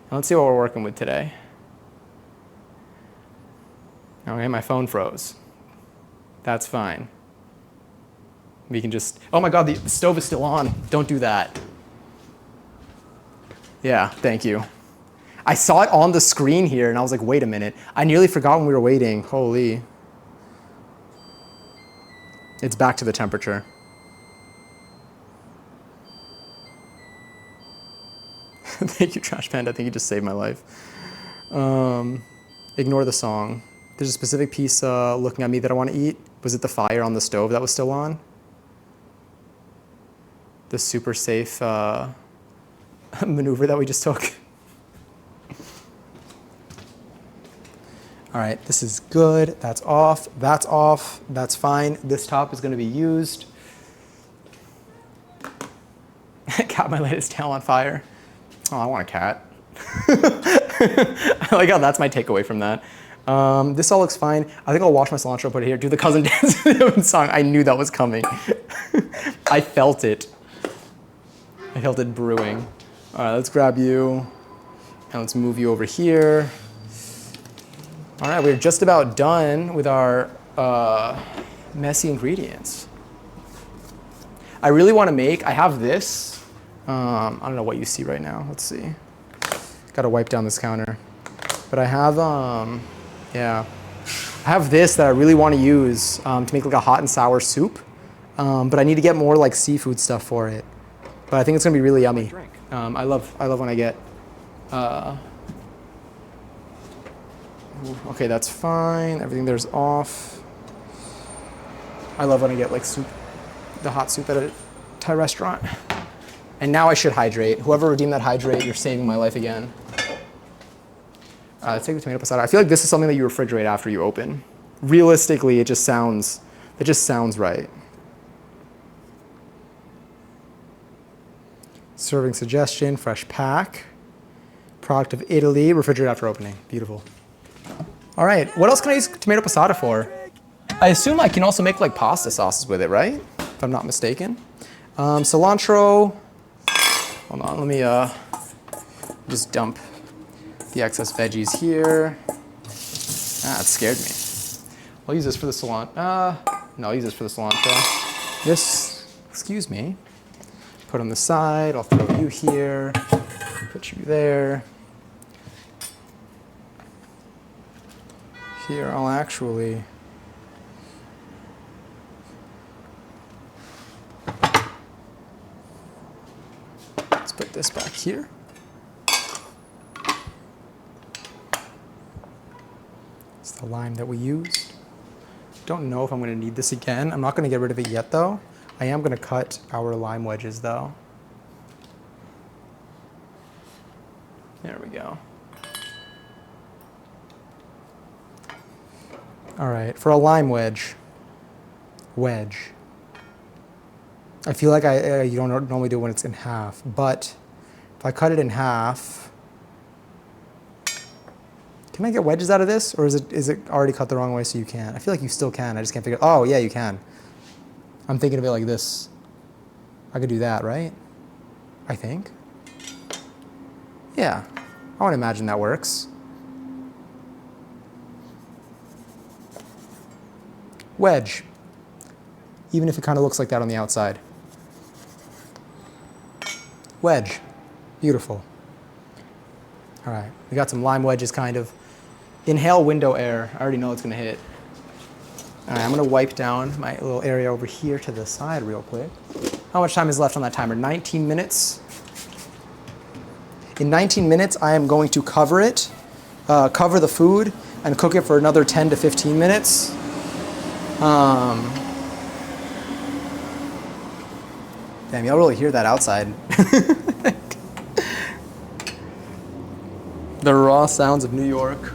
And let's see what we're working with today. Okay, my phone froze. That's fine. We can just, oh my God, the stove is still on. Don't do that. Yeah, thank you. I saw it on the screen here and I was like, wait a minute. I nearly forgot when we were waiting. Holy. It's back to the temperature. Thank you, Trash Panda. I think you just saved my life. Ignore the song. There's a specific piece looking at me that I want to eat. Was it the fire on the stove that was still on? The super safe maneuver that we just took. All right, this is good. That's off. That's off. That's fine. This top is going to be used. Cat might light his tail on fire. Oh, I want a cat. I like how that's my takeaway from that. This all looks fine. I think I'll wash my cilantro, put it here, do the cousin dance song. I knew that was coming. I felt it. I felt it brewing. All right, let's grab you and let's move you over here. All right, we're just about done with our messy ingredients. I really want to make, I have this. I don't know what you see right now. Let's see. Got to wipe down this counter. But I have, yeah. I have this that I really want to use to make like a hot and sour soup. But I need to get more like seafood stuff for it. But I think it's going to be really yummy. I love when I get, okay, that's fine. Everything there's off. I love when I get like soup, the hot soup at a Thai restaurant. And now I should hydrate. Whoever redeemed that hydrate, you're saving my life again. Let's take the tomato passata. I feel like this is something that you refrigerate after you open. Realistically, it just sounds right. Serving suggestion, fresh pack. Product of Italy, refrigerate after opening. Beautiful. All right, what else can I use tomato passata for? I assume I can also make like pasta sauces with it, right? If I'm not mistaken. Cilantro. Hold on, let me just dump the excess veggies here. Ah, it scared me. I'll use this for the cilantro. No, I'll use this for the cilantro. This, excuse me, put on the side. I'll throw you here, put you there. Here, I'll actually let's put this back here. It's the lime that we used. Don't know if I'm going to need this again. I'm not going to get rid of it yet, though. I am going to cut our lime wedges, though. There we go. All right, for a lime wedge, I feel like you don't normally do it when it's in half, but if I cut it in half, can I get wedges out of this, or is it already cut the wrong way so you can't? I feel like you still can, I just can't figure, oh yeah, you can. I'm thinking of it like this. I could do that, right? I think. Yeah, I want to imagine that works. Wedge, even if it kind of looks like that on the outside. Wedge, beautiful. All right, we got some lime wedges kind of. Inhale window air, I already know it's gonna hit. All right, I'm gonna wipe down my little area over here to the side real quick. How much time is left on that timer? 19 minutes. In 19 minutes, I am going to cover it, cover the food, and cook it for another 10 to 15 minutes. Damn, y'all really hear that outside. The raw sounds of New York.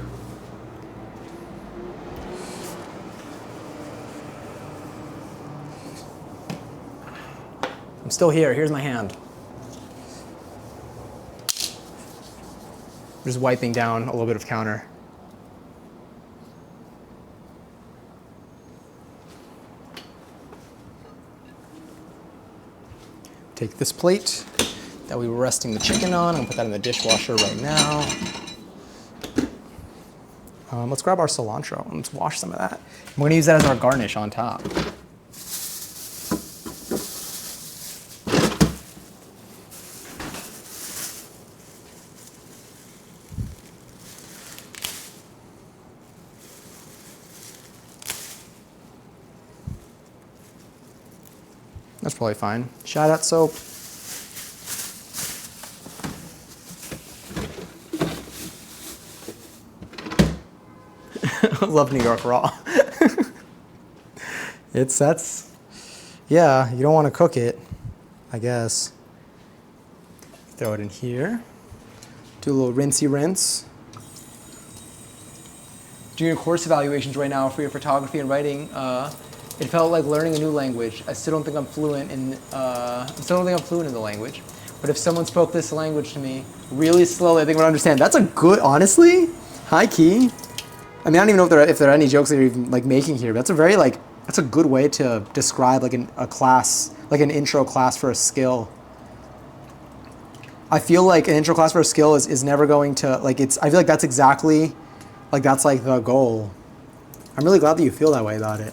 I'm still here. Here's my hand. I'm just wiping down a little bit of counter. Take this plate that we were resting the chicken on. I'm gonna put that in the dishwasher right now. Let's grab our cilantro and let's wash some of that. We're gonna use that as our garnish on top. That's probably fine. Shad at soap. Love New York raw. Yeah, you don't want to cook it, I guess. Throw it in here. Do a little rinsey rinse. Doing course evaluations right now for your photography and writing. It felt like learning a new language. I still don't think I'm fluent in the language. But if someone spoke this language to me really slowly, I think I would understand. That's a good, honestly, high key. I mean, I don't even know if there are any jokes that you're even like making here, but that's a good way to describe like a class, like an intro class for a skill. I feel like an intro class for a skill is never going to, I feel like that's exactly, that's like the goal. I'm really glad that you feel that way about it.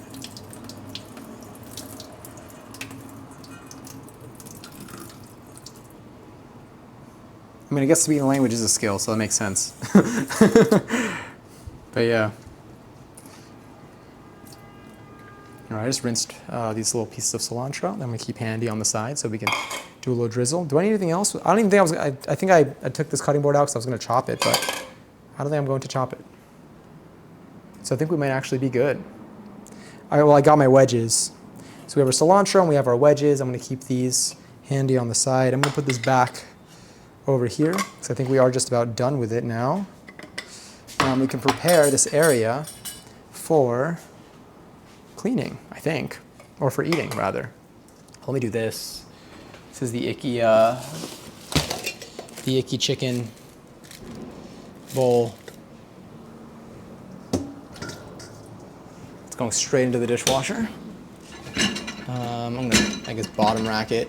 I mean, I guess speaking a language is a skill, so that makes sense. But yeah. All right, I just rinsed these little pieces of cilantro. I'm gonna keep handy on the side so we can do a little drizzle. Do I need anything else? I don't even think I think I took this cutting board out because I was gonna chop it, but I don't think I'm going to chop it. So I think we might actually be good. All right, well, I got my wedges. So we have our cilantro and we have our wedges. I'm gonna keep these handy on the side. I'm gonna put this back over here because I think we are just about done with it now. We can prepare this area for cleaning, I think, or for eating rather. Let me do this. This is the icky chicken bowl. Let's going straight into the dishwasher. I'm gonna, I guess, bottom rack it.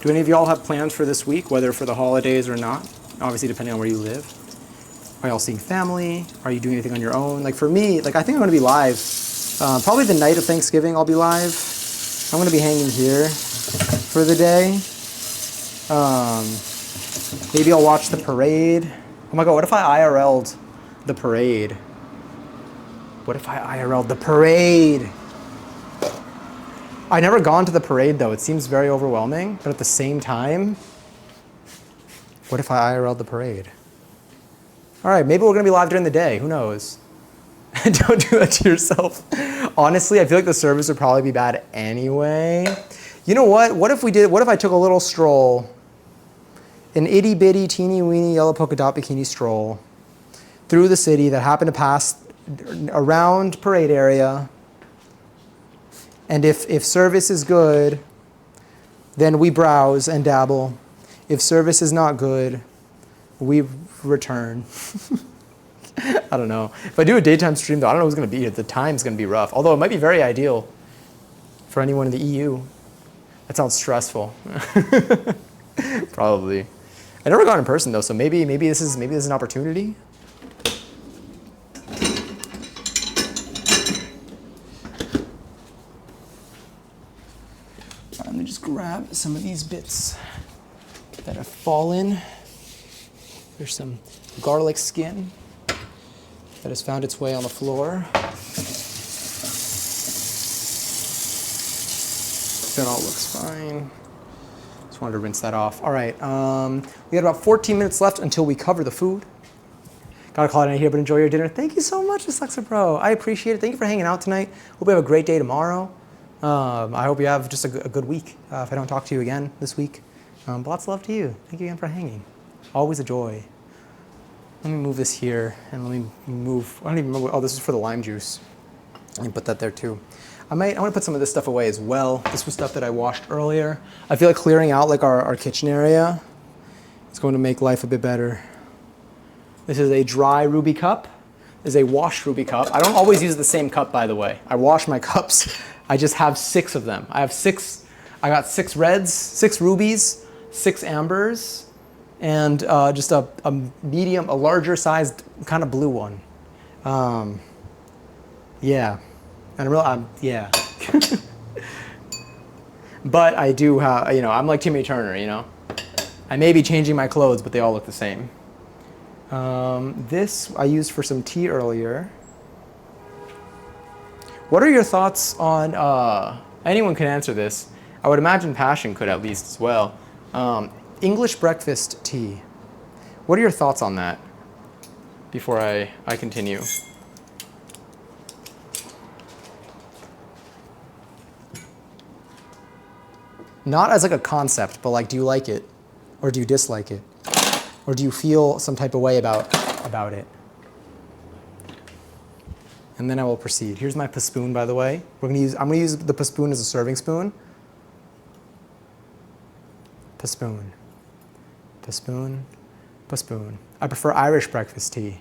Do any of y'all have plans for this week, whether for the holidays or not? Obviously, depending on where you live. Are y'all seeing family? Are you doing anything on your own? Like for me, like I think I'm gonna be live. Probably the night of Thanksgiving I'll be live. I'm gonna be hanging here for the day. Maybe I'll watch the parade. Oh my God, what if I IRL'd the parade? What if I IRL'd the parade? I never gone to the parade though. It seems very overwhelming, but at the same time, what if I IRL'd the parade? All right, maybe we're gonna be live during the day, who knows? Don't do that to yourself. Honestly, I feel like the service would probably be bad anyway. You know what? What if I took a little stroll, an itty bitty teeny weeny yellow polka dot bikini stroll through the city that happened to pass around parade area. And if service is good, then we browse and dabble. If service is not good, we return. I don't know. If I do a daytime stream, though, I don't know who's going to be here. The time's going to be rough. Although it might be very ideal for anyone in the EU. That sounds stressful. Probably. I never got in person though, so maybe this is an opportunity. Let me just grab some of these bits that have fallen. There's some garlic skin that has found its way on the floor. That all looks fine. Just wanted to rinse that off. All right, we got about 14 minutes left until we cover the food. Gotta call it out here, but enjoy your dinner. Thank you so much, Dyslexia Pro. I appreciate it. Thank you for hanging out tonight. Hope you have a great day tomorrow. I hope you have just a good week. If I don't talk to you again this week, lots of love to you. Thank you again for hanging. Always a joy. Let me move this here, and let me move, I don't even remember, oh, this is for the lime juice. Let me put that there too. I want to put some of this stuff away as well. This was stuff that I washed earlier. I feel like clearing out like our kitchen area is going to make life a bit better. This is a dry Ruby cup. This is a washed Ruby cup. I don't always use the same cup, by the way. I wash my cups. I just have 6 of them. I got 6 reds, 6 rubies, 6 ambers, and just a larger sized kind of blue one. Yeah. And yeah. But I do have, I'm like Timmy Turner, I may be changing my clothes, but they all look the same. This I used for some tea earlier. What are your thoughts on, anyone can answer this. I would imagine Passion could at least as well. English breakfast tea. What are your thoughts on that before I continue? Not as like a concept, but like, do you like it? Or do you dislike it? Or do you feel some type of way about it? And then I will proceed. Here's my paspoon, by the way. I'm gonna use the paspoon as a serving spoon. Paspoon. Paspoon. Paspoon. I prefer Irish breakfast tea.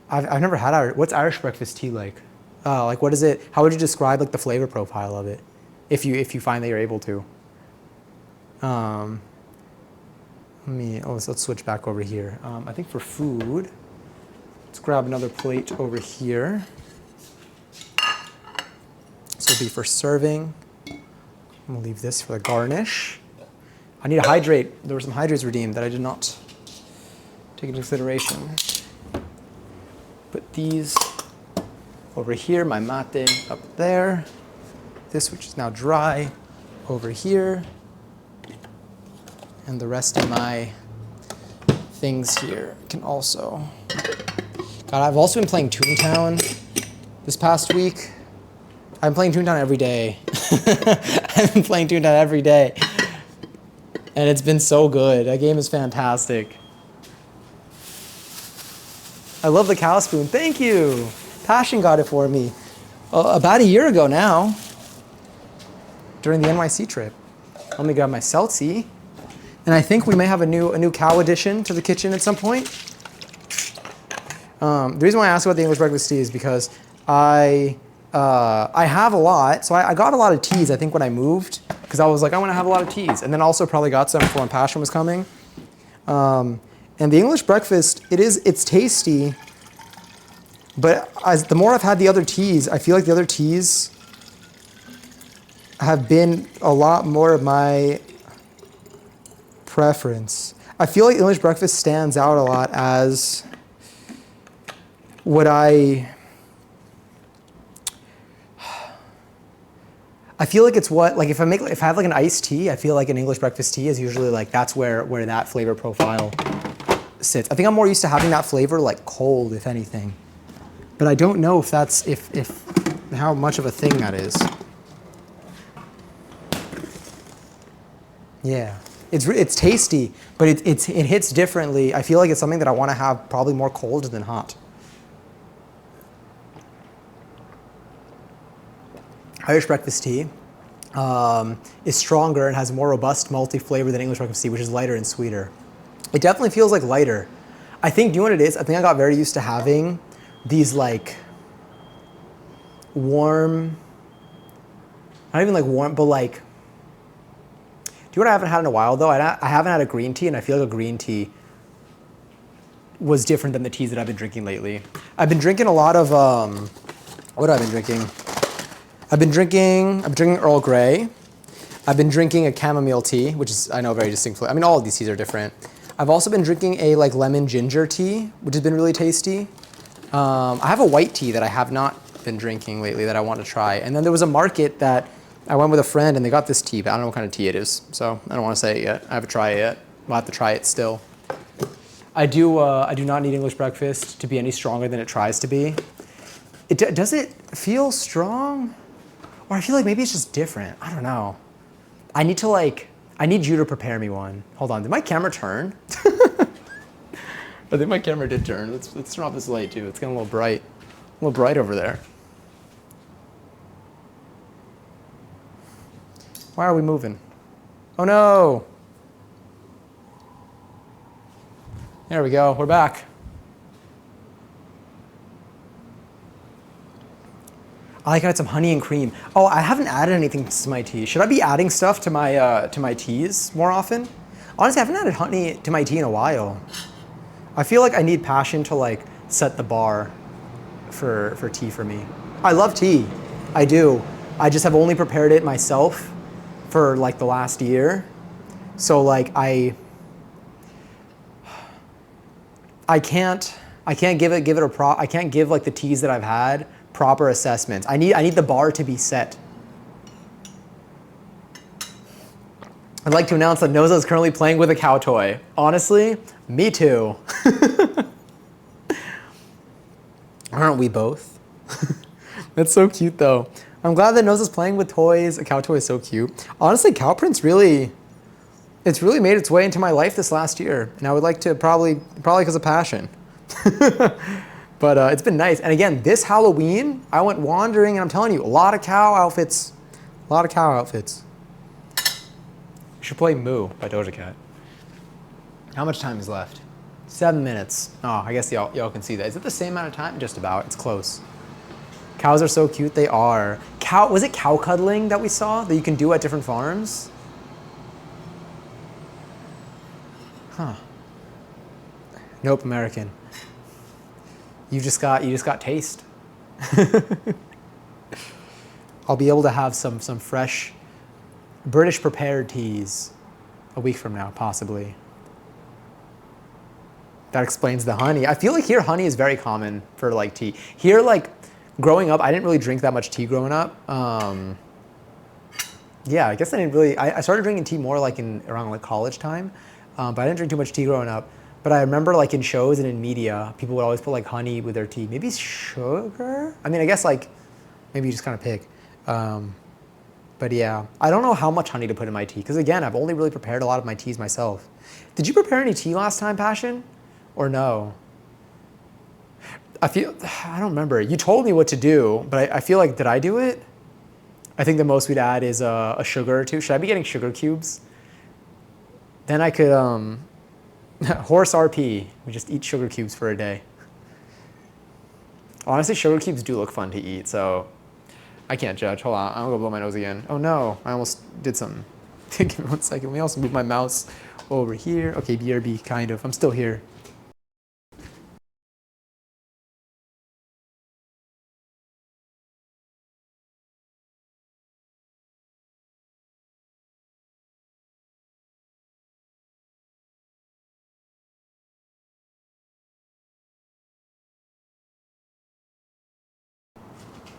I've never had Irish. What's Irish breakfast tea like? Like what is it? How would you describe like the flavor profile of it? If you find that you're able to. Let's switch back over here. I think for food, let's grab another plate over here. This will be for serving. I'm gonna leave this for the garnish. I need to hydrate. There were some hydrates redeemed that I did not take into consideration. Put these over here, my mate up there. This, which is now dry, over here. And the rest of my things here can also. God, I've also been playing Toontown this past week. I'm playing Toontown every day. I've been playing Toontown every day. And it's been so good. That game is fantastic. I love the cow spoon. Thank you. Passion got it for me about a year ago now during the NYC trip. Let me grab my Celsi. And I think we may have a new cow addition to the kitchen at some point. The reason why I asked about the English breakfast tea is because I have a lot. So I got a lot of teas, I think, when I moved, because I was like, I want to have a lot of teas. And then also probably got some for when Passion was coming. And the English breakfast, it's tasty. But the more I've had the other teas, I feel like the other teas have been a lot more of my preference. I feel like English breakfast stands out a lot as what I feel like it's what, like if I have like an iced tea, I feel like an English breakfast tea is usually like that's where that flavor profile sits. I think I'm more used to having that flavor like cold, if anything. But I don't know if that's if how much of a thing that is. Yeah, it's tasty, but it hits differently. I feel like it's something that I want to have probably more cold than hot. Irish breakfast tea is stronger and has a more robust malty flavor than English breakfast tea, which is lighter and sweeter. It definitely feels like lighter. I think, do you know what it is? I think I got very used to having these like warm, not even like warm, but like, do you know what I haven't had in a while though? I haven't had a green tea, and I feel like a green tea was different than the teas that I've been drinking lately. I've been drinking a lot of, what have I been drinking? I'm drinking Earl Grey. I've been drinking a chamomile tea, which is, I know, very distinct. I mean, all of these teas are different. I've also been drinking a like lemon ginger tea, which has been really tasty. I have a white tea that I have not been drinking lately that I want to try. And then there was a market that I went with a friend and they got this tea, but I don't know what kind of tea it is. So I don't want to say it yet. I haven't tried it yet. We'll have to try it still. I do not need English breakfast to be any stronger than it tries to be. Does it feel strong? Or I feel like maybe it's just different. I don't know. I need you to prepare me one. Hold on, did my camera turn? I think my camera did turn. Let's turn off this light too. It's getting a little bright over there. Why are we moving? Oh no. There we go, we're back. I like I had some honey and cream. Oh, I haven't added anything to my tea. Should I be adding stuff to my teas more often? Honestly, I haven't added honey to my tea in a while. I feel like I need Passion to like set the bar for tea for me. I love tea, I do. I just have only prepared it myself for like the last year. So like I can't give it I can't give like the teas that I've had proper assessments. I need the bar to be set. I'd like to announce that Noza is currently playing with a cow toy. Honestly, me too. Aren't we both? That's so cute though. I'm glad that Noza's playing with toys. A cow toy is so cute. Honestly, cow prints it's really made its way into my life this last year. And I would like to probably because of Passion. But it's been nice. And again, this Halloween, I went wandering, and I'm telling you, a lot of cow outfits. A lot of cow outfits. We should play Moo by Doja Cat. How much time is left? 7 minutes. Oh, I guess y'all can see that. Is it the same amount of time? Just about. It's close. Cows are so cute. They are. Was it cow cuddling that we saw that you can do at different farms? Huh. Nope, American. You just got taste. I'll be able to have some fresh British prepared teas a week from now, possibly. That explains the honey. I feel like here honey is very common for like tea. Here, like growing up, I didn't really drink that much tea growing up. Yeah, I guess I didn't really. I started drinking tea more like around like college time, but I didn't drink too much tea growing up. But I remember like in shows and in media, people would always put like honey with their tea. Maybe sugar? I mean, I guess like, maybe you just kind of pick. But yeah, I don't know how much honey to put in my tea. Because again, I've only really prepared a lot of my teas myself. Did you prepare any tea last time, Passion? Or no? I don't remember. You told me what to do, but I feel like, did I do it? I think the most we'd add is a sugar or two. Should I be getting sugar cubes? Then I could, horse RP. We just eat sugar cubes for a day. Honestly, sugar cubes do look fun to eat, so I can't judge. Hold on, I'm gonna go blow my nose again. Oh no, I almost did something. Give me 1 second. Let me also move my mouse over here. Okay, BRB, kind of. I'm still here.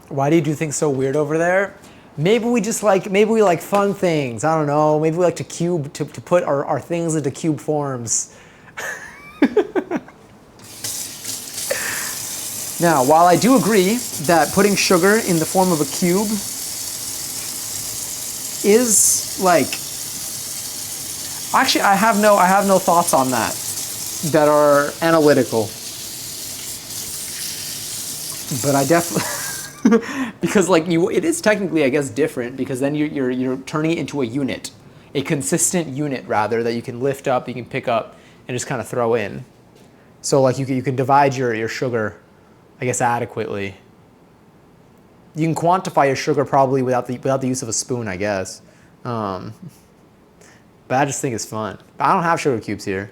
Why do you do things so weird over there? Maybe we like fun things. I don't know. Maybe we like to put our things into cube forms. Now, while I do agree that putting sugar in the form of a cube is like, actually I have no thoughts on that are analytical. But I definitely because like it is technically, I guess, different because then you're turning it into a unit, a consistent unit rather, that you can lift up, you can pick up, and just kind of throw in. So like you can divide your sugar, I guess, adequately. You can quantify your sugar probably without the use of a spoon, I guess. But I just think it's fun. But I don't have sugar cubes here.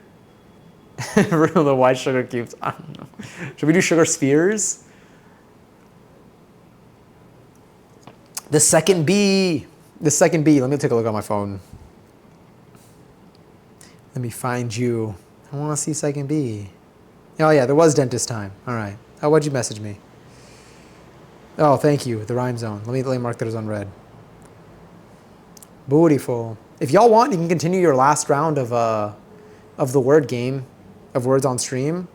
The white sugar cubes. I don't know. Should we do sugar spheres? The second B. Let me take a look on my phone. Let me find you. I want to see second B. Oh yeah, there was dentist time. All right. Oh, what'd you message me? Oh, thank you. The rhyme zone. Let me mark that as unread. Beautiful. If y'all want, you can continue your last round of the word game, of words on stream.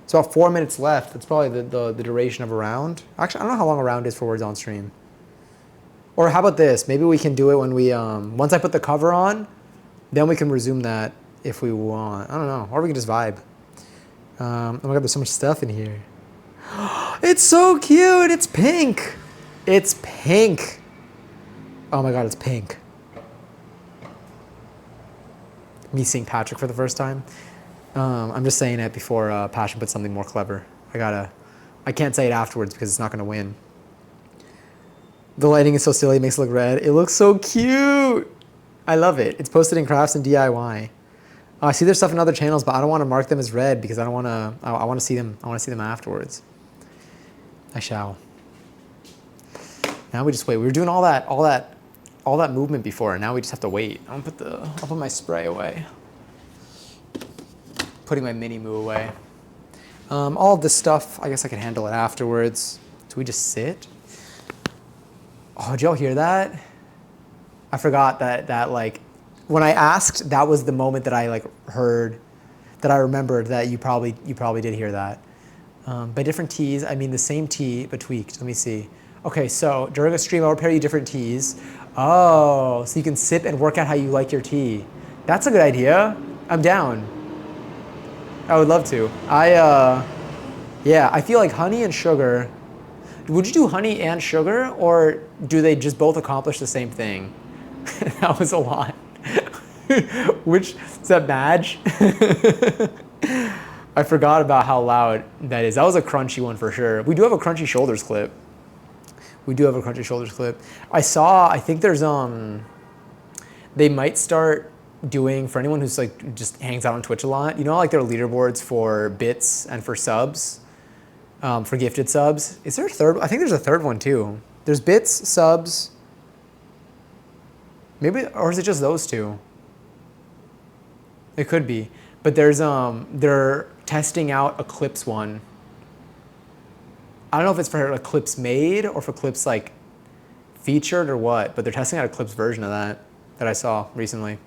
So 4 minutes left. That's probably the duration of a round. Actually, I don't know how long a round is for words on stream. Or how about this? Maybe we can do it when we, once I put the cover on, then we can resume that if we want. I don't know. Or we can just vibe. Oh my God, there's so much stuff in here. It's so cute. It's pink. It's pink. Oh my God, it's pink. Me seeing Patrick for the first time. I'm just saying it before Passion puts something more clever. I can't say it afterwards because it's not going to win. The lighting is so silly, it makes it look red. It looks so cute. I love it. It's posted in Crafts and DIY. I see their stuff in other channels, but I don't want to mark them as red because I don't want to. I want to see them. I want to see them afterwards. I shall. Now we just wait. We were doing all that movement before, and now we just have to wait. I'll put my spray away. Putting my mini moo away. All of this stuff, I guess I can handle it afterwards. Do we just sit? Oh, did y'all hear that? I forgot that like, when I asked, that was the moment that I like heard, that I remembered that you probably did hear that. By different teas, I mean the same tea, but tweaked. Let me see. Okay, so during a stream, I'll prepare you different teas. Oh, so you can sip and work out how you like your tea. That's a good idea. I'm down. I would love to. Yeah, I feel like honey and sugar. Would you do honey and sugar, or do they just both accomplish the same thing? That was a lot. Which, is that Madge? I forgot about how loud that is. That was a crunchy one for sure. We do have a crunchy shoulders clip. I think there's, they might start doing, for anyone who's like, just hangs out on Twitch a lot, you know, like their leaderboards for bits and for subs. For gifted subs. Is there a third? I think there's a third one too. There's bits, subs. Maybe, or is it just those two? It could be. But there's they're testing out a clips one. I don't know if it's for a clips made or for clips like featured or what, but they're testing out a clips version of that I saw recently.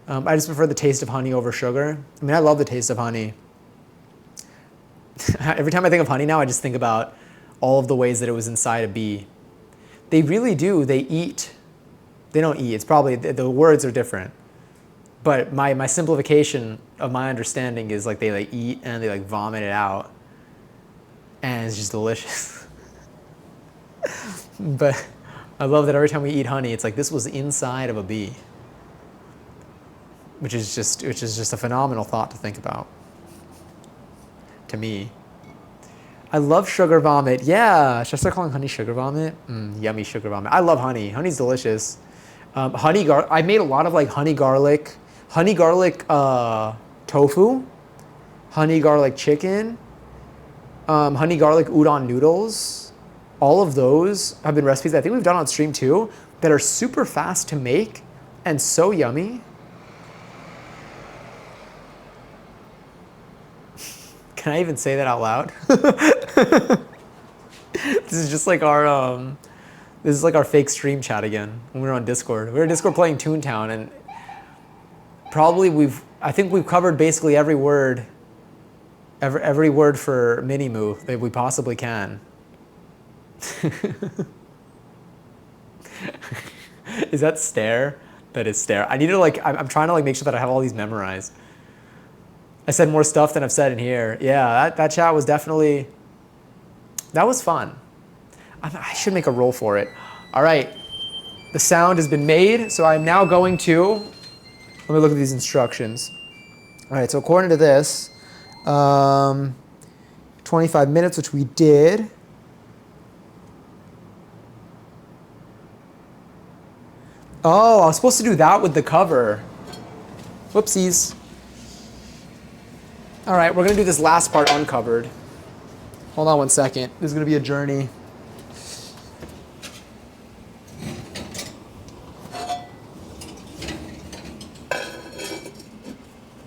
I just prefer the taste of honey over sugar. I mean, I love the taste of honey. Every time I think of honey now, I just think about all of the ways that it was inside a bee. They really do. They eat. They don't eat. It's probably, the words are different. But my simplification of my understanding is like they like eat and they like vomit it out. and it's just delicious. But I love that every time we eat honey, it's like this was inside of a bee, which is just a phenomenal thought to think about. To me, I love sugar vomit. Yeah, should I start calling honey sugar vomit? Yummy sugar vomit. I love honey. Honey's delicious. I made a lot of like honey garlic tofu, honey garlic chicken, honey garlic udon noodles. All of those have been recipes I think we've done on stream too that are super fast to make and so yummy. Can I even say that out loud? This is just like our this is like our fake stream chat again when we were on Discord. We were on Discord playing Toontown, and probably I think we've covered basically every word for Minimoo that we possibly can. Is that stare? That is stare. I need to like, I'm trying to like make sure that I have all these memorized. I said more stuff than I've said in here. Yeah, that chat was definitely, that was fun. I should make a roll for it. All right, the sound has been made, so I'm now going to, let me look at these instructions. All right, so according to this, 25 minutes, which we did. Oh, I was supposed to do that with the cover. Whoopsies. All right, we're gonna do this last part uncovered. Hold on one second. This is gonna be a journey.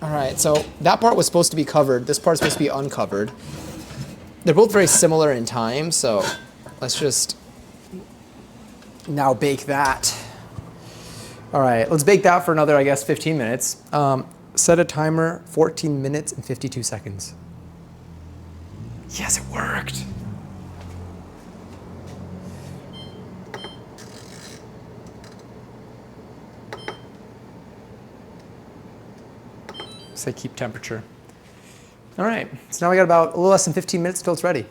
All right, so that part was supposed to be covered. This part's supposed to be uncovered. They're both very similar in time, so let's just now bake that. All right, let's bake that for another, I guess, 15 minutes. Set a timer, 14 minutes and 52 seconds. Yes, it worked. Say keep temperature. All right, so now we got about a little less than 15 minutes until it's ready.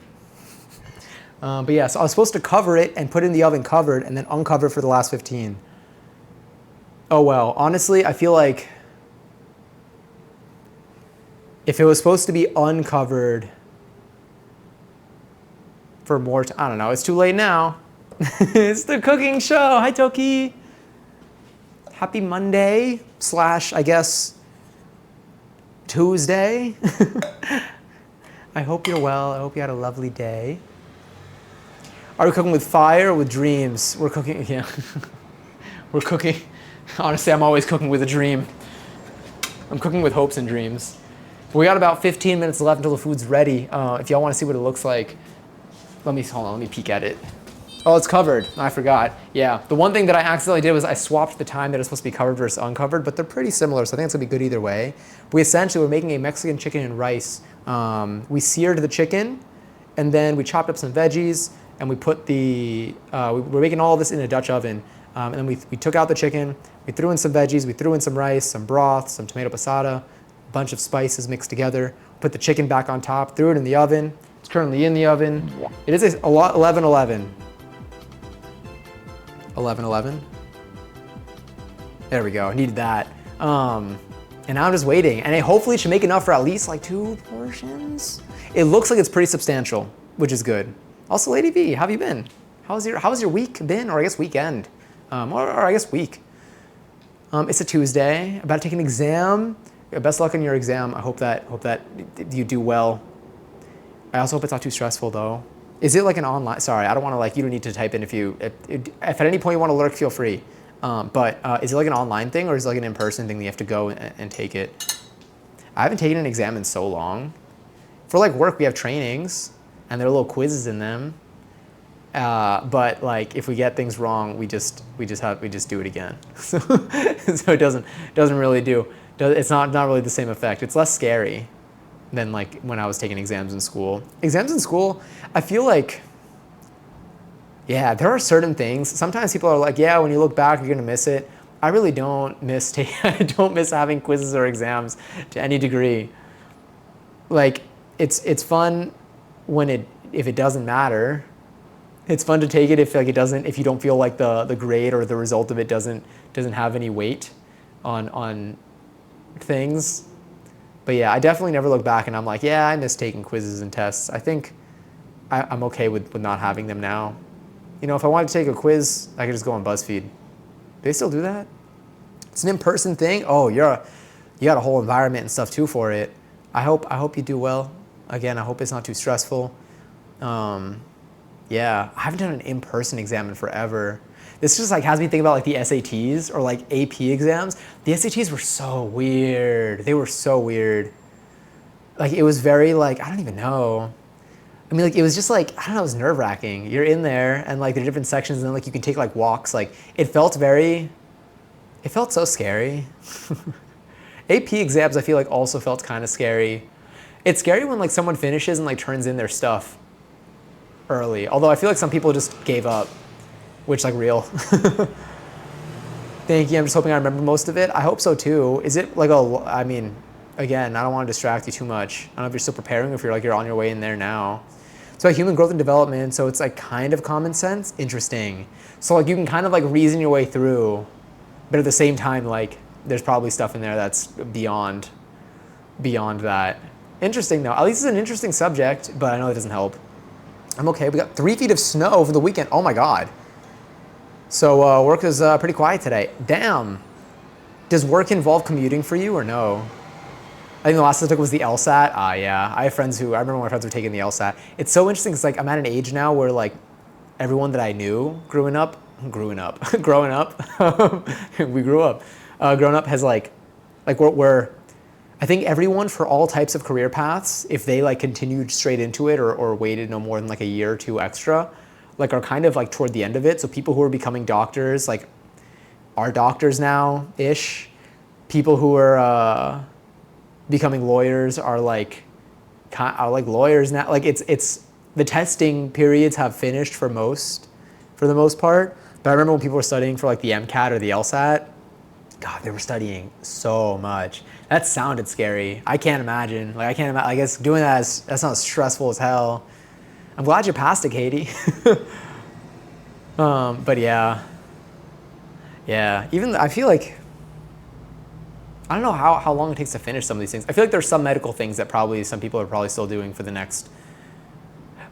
But yeah, so I was supposed to cover it and put it in the oven covered and then uncover it for the last 15. Oh well, honestly, I feel like if it was supposed to be uncovered for more time, I don't know, it's too late now. It's the cooking show. Hi, Toki. Happy Monday / I guess Tuesday. I hope you're well. I hope you had a lovely day. Are we cooking with fire or with dreams? We're cooking, yeah. We're cooking. Honestly, I'm always cooking with a dream. I'm cooking with hopes and dreams. We got about 15 minutes left until the food's ready. If y'all want to see what it looks like, hold on, let me peek at it. Oh, it's covered. I forgot. Yeah, the one thing that I accidentally did was I swapped the time that it's supposed to be covered versus uncovered, but they're pretty similar, so I think it's gonna be good either way. We essentially were making a Mexican chicken and rice. We seared the chicken, and then we chopped up some veggies, and we put we're making all of this in a Dutch oven. And then we took out the chicken, we threw in some veggies, we threw in some rice, some broth, some tomato passata, a bunch of spices mixed together, put the chicken back on top, threw it in the oven. It's currently in the oven. It is 11:11. 11:11. There we go, I needed that. And now I'm just waiting, and hopefully it should make enough for at least like 2 portions. It looks like it's pretty substantial, which is good. Also, Lady V, how have you been? How's your week been, or I guess weekend? Or I guess week. It's a Tuesday. About to take an exam. Best luck in your exam. I hope that you do well. I also hope it's not too stressful though. Is it like an online? Sorry, I don't want to like. You don't need to type in if at any point you want to lurk, feel free. But is it like an online thing or is it like an in-person thing that you have to go and take it? I haven't taken an exam in so long. For like work, we have trainings and there are little quizzes in them. But like if we get things wrong, we just do it again. So it doesn't really it's not really the same effect. It's less scary than like when I was taking exams in school. Exams in school, I feel like, yeah, there are certain things. Sometimes people are like, yeah, when you look back, you're gonna miss it. I really don't miss I don't miss having quizzes or exams to any degree. Like it's fun when it if it doesn't matter. It's fun to take it if like it doesn't, if you don't feel like the grade or the result of it doesn't have any weight on things. But yeah, I definitely never look back and I'm like, yeah, I miss taking quizzes and tests. I think I'm okay with not having them now. You know, if I wanted to take a quiz, I could just go on BuzzFeed. Do they still do that? It's an in-person thing. Oh, you got a whole environment and stuff too for it. I hope you do well. Again, I hope it's not too stressful. Yeah, I haven't done an in-person exam in forever. This just like has me think about like the SATs or like AP exams. The SATs were so weird. They were so weird. Like it was very like, I don't even know. I mean, like it was just like, I don't know, it was nerve-wracking. You're in there and like there are different sections and then like you can take like walks. Like it felt so scary. AP exams I feel like also felt kind of scary. It's scary when like someone finishes and like turns in their stuff early. Although I feel like some people just gave up, which like real. Thank you. I'm just hoping I remember most of it. I hope so too. Is it like I mean, again, I don't want to distract you too much. I don't know if you're still preparing, if you're on your way in there now. So like human growth and development, so it's like kind of common sense. Interesting. So like you can kind of like reason your way through, but at the same time, like there's probably stuff in there that's beyond that. Interesting though. At least it's an interesting subject, but I know it doesn't help. I'm okay. We got 3 feet of snow over the weekend. Oh my God. So work is pretty quiet today. Damn. Does work involve commuting for you or no? I think the last I took was the LSAT. Yeah. I have friends I remember when my friends were taking the LSAT. It's so interesting. It's like I'm at an age now where like everyone that I knew growing up, we grew up, growing up has like we're I think everyone for all types of career paths, if they like continued straight into it or waited no more than like a year or two extra, like are kind of like toward the end of it. So people who are becoming doctors, like are doctors now-ish. People who are becoming lawyers are like lawyers now. Like it's the testing periods have finished for the most part. But I remember when people were studying for like the MCAT or the LSAT, God, they were studying so much. That sounded scary. I can't imagine. Like I guess doing that sounds stressful as hell. I'm glad you passed it, Katie. But yeah. Even I feel like I don't know how long it takes to finish some of these things. I feel like there's some medical things that probably some people are probably still doing for the next.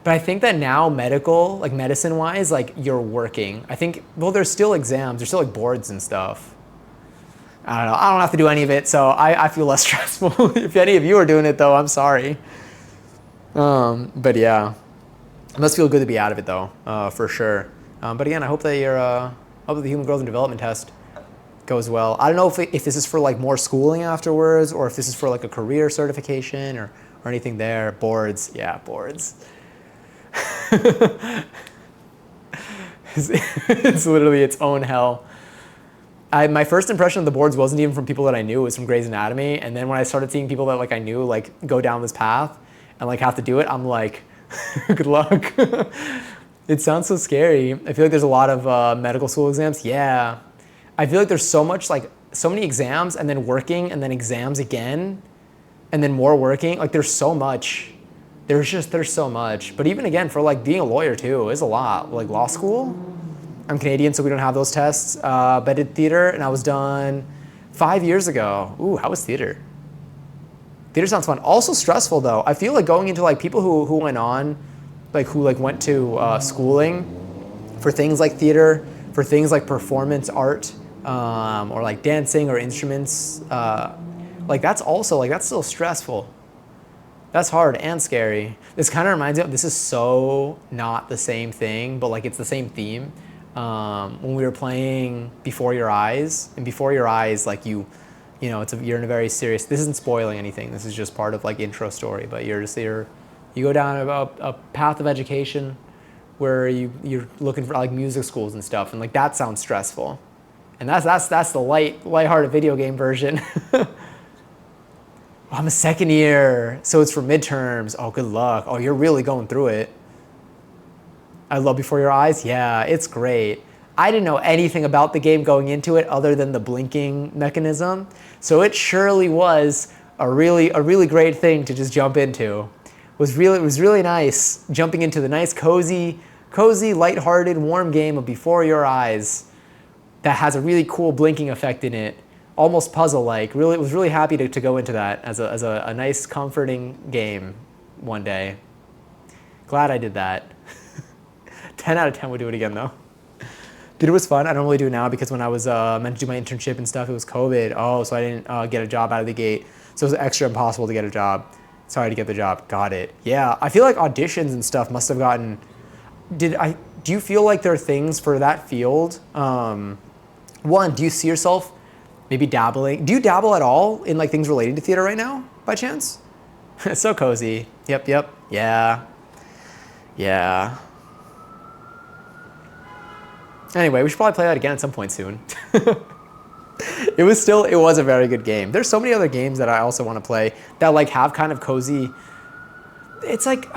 But I think that now medical, like medicine-wise, like you're working. I think there's still exams, there's still like boards and stuff. I don't know. I don't have to do any of it, so I feel less stressful. If any of you are doing it, though, I'm sorry. But yeah, it must feel good to be out of it, though, for sure. But again, I hope that the human growth and development test goes well. I don't know if this is for like more schooling afterwards, or if this is for like a career certification or anything there. Boards, yeah, boards. It's literally its own hell. My first impression of the boards wasn't even from people that I knew. It was from Grey's Anatomy. And then when I started seeing people that like I knew like go down this path and like have to do it, I'm like, good luck. It sounds so scary. I feel like there's a lot of medical school exams. Yeah. I feel like there's so many exams and then working and then exams again and then more working. Like there's so much. There's so much. But even again, for like being a lawyer too, is a lot. Like law school. I'm Canadian, so we don't have those tests. But I did theater, and I was done 5 years ago. Ooh, how was theater? Theater sounds fun. Also stressful, though. I feel like going into like people who went on, like who like went to schooling for things like theater, for things like performance art, or like dancing or instruments. Like that's still stressful. That's hard and scary. This kind of reminds me of, this is so not the same thing, but like it's the same theme. When we were playing Before Your Eyes, and Before Your Eyes, like you're in a very serious, this isn't spoiling anything, this is just part of like intro story, but you go down a path of education where you're looking for like music schools and stuff, and like that sounds stressful. And that's the lighthearted video game version. I'm a second year, so it's for midterms. Oh, good luck. Oh, you're really going through it. I love Before Your Eyes. Yeah, it's great. I didn't know anything about the game going into it other than the blinking mechanism. So it surely was a really great thing to just jump into. it was really nice jumping into the nice, cozy, lighthearted, warm game of Before Your Eyes that has a really cool blinking effect in it, almost puzzle-like. Really, was really happy to go into that as a nice, comforting game one day. Glad I did that. 10 out of 10 would do it again though. Dude, it was fun. I don't really do it now because when I was meant to do my internship and stuff, it was COVID. Oh, so I didn't get a job out of the gate. So it was extra impossible to get a job. Sorry to get the job. Got it. Yeah, I feel like auditions and stuff must have gotten. Do you feel like there are things for that field? One, do you see yourself maybe dabbling? Do you dabble at all in like things relating to theater right now, by chance? It's so cozy. Yep. Yeah. Anyway, we should probably play that again at some point soon. It was a very good game. There's so many other games that I also want to play that like have kind of cozy. It's like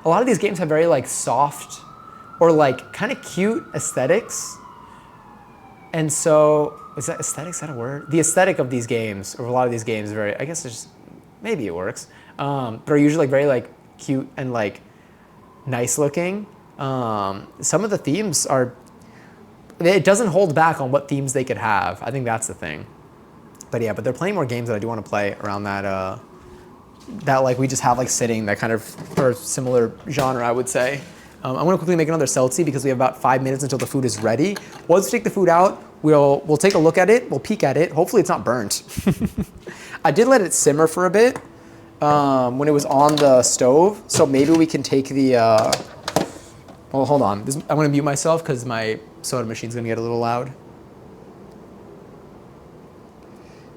a lot of these games have very like soft or like kind of cute aesthetics. And so, is that aesthetic? Is that a word? The aesthetic of these games, or a lot of these games, is very, I guess it's just, maybe it works. But are usually like very like cute and like nice looking. Some of the themes are, it doesn't hold back on what themes they could have. I think that's the thing. But yeah, but there are plenty more games that I do want to play around that, that like we just have like sitting that kind of, or similar genre, I would say. I'm gonna quickly make another seltzy because we have about 5 minutes until the food is ready. Once we take the food out, we'll take a look at it, we'll peek at it. Hopefully it's not burnt. I did let it simmer for a bit when it was on the stove. So maybe we can take the, well, hold on. I'm gonna mute myself because my soda machine's gonna get a little loud.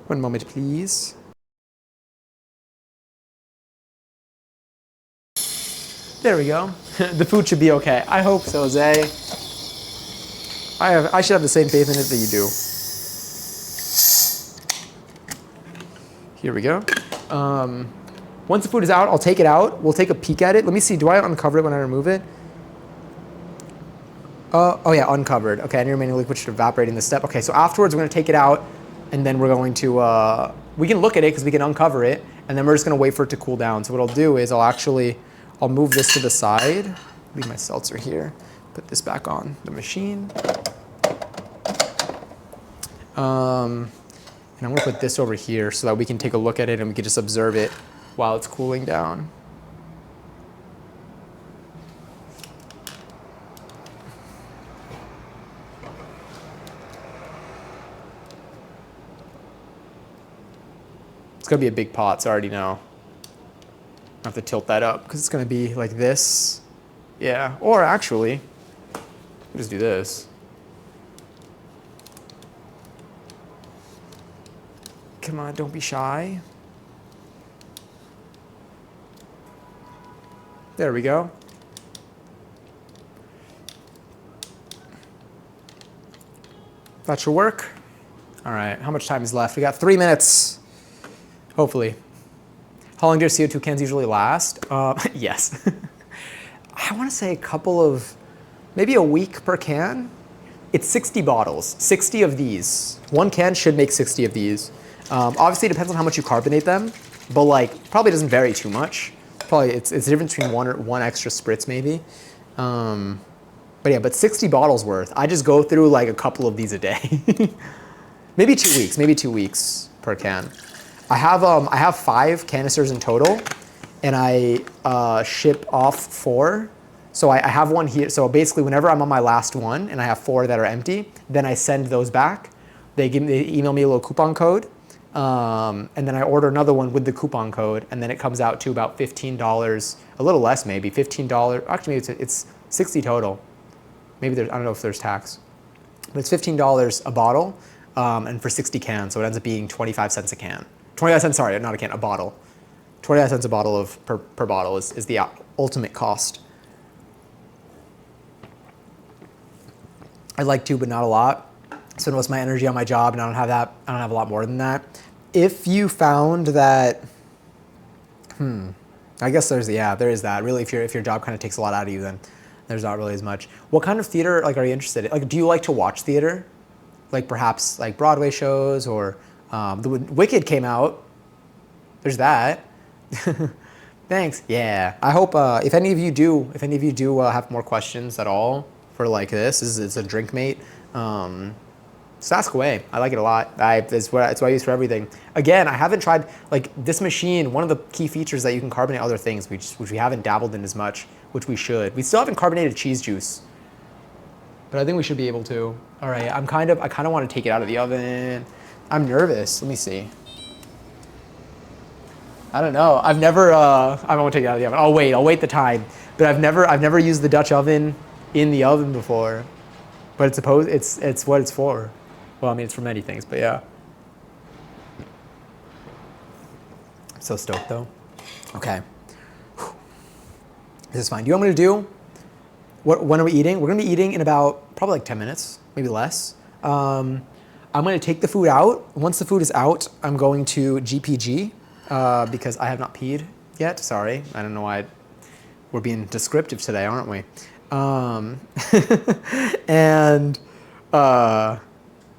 One moment, please. There we go. The food should be okay. I hope so, Zay. I should have the same faith in it that you do. Here we go. Once the food is out, I'll take it out. We'll take a peek at it. Let me see. Do I uncover it when I remove it? Oh yeah, uncovered. Okay, any remaining liquid should evaporate in this step. Okay, so afterwards we're gonna take it out, and then we're going to, we can look at it because we can uncover it, and then we're just gonna wait for it to cool down. So what I'll do is I'll move this to the side, leave my seltzer here, put this back on the machine. And I'm gonna put this over here so that we can take a look at it and we can just observe it while it's cooling down. It's gonna be a big pot, so I already know. I have to tilt that up because it's gonna be like this. Yeah, or actually, I'll just do this. Come on, don't be shy. There we go. That should work. All right, how much time is left? We got 3 minutes, hopefully. How long do your CO2 cans usually last? Yes. I want to say a couple of, maybe a week per can. It's 60 bottles, 60 of these. One can should make 60 of these. Obviously, it depends on how much you carbonate them, but like probably doesn't vary too much. Probably it's the difference between one extra spritz maybe. But yeah, but 60 bottles worth. I just go through like a couple of these a day. Maybe 2 weeks per can. I have 5 canisters in total, and I ship off 4. So I have one here. So basically, whenever I'm on my last one and I have 4 that are empty, then I send those back. They email me a little coupon code, and then I order another one with the coupon code, and then it comes out to about $15, a little less maybe, $15. Actually, maybe it's 60 total. Maybe I don't know if there's tax, but it's $15 a bottle, and for 60 cans, so it ends up being 25 cents a can. 25 cents, sorry, not a can, a bottle. 25 cents a bottle of per bottle is the ultimate cost. I'd like to, but not a lot. Spend most of my energy on my job, and I don't have a lot more than that. If you found that, I guess there is that. Really, if your job kind of takes a lot out of you, then there's not really as much. What kind of theater like are you interested in? Like, do you like to watch theater? Like perhaps like Broadway shows, or the Wicked came out. There's that. Thanks. Yeah. I hope if any of you do have more questions at all for like this is a drink mate. Just ask away. I like it a lot. It's what I use for everything. Again, I haven't tried like this machine. One of the key features that you can carbonate other things, which we haven't dabbled in as much, which we should. We still haven't carbonated cheese juice, but I think we should be able to. All right. I kind of want to take it out of the oven. I'm nervous. Let me see. I don't know. I've never. I won't take it out of the oven. I'll wait the time. But I've never used the Dutch oven in the oven before. But it's what it's for. Well, I mean, it's for many things, but yeah. I'm so stoked though. Okay. This is fine. Do you know what I'm gonna do? When are we eating? We're gonna be eating in about probably like 10 minutes, maybe less. I'm gonna take the food out. Once the food is out, I'm going to GPG because I have not peed yet. Sorry, I don't know why. We're being descriptive today, aren't we?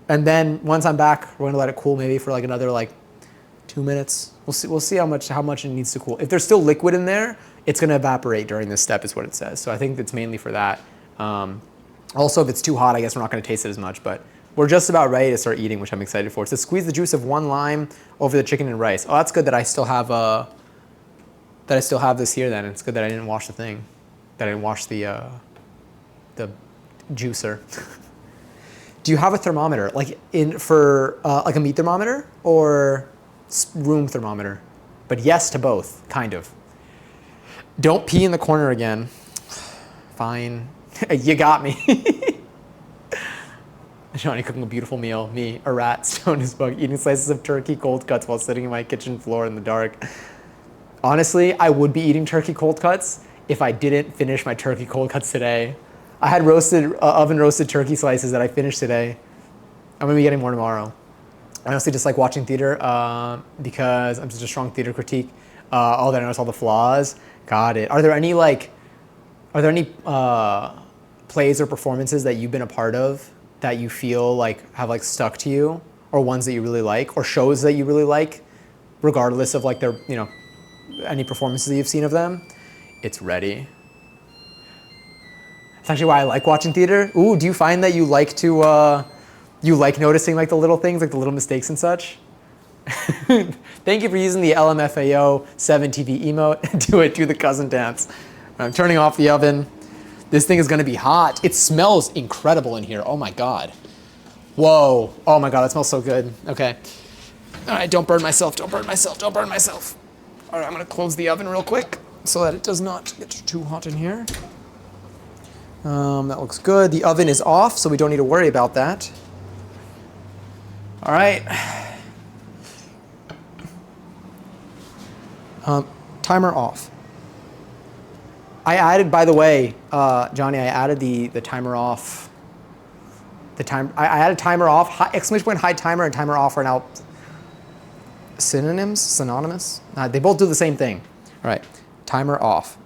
And then once I'm back, we're gonna let it cool maybe for like another like 2 minutes. We'll see how much it needs to cool. If there's still liquid in there, it's gonna evaporate during this step is what it says. So I think it's mainly for that. Also, if it's too hot, I guess we're not gonna taste it as much, but we're just about ready to start eating, which I'm excited for. So squeeze the juice of 1 lime over the chicken and rice. Oh, that's good that I still have this here then. It's good that I didn't wash the thing. That I didn't wash the juicer. Do you have a thermometer, like like a meat thermometer or room thermometer? But yes to both, kind of. Don't pee in the corner again. Fine, you got me. Johnny cooking a beautiful meal. Me, a rat, stoned as bug, eating slices of turkey cold cuts while sitting in my kitchen floor in the dark. Honestly, I would be eating turkey cold cuts if I didn't finish my turkey cold cuts today. I had oven roasted turkey slices that I finished today. I'm gonna be getting more tomorrow. I honestly just like watching theater because I'm such a strong theater critique. That I notice all the flaws. Got it. Are there any plays or performances that you've been a part of that you feel like have like stuck to you, or ones that you really like, or shows that you really like, regardless of like their any performances that you've seen of them? It's ready. That's actually why I like watching theater. Ooh, do you find that you like to, you like noticing like the little things, like the little mistakes and such? Thank you for using the LMFAO 7TV emote. Do the cousin dance. I'm turning off the oven. This thing is gonna be hot. It smells incredible in here. Oh my God. Whoa. Oh my God, that smells so good. Okay. All right, don't burn myself, don't burn myself, don't burn myself. All right, I'm gonna close the oven real quick so that it does not get too hot in here. That looks good. The oven is off, so we don't need to worry about that. All right. Timer off. I added, by the way, Johnny, I added the timer off. I added timer off. Exclamation point high timer and timer off are now synonymous. They both do the same thing. All right, timer off.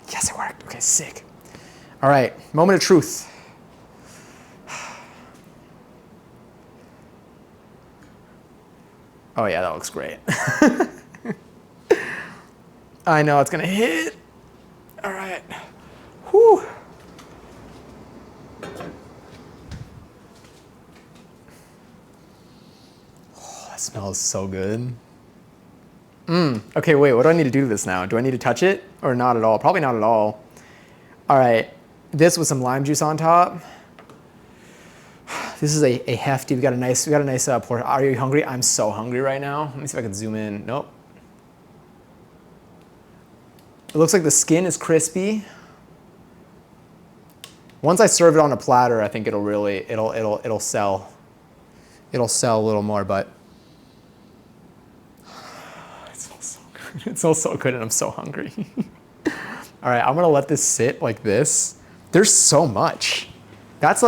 Yes, it worked. Okay, sick. All right, moment of truth. Oh yeah, that looks great. I know it's gonna hit. All right. Whew. Oh, that smells so good. Okay, wait, what do I need to do to this now? Do I need to touch it or not at all? Probably not at all. All right, this with some lime juice on top. This is a hefty. We got a nice pour. Are you hungry? I'm so hungry right now. Let me see if I can zoom in. Nope. It looks like the skin is crispy. Once I serve it on a platter, I think it'll sell. It'll sell a little more, but it smells so good. It smells so good, and I'm so hungry. All right, I'm gonna let this sit like this. There's so much. That's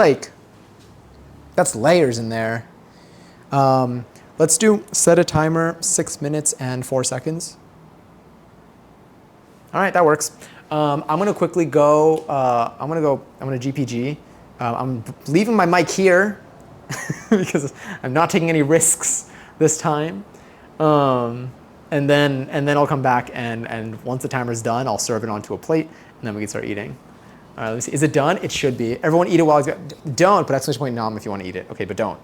layers in there. Let's set a timer 6 minutes and 4 seconds. All right, that works. I'm gonna quickly go. I'm gonna GPG. I'm leaving my mic here because I'm not taking any risks this time. And and then I'll come back and once the timer's done, I'll serve it onto a plate and then we can start eating. All right, let's see. Is it done? It should be. Everyone eat it while it's don't, but exclamation point nom if you want to eat it. Okay, but don't.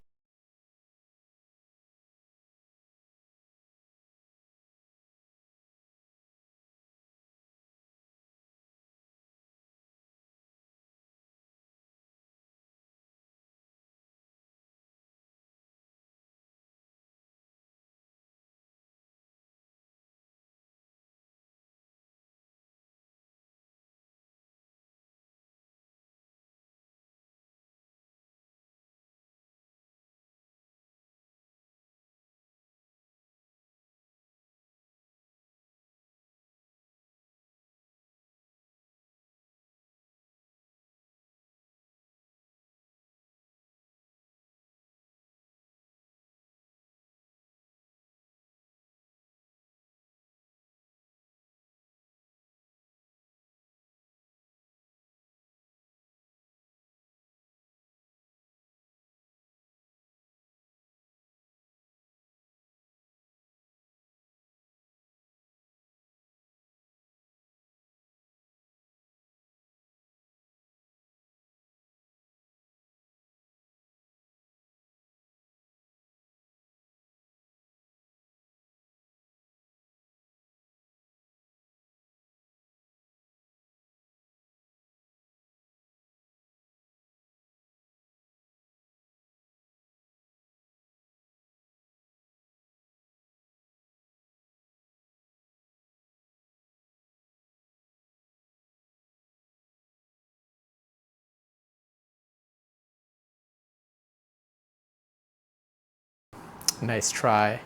Nice try.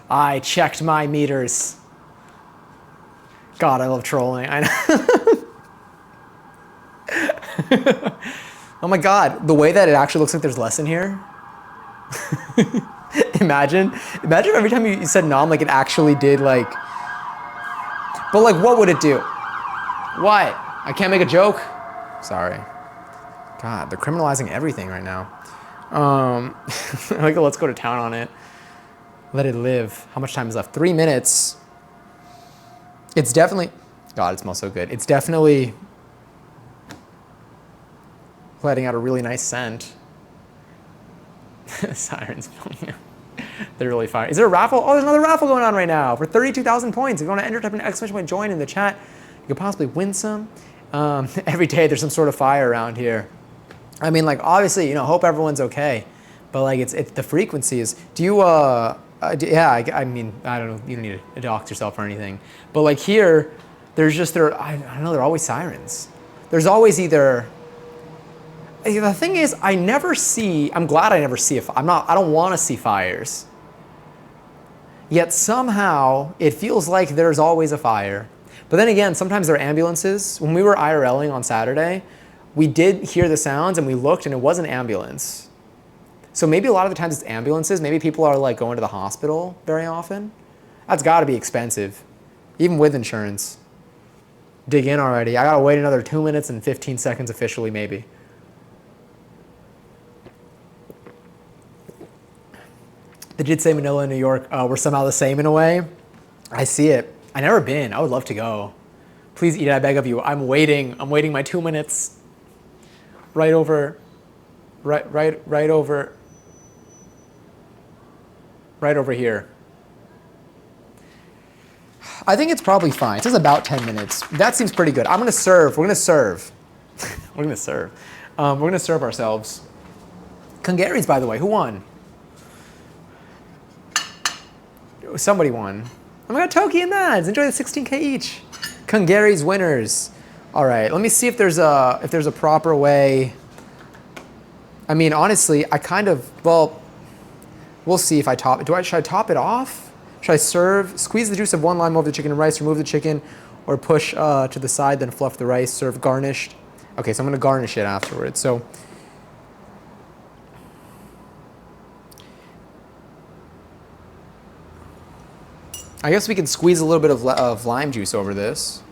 I checked my meters. God, I love trolling. I know. Oh my God, the way that it actually looks like there's less in here. Imagine every time you said nom, like it actually did like, but like what would it do? What? I can't make a joke? Sorry. God, they're criminalizing everything right now. Like, let's go to town on it. Let it live. How much time is left? 3 minutes. It's definitely, God, it smells so good. It's definitely letting out a really nice scent. Sirens. They're really fire. Is there a raffle? Oh, there's another raffle going on right now for 32,000 points. If you want to enter, type an exclamation point join in the chat. You could possibly win some. Every day there's some sort of fire around here. I mean, like, obviously, you know, hope everyone's okay. But like, it's the frequencies. Do you, yeah, I mean, I don't know. You don't need to dox yourself or anything. But like here, there's just, I don't know, there are always sirens. There's always either, the thing is, I never see, I'm glad I never see, I don't want to see fires. Yet somehow, it feels like there's always a fire. But then again, sometimes there are ambulances. When we were IRLing on Saturday, we did hear the sounds and we looked and it was an ambulance. So maybe a lot of the times it's ambulances. Maybe people are like going to the hospital very often. That's gotta be expensive, even with insurance. Dig in already. I gotta wait another 2 minutes and 15 seconds officially, maybe. They did say Manila and New York were somehow the same in a way. I see it. I've never been. I would love to go. Please eat, I beg of you. I'm waiting. I'm waiting my 2 minutes. Right over here. I think it's probably fine. It says about 10 minutes. That seems pretty good. I'm gonna serve. We're gonna serve. We're gonna serve. We're gonna serve ourselves. Kungaries, by the way, who won? Somebody won. Oh my God, Toki and Mads, enjoy the 16K each. Kungaries winners. All right, let me see if there's a proper way. I mean, honestly, I kind of, well, we'll see if I top it. Should I top it off? Should I serve, squeeze the juice of one lime over the chicken and rice, remove the chicken, or push to the side, then fluff the rice, serve garnished? Okay, so I'm gonna garnish it afterwards. So, I guess we can squeeze a little bit of lime juice over this.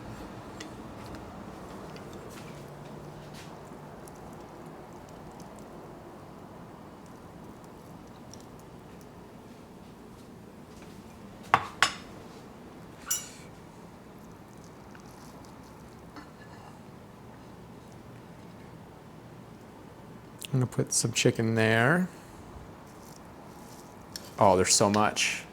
I'm gonna put some chicken there. Oh, there's so much.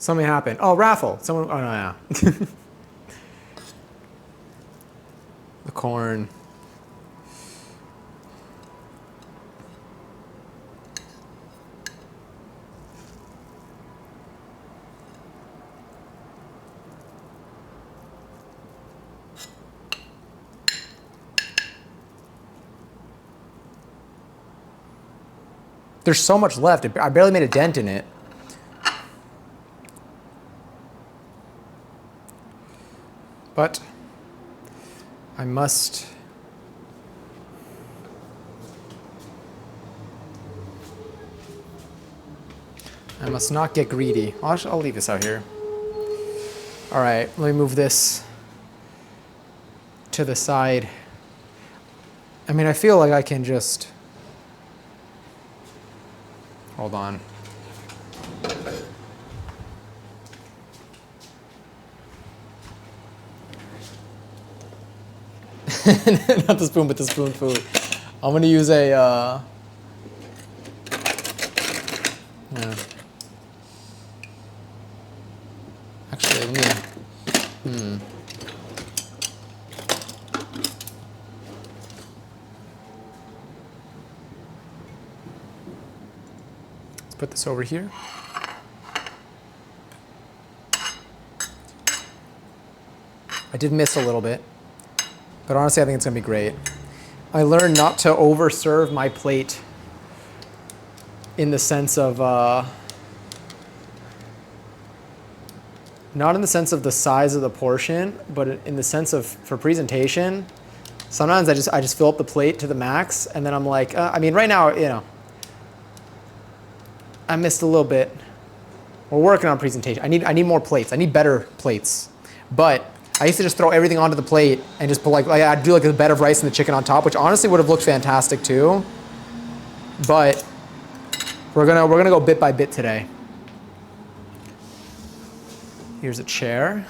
Something happened. Oh, raffle. Someone. Oh no, yeah. The corn. There's so much left. I barely made a dent in it. But I must. I must not get greedy. I'll leave this out here. All right, let me move this to the side. I mean, I feel like I can just. Hold on. Not the spoon, but the spoon food. I'm gonna use a. Yeah. Actually, let me. Let's put this over here. I did miss a little bit. But honestly, I think it's gonna be great. I learned not to overserve my plate in the sense of, not in the sense of the size of the portion, but in the sense of, for presentation, sometimes I just fill up the plate to the max, and then I'm like, I mean, right now, you know, I missed a little bit. We're working on presentation. I need more plates. I need better plates. But I used to just throw everything onto the plate and just put like I'd do like a bed of rice and the chicken on top, which honestly would have looked fantastic too. But we're gonna go bit by bit today. Here's a chair.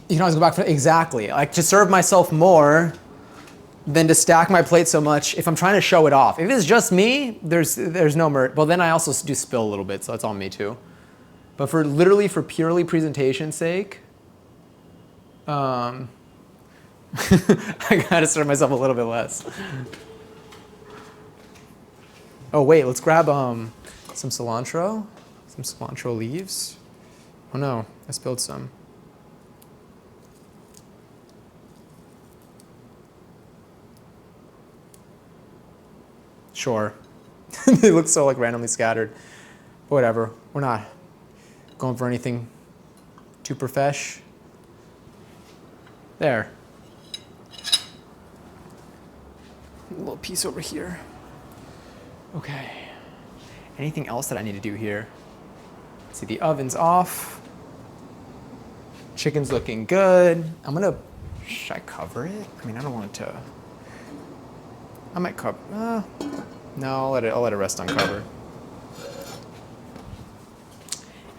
You can always go back for exactly like to serve myself more than to stack my plate so much if I'm trying to show it off. If it's just me, there's no merit. Well, then I also do spill a little bit, so that's on me too. But for purely presentation sake, I gotta serve myself a little bit less. Oh wait, let's grab some cilantro leaves. Oh no, I spilled some. Sure. They look so like randomly scattered. Whatever, we're not going for anything too profesh. There. A little piece over here. Okay. Anything else that I need to do here? See, the oven's off. Chicken's looking good. Should I cover it? I mean, I don't want it to. I might cover. No, I'll let it rest uncovered.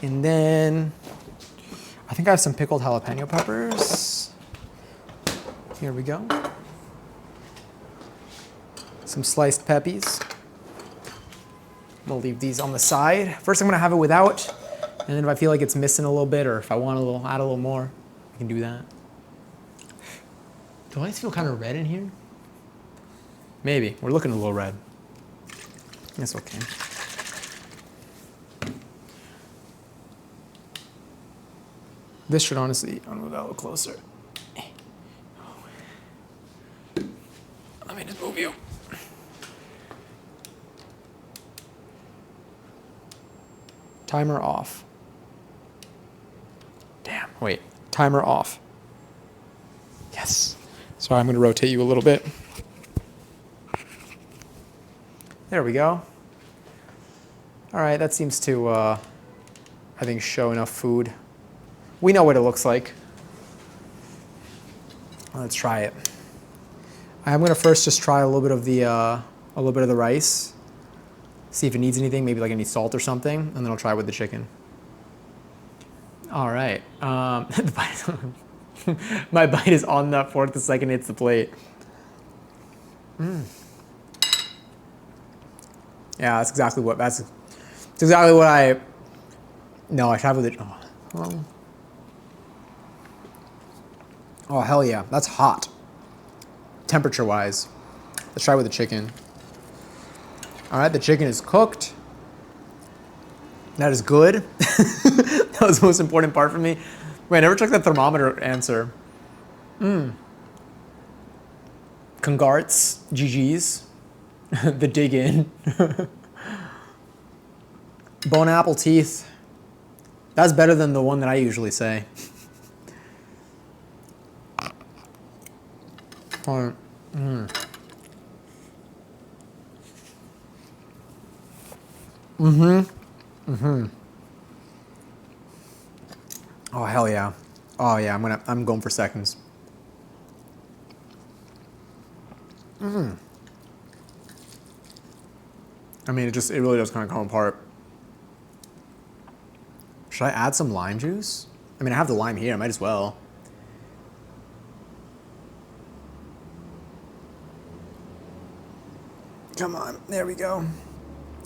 And then I think I have some pickled jalapeno peppers. Here we go. Some sliced peppies. We'll leave these on the side. First, I'm gonna have it without, and then if I feel like it's missing a little bit, or if I want add a little more, I can do that. Do I feel kind of red in here? Maybe. We're looking a little red. That's okay. This should honestly, I'll move that a little closer. Let me just move you. Timer off. Damn, wait, timer off. Yes. Sorry, I'm gonna rotate you a little bit. There we go. All right, that seems to, I think, show enough food. We know what it looks like. Let's try it. I'm gonna first just try a little bit of the rice. See if it needs anything, maybe like any salt or something, and then I'll try it with the chicken. All right. My bite is on that fork the second it hits the plate. Yeah, that's exactly what I. No, I tried with it. Oh hell yeah, that's hot. Temperature wise, let's try with the chicken. All right, the chicken is cooked. That is good. That was the most important part for me. Wait, I never checked the thermometer answer. Congrats, GG's. The dig in. Bone apple teeth. That's better than the one that I usually say. Oh, oh hell yeah. Oh yeah, I'm going for seconds. I mean, it really does kind of come apart. Should I add some lime juice? I mean, I have the lime here, I might as well. Come on, there we go.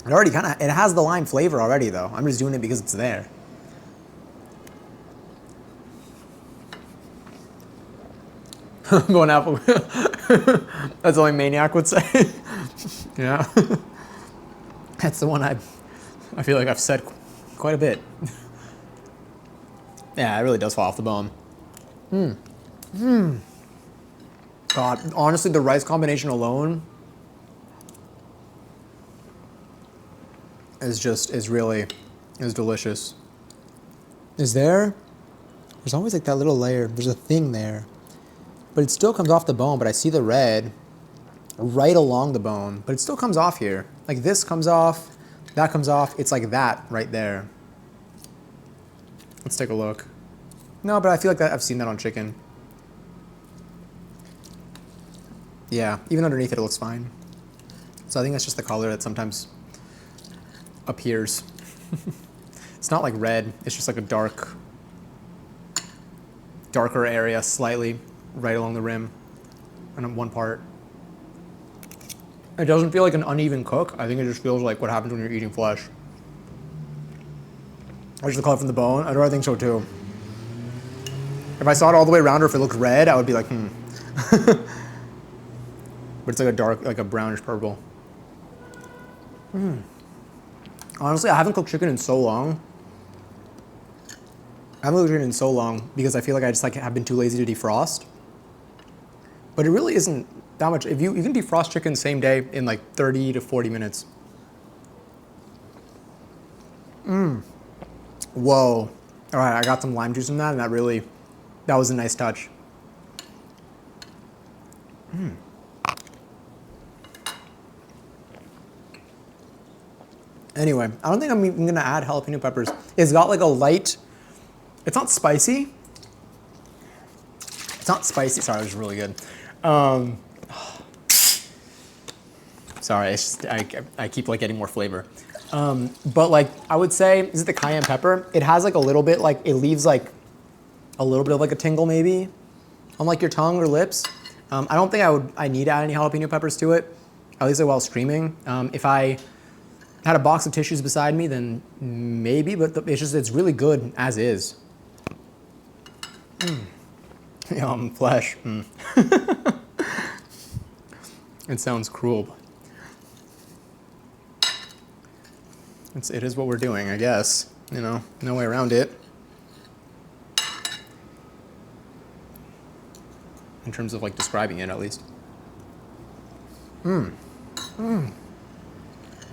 It has the lime flavor already though. I'm just doing it because it's there. Going apple. That's only Maniac would say. Yeah. That's the one I feel like I've said quite a bit. Yeah, it really does fall off the bone. God, honestly, the rice combination alone is delicious. There's always like that little layer. There's a thing there. But it still comes off the bone, but I see the red right along the bone, but it still comes off here. Like this comes off, that comes off. It's like that right there. Let's take a look. No, but I feel like I've seen that on chicken. Yeah, even underneath it looks fine. So I think that's just the color that sometimes appears. It's not like red, it's just like a darker area slightly right along the rim and one part. It doesn't feel like an uneven cook. I think it just feels like what happens when you're eating flesh. I just the color from the bone. I think so too. If I saw it all the way around or if it looked red, I would be like, But it's like a dark, like a brownish purple. Honestly, I haven't cooked chicken in so long. Because I feel like I just like have been too lazy to defrost. But it really isn't that much. If you can defrost chicken same day in like 30 to 40 minutes. Whoa. All right, I got some lime juice in that, and that was a nice touch. Anyway, I don't think I'm even gonna add jalapeno peppers. It's got like a light, it's not spicy. Sorry, it was really good. Sorry, it's just, I keep like getting more flavor. But like, I would say, is it the cayenne pepper? It has like a little bit, like it leaves like a little bit of like a tingle maybe on like your tongue or lips. I don't think I need to add any jalapeno peppers to it, at least while streaming. If I had a box of tissues beside me, then maybe, but it's really good as is. Yum, flesh. It sounds cruel. It is what we're doing, I guess. You know, no way around it. In terms of like describing it, at least.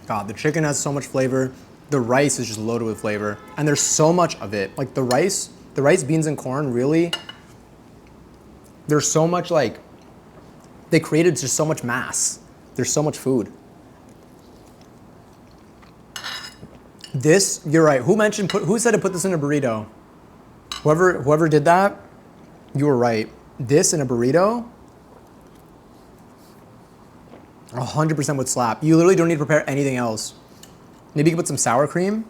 God, the chicken has so much flavor. The rice is just loaded with flavor. And there's so much of it. Like the rice, beans, and corn, really, there's so much like, they created just so much mass. There's so much food. This, you're right. Who said to put this in a burrito? Whoever did that, you were right. This in a burrito, 100% would slap. You literally don't need to prepare anything else. Maybe you can put some sour cream,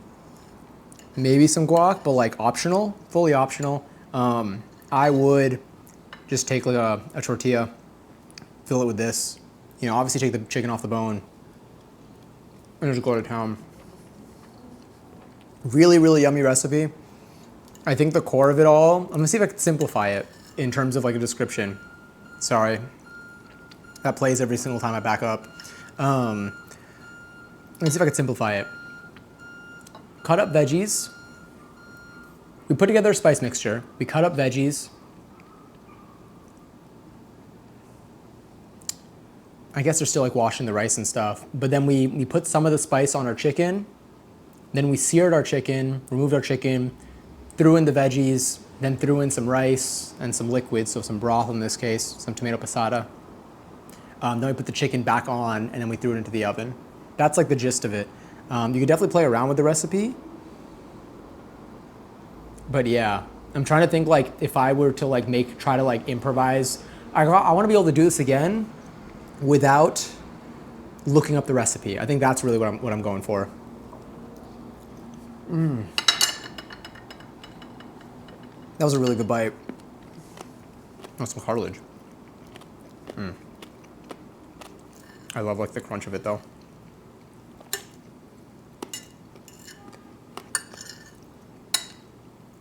maybe some guac, but like optional, fully optional. I would just take like a tortilla, fill it with this. You know, obviously take the chicken off the bone, and just go to town. Really, really yummy recipe. I think the core of it all, I'm gonna see if I can simplify it in terms of like a description. Sorry, that plays every single time I back up. Let me see if I can simplify it. Cut up veggies. We put together a spice mixture. We cut up veggies. I guess they're still like washing the rice and stuff. But then we put some of the spice on our chicken. Then we seared our chicken, removed our chicken, threw in the veggies, then threw in some rice and some liquid, so some broth in this case, some tomato passata. Then we put the chicken back on and then we threw it into the oven. That's like the gist of it. You could definitely play around with the recipe. But yeah, I'm trying to think like if I were to like try to like improvise. I want to be able to do this again without looking up the recipe. I think that's really what I'm going for. That was a really good bite. That's some cartilage. I love like the crunch of it though.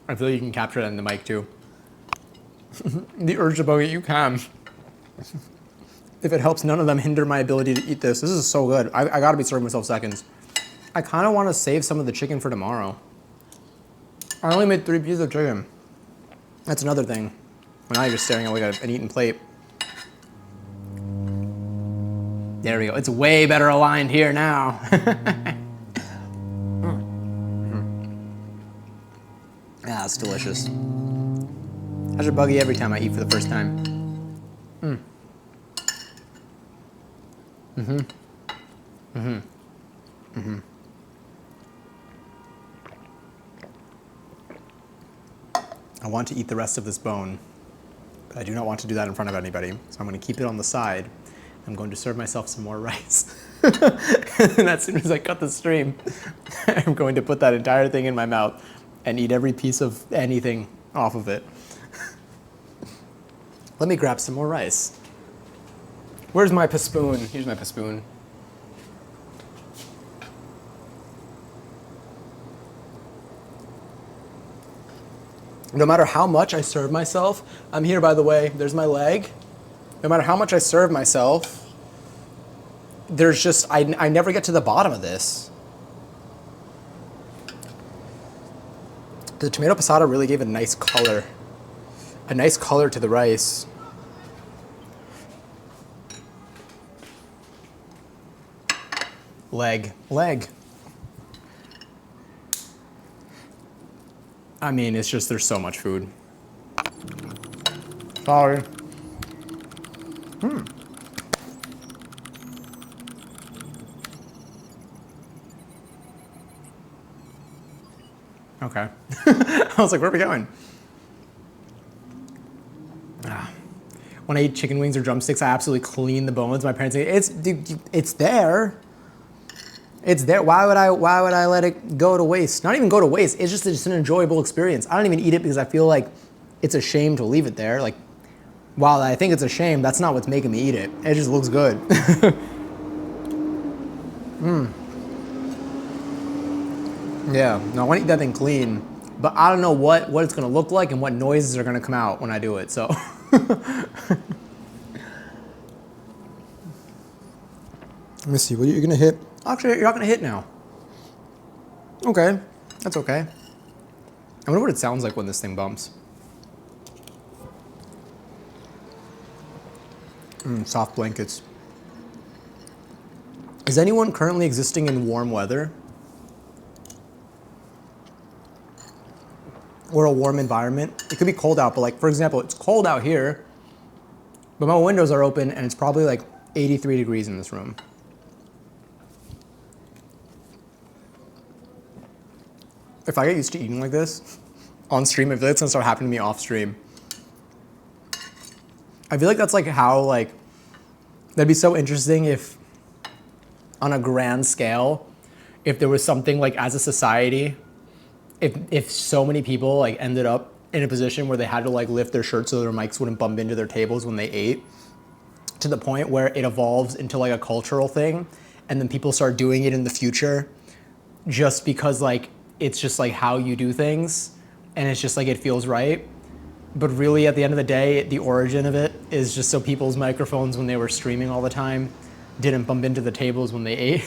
I feel like you can capture that in the mic too. The urge to bug it, you can. If it helps none of them hinder my ability to eat this. This is so good. I gotta be serving myself seconds. I kind of want to save some of the chicken for tomorrow. I only made 3 pieces of chicken. That's another thing. Well, now you're just staring at like an eaten plate. There we go. It's way better aligned here now. Yeah, it's delicious. I should bug you every time I eat for the first time. I want to eat the rest of this bone, but I do not want to do that in front of anybody. So I'm going to keep it on the side. I'm going to serve myself some more rice. And as soon as I cut the stream, I'm going to put that entire thing in my mouth and eat every piece of anything off of it. Let me grab some more rice. Where's my paspoon? Here's my paspoon. No matter how much I serve myself, I'm here by the way, there's my leg. No matter how much I serve myself, there's just, I never get to the bottom of this. The tomato passata really gave a nice color to the rice. Leg. I mean, it's just, there's so much food. Sorry. Okay. I was like, where are we going? When I eat chicken wings or drumsticks, I absolutely clean the bones. My parents say, it's there. It's there. Why would I let it go to waste? Not even go to waste. It's just an enjoyable experience. I don't even eat it because I feel like it's a shame to leave it there. Like, while I think it's a shame, that's not what's making me eat it. It just looks good. Yeah, no, I want to eat that thing clean, but I don't know what it's gonna look like and what noises are gonna come out when I do it, so. Let me see, what are you gonna hit? Actually, you're not gonna hit now. Okay, that's okay. I wonder what it sounds like when this thing bumps. Soft blankets. Is anyone currently existing in warm weather? Or a warm environment? It could be cold out, but like, for example, it's cold out here, but my windows are open and it's probably like 83 degrees in this room. If I get used to eating like this on stream, I feel like it's gonna start happening to me off stream. I feel like that's like how, like, that'd be so interesting if on a grand scale, if there was something like as a society, if so many people like ended up in a position where they had to like lift their shirts so their mics wouldn't bump into their tables when they ate, to the point where it evolves into like a cultural thing, and then people start doing it in the future just because like it's just like how you do things, and it's just like it feels right. But really at the end of the day, the origin of it is just so people's microphones when they were streaming all the time didn't bump into the tables when they ate.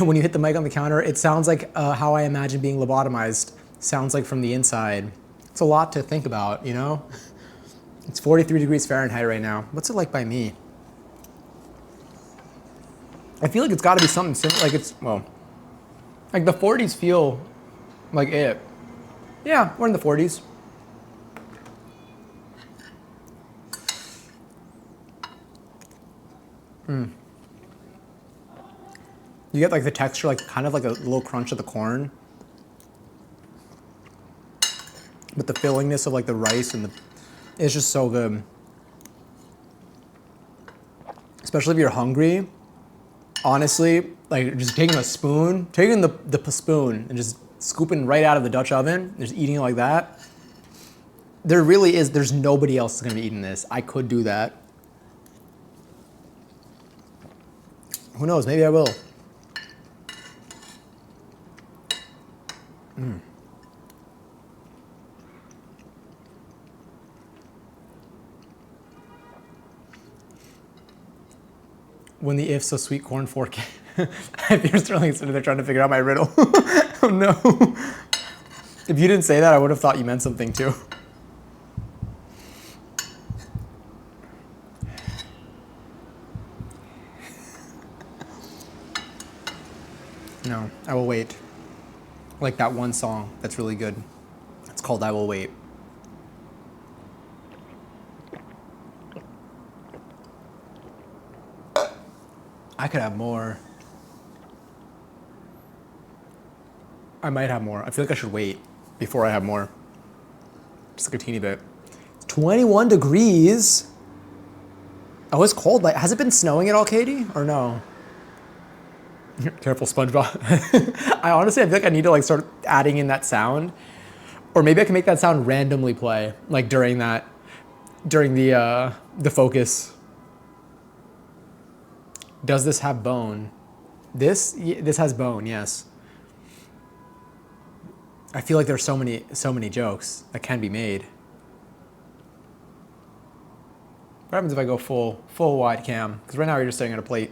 When you hit the mic on the counter, it sounds like how I imagine being lobotomized. Sounds like from the inside. It's a lot to think about, you know? It's 43 degrees Fahrenheit right now. What's it like by me? I feel like it's got to be something similar. Like it's, well, like the 40s feel like it. Yeah, we're in the 40s. You get like the texture, like kind of like a little crunch of the corn. But the fillingness of like the rice and it's just so good. Especially if you're hungry. Honestly, like just taking a spoon, taking the spoon and just scooping right out of the Dutch oven, just eating it like that. There really is, there's nobody else that's gonna be eating this. I could do that. Who knows, maybe I will. When the if so sweet corn fork. If you're Sterling sitting there trying to figure out my riddle. Oh no. If you didn't say that, I would have thought you meant something too. No, I will wait. Like that one song that's really good. It's called I Will Wait. I could have more. I might have more. I feel like I should wait before I have more. Just like a teeny bit. It's 21 degrees. Oh, it's cold. Like, has it been snowing at all, Katie? Or no? Careful, SpongeBob. I honestly, I feel like I need to like start adding in that sound. Or maybe I can make that sound randomly play, like during the focus. Does this have bone? This has bone, yes. I feel like there's so many jokes that can be made. What happens if I go full wide cam? Because right now you're just staring at a plate.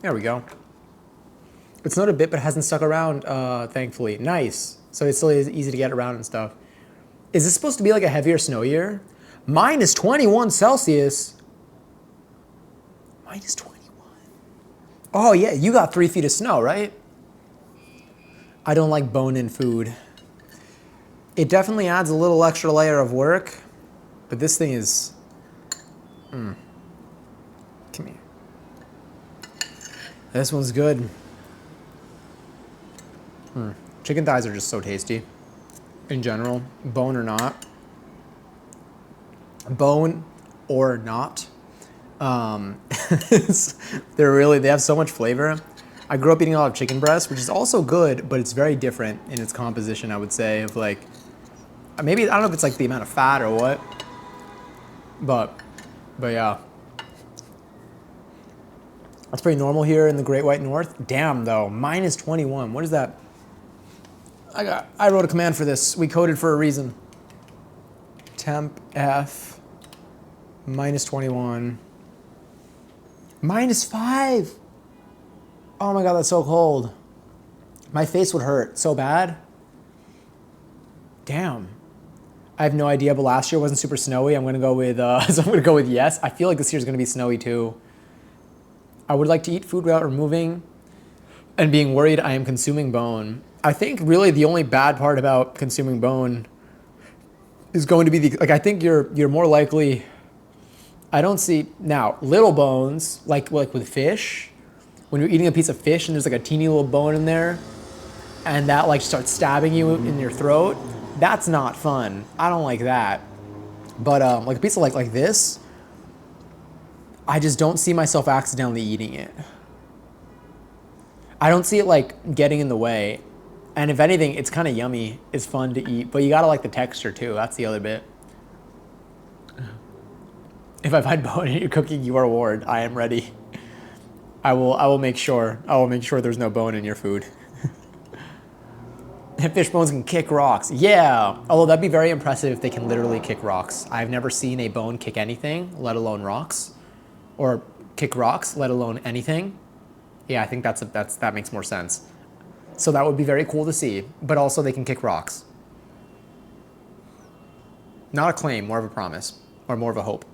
There we go. It's not a bit, but it hasn't stuck around, thankfully. Nice. So it still is easy to get around and stuff. Is this supposed to be like a heavier snow year? Minus 21 Celsius. Minus 21. Oh yeah, you got 3 feet of snow, right? I don't like bone-in food. It definitely adds a little extra layer of work, but this thing is, Come here. This one's good. Chicken thighs are just so tasty. In general, bone or not. Bone or not. They have so much flavor. I grew up eating a lot of chicken breast, which is also good, but it's very different in its composition, I would say, of like, maybe, I don't know if it's like the amount of fat or what, but yeah. That's pretty normal here in the Great White North. Damn though, minus 21, what is that? I wrote a command for this. We coded for a reason. Temp F, minus 21. Minus 5. Oh my God, that's so cold. My face would hurt so bad. Damn. I have no idea, but last year wasn't super snowy. I'm gonna go with, so I'm gonna go with yes. I feel like this year's gonna be snowy too. I would like to eat food without removing and being worried I am consuming bone. I think really the only bad part about consuming bone is going to be like, I think you're more likely, I don't see, now, little bones, like with fish, when you're eating a piece of fish and there's like a teeny little bone in there, and that like starts stabbing you in your throat, that's not fun. I don't like that. But like a piece of like this, I just don't see myself accidentally eating it. I don't see it like getting in the way. And if anything, it's kind of yummy. It's fun to eat, but you gotta like the texture too. That's the other bit. If I find bone in your cooking, you are warned. I am ready. I will make sure. I will make sure there's no bone in your food. Fish bones can kick rocks. Yeah. Although that'd be very impressive if they can literally kick rocks. I've never seen a bone kick anything, let alone rocks, or kick rocks, let alone anything. Yeah, I think that makes more sense. So that would be very cool to see. But also they can kick rocks. Not a claim, more of a promise, or more of a hope.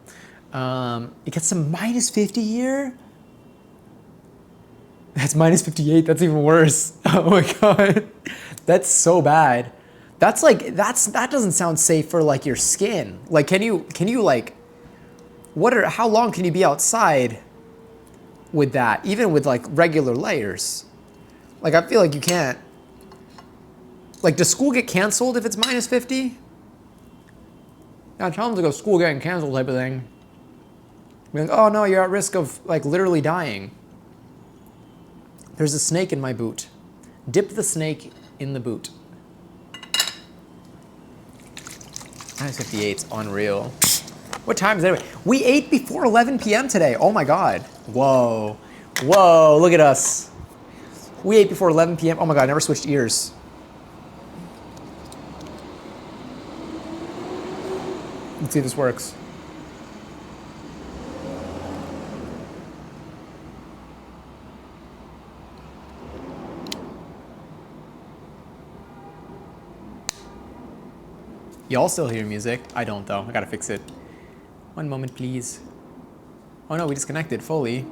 You get some minus 50 here. That's minus 58. That's even worse. Oh my god, that's so bad. That doesn't sound safe for like your skin. Like, can you like, how long can you be outside with that? Even with like regular layers. Like, I feel like you can't. Like, does school get canceled if it's minus 50? Yeah, tell them to go school getting canceled type of thing. Be like, oh no, you're at risk of like literally dying. There's a snake in my boot. Dip the snake in the boot. Minus 58's unreal. What time is it anyway? We ate before 11 p.m. today. Oh my god. Whoa. Whoa, look at us. We ate before 11 p.m. Oh my god, I never switched ears. Let's see if this works. Y'all still hear music? I don't though. I gotta fix it. One moment, please. Oh no, we disconnected fully.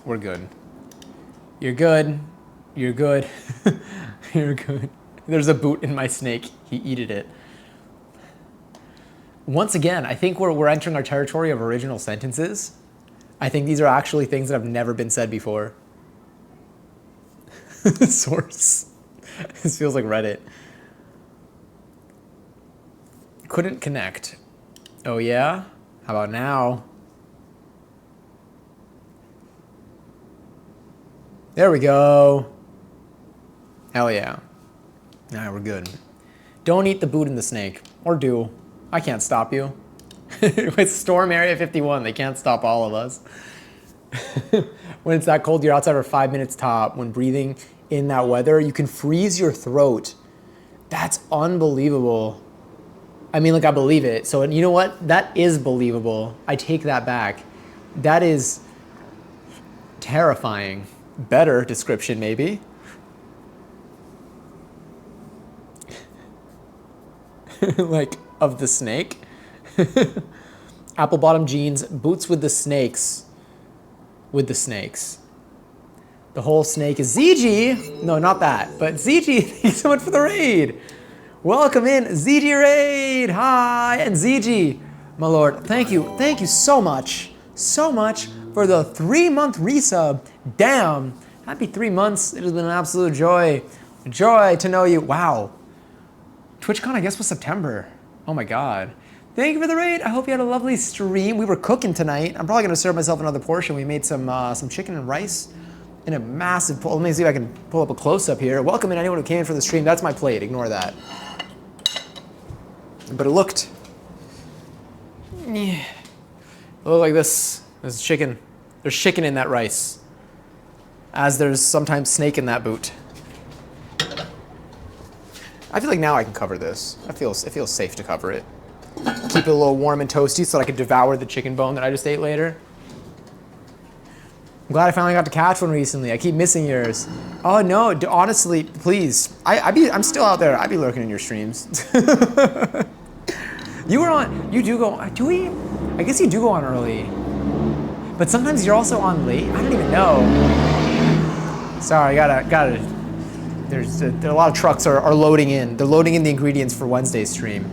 We're good. You're good. You're good. You're good. There's a boot in my snake. He eated it. Once again, I think we're entering our territory of original sentences. I think these are actually things that have never been said before. Source. This feels like Reddit. Couldn't connect. Oh yeah? How about now? There we go. Hell yeah. All right, we're good. Don't eat the boot in the snake. Or do. I can't stop you. With Storm Area 51, they can't stop all of us. When it's that cold, you're outside for 5 minutes top. When breathing in that weather, you can freeze your throat. That's unbelievable. I mean, like, I believe it. So, you know what? That is believable. I take that back. That is terrifying. Better description, maybe. Like, of the snake. Apple bottom jeans, boots with the snakes. With the snakes. The whole snake is ZG. No, not that. But ZG, thank you so much for the raid. Welcome in, ZG Raid. Hi, and ZG, my lord. Thank you so much for the 3-month resub. Damn, happy 3 months. It has been an absolute joy to know you. Wow, TwitchCon I guess was September. Oh my god. Thank you for the raid. I hope you had a lovely stream. We were cooking tonight. I'm probably gonna serve myself another portion. We made some chicken and rice in a massive bowl. Let me see if I can pull up a close up here. Welcome in anyone who came in for the stream. That's my plate. Ignore that. But it looked, yeah, it looked like this. There's chicken. There's chicken in that rice, as there's sometimes snake in that boot. I feel like now I can cover this. It feels safe to cover it. Keep it a little warm and toasty so that I can devour the chicken bone that I just ate later. I'm glad I finally got to catch one recently. I keep missing yours. Oh no, honestly, please. I'm still out there. I'd be lurking in your streams. You do go, do we? I guess you do go on early. But sometimes you're also on late. I don't even know. Sorry, there are a lot of trucks are loading in. They're loading in the ingredients for Wednesday's stream.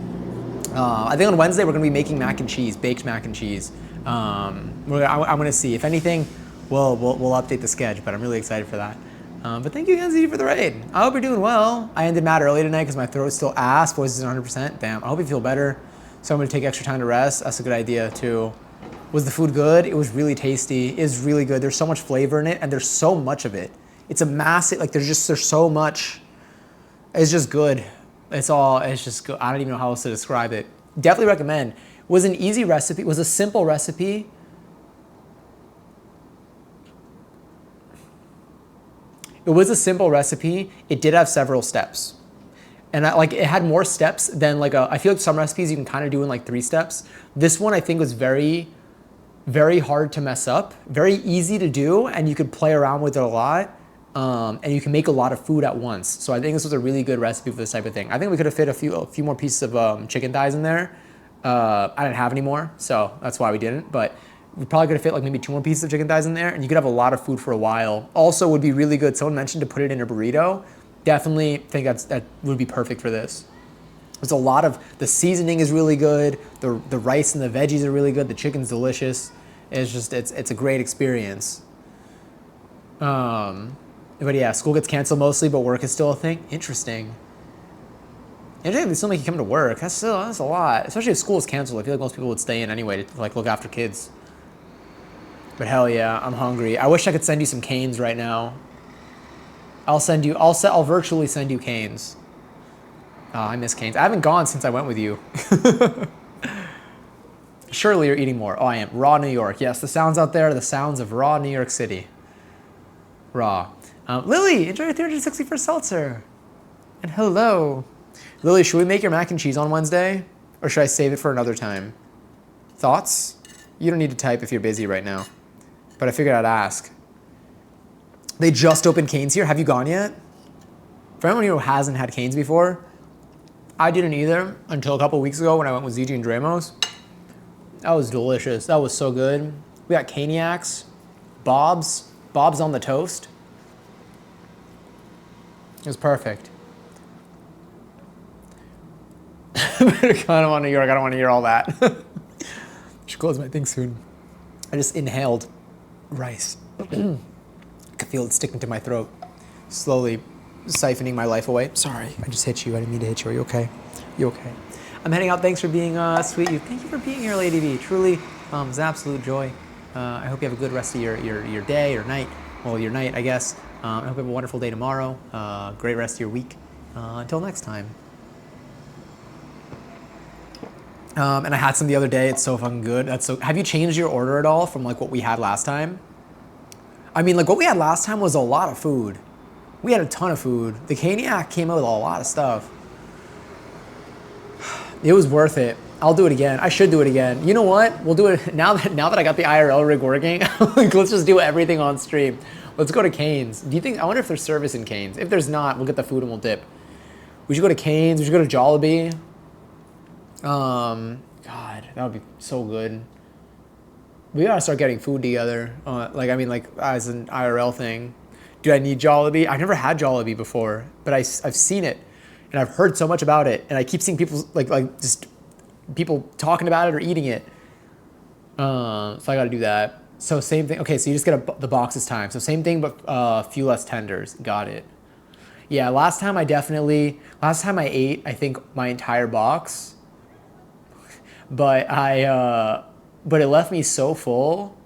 I think on Wednesday we're gonna be making mac and cheese, baked mac and cheese. I'm gonna see. If anything, we'll update the schedule, but I'm really excited for that. But thank you again, ZD, for the raid. I hope you're doing well. I ended mad early tonight because my throat's still ass, voice is 100%. Damn, I hope you feel better. So I'm gonna take extra time to rest. That's a good idea too. Was the food good? It was really tasty. It was really good. There's so much flavor in it, and there's so much of it. It's a massive, like there's so much. It's just good. It's just good. I don't even know how else to describe it. Definitely recommend. Was an easy recipe, was a simple recipe. It was a simple recipe. It did have several steps. And it had more steps than I feel like some recipes you can kind of do in like 3 steps. This one I think was very, very hard to mess up, very easy to do, and you could play around with it a lot. And you can make a lot of food at once. So I think this was a really good recipe for this type of thing. I think we could have fit a few more pieces of chicken thighs in there. I didn't have any more, so that's why we didn't. But we probably could have fit like maybe 2 more pieces of chicken thighs in there, and you could have a lot of food for a while. Also, would be really good. Someone mentioned to put it in a burrito. Definitely think that would be perfect for this. There's a lot of the seasoning is really good. The rice and the veggies are really good. The chicken's delicious. It's a great experience. But yeah, school gets canceled mostly, but work is still a thing. Interesting. Interesting, they still make you come to work. That's a lot. Especially if school is canceled. I feel like most people would stay in anyway to look after kids. But hell yeah, I'm hungry. I wish I could send you some Canes right now. I'll virtually send you Canes. Oh, I miss Canes. I haven't gone since I went with you. Surely you're eating more. Oh, I am. Raw New York. Yes, the sounds out there are the sounds of raw New York City. Raw. Lily, enjoy your 361st seltzer. And hello. Lily, should we make your mac and cheese on Wednesday? Or should I save it for another time? Thoughts? You don't need to type if you're busy right now. But I figured I'd ask. They just opened Cane's here. Have you gone yet? For anyone who hasn't had Cane's before, I didn't either until a couple weeks ago when I went with ZG and Dramos. That was delicious. That was so good. We got Caniacs, Bob's on the toast. It was perfect. I don't want New York. I don't want to hear all that. Should close my thing soon. I just inhaled rice. I can feel it sticking to my throat, slowly siphoning my life away. Sorry, I just hit you. I didn't mean to hit you. Are you okay? You okay? I'm heading out. Thanks for being sweet. Thank you for being here, Lady V. Truly, it's an absolute joy. I hope you have a good rest of your day or night. Well, your night, I guess. I hope you have a wonderful day tomorrow. Great rest of your week. Until next time. And I had some the other day. It's so fucking good. Have you changed your order at all from like what we had last time? I mean, like what we had last time was a lot of food. We had a ton of food. The Caniac came out with a lot of stuff. It was worth it. I'll do it again. I should do it again. You know what? We'll do it now that I got the IRL rig working. Like, let's just do everything on stream. Let's go to Cane's. I wonder if there's service in Cane's. If there's not, we'll get the food and we'll dip. We should go to Cane's. We should go to Jollibee. God, that would be so good. We gotta start getting food together. As an IRL thing. Do I need Jollibee? I've never had Jollibee before, but I've seen it, and I've heard so much about it, and I keep seeing people just people talking about it or eating it. So I gotta do that. So same thing. Okay, so you just get the box this time. So same thing, but a few less tenders. Got it. Yeah, last time I ate, I think my entire box. But but it left me so full.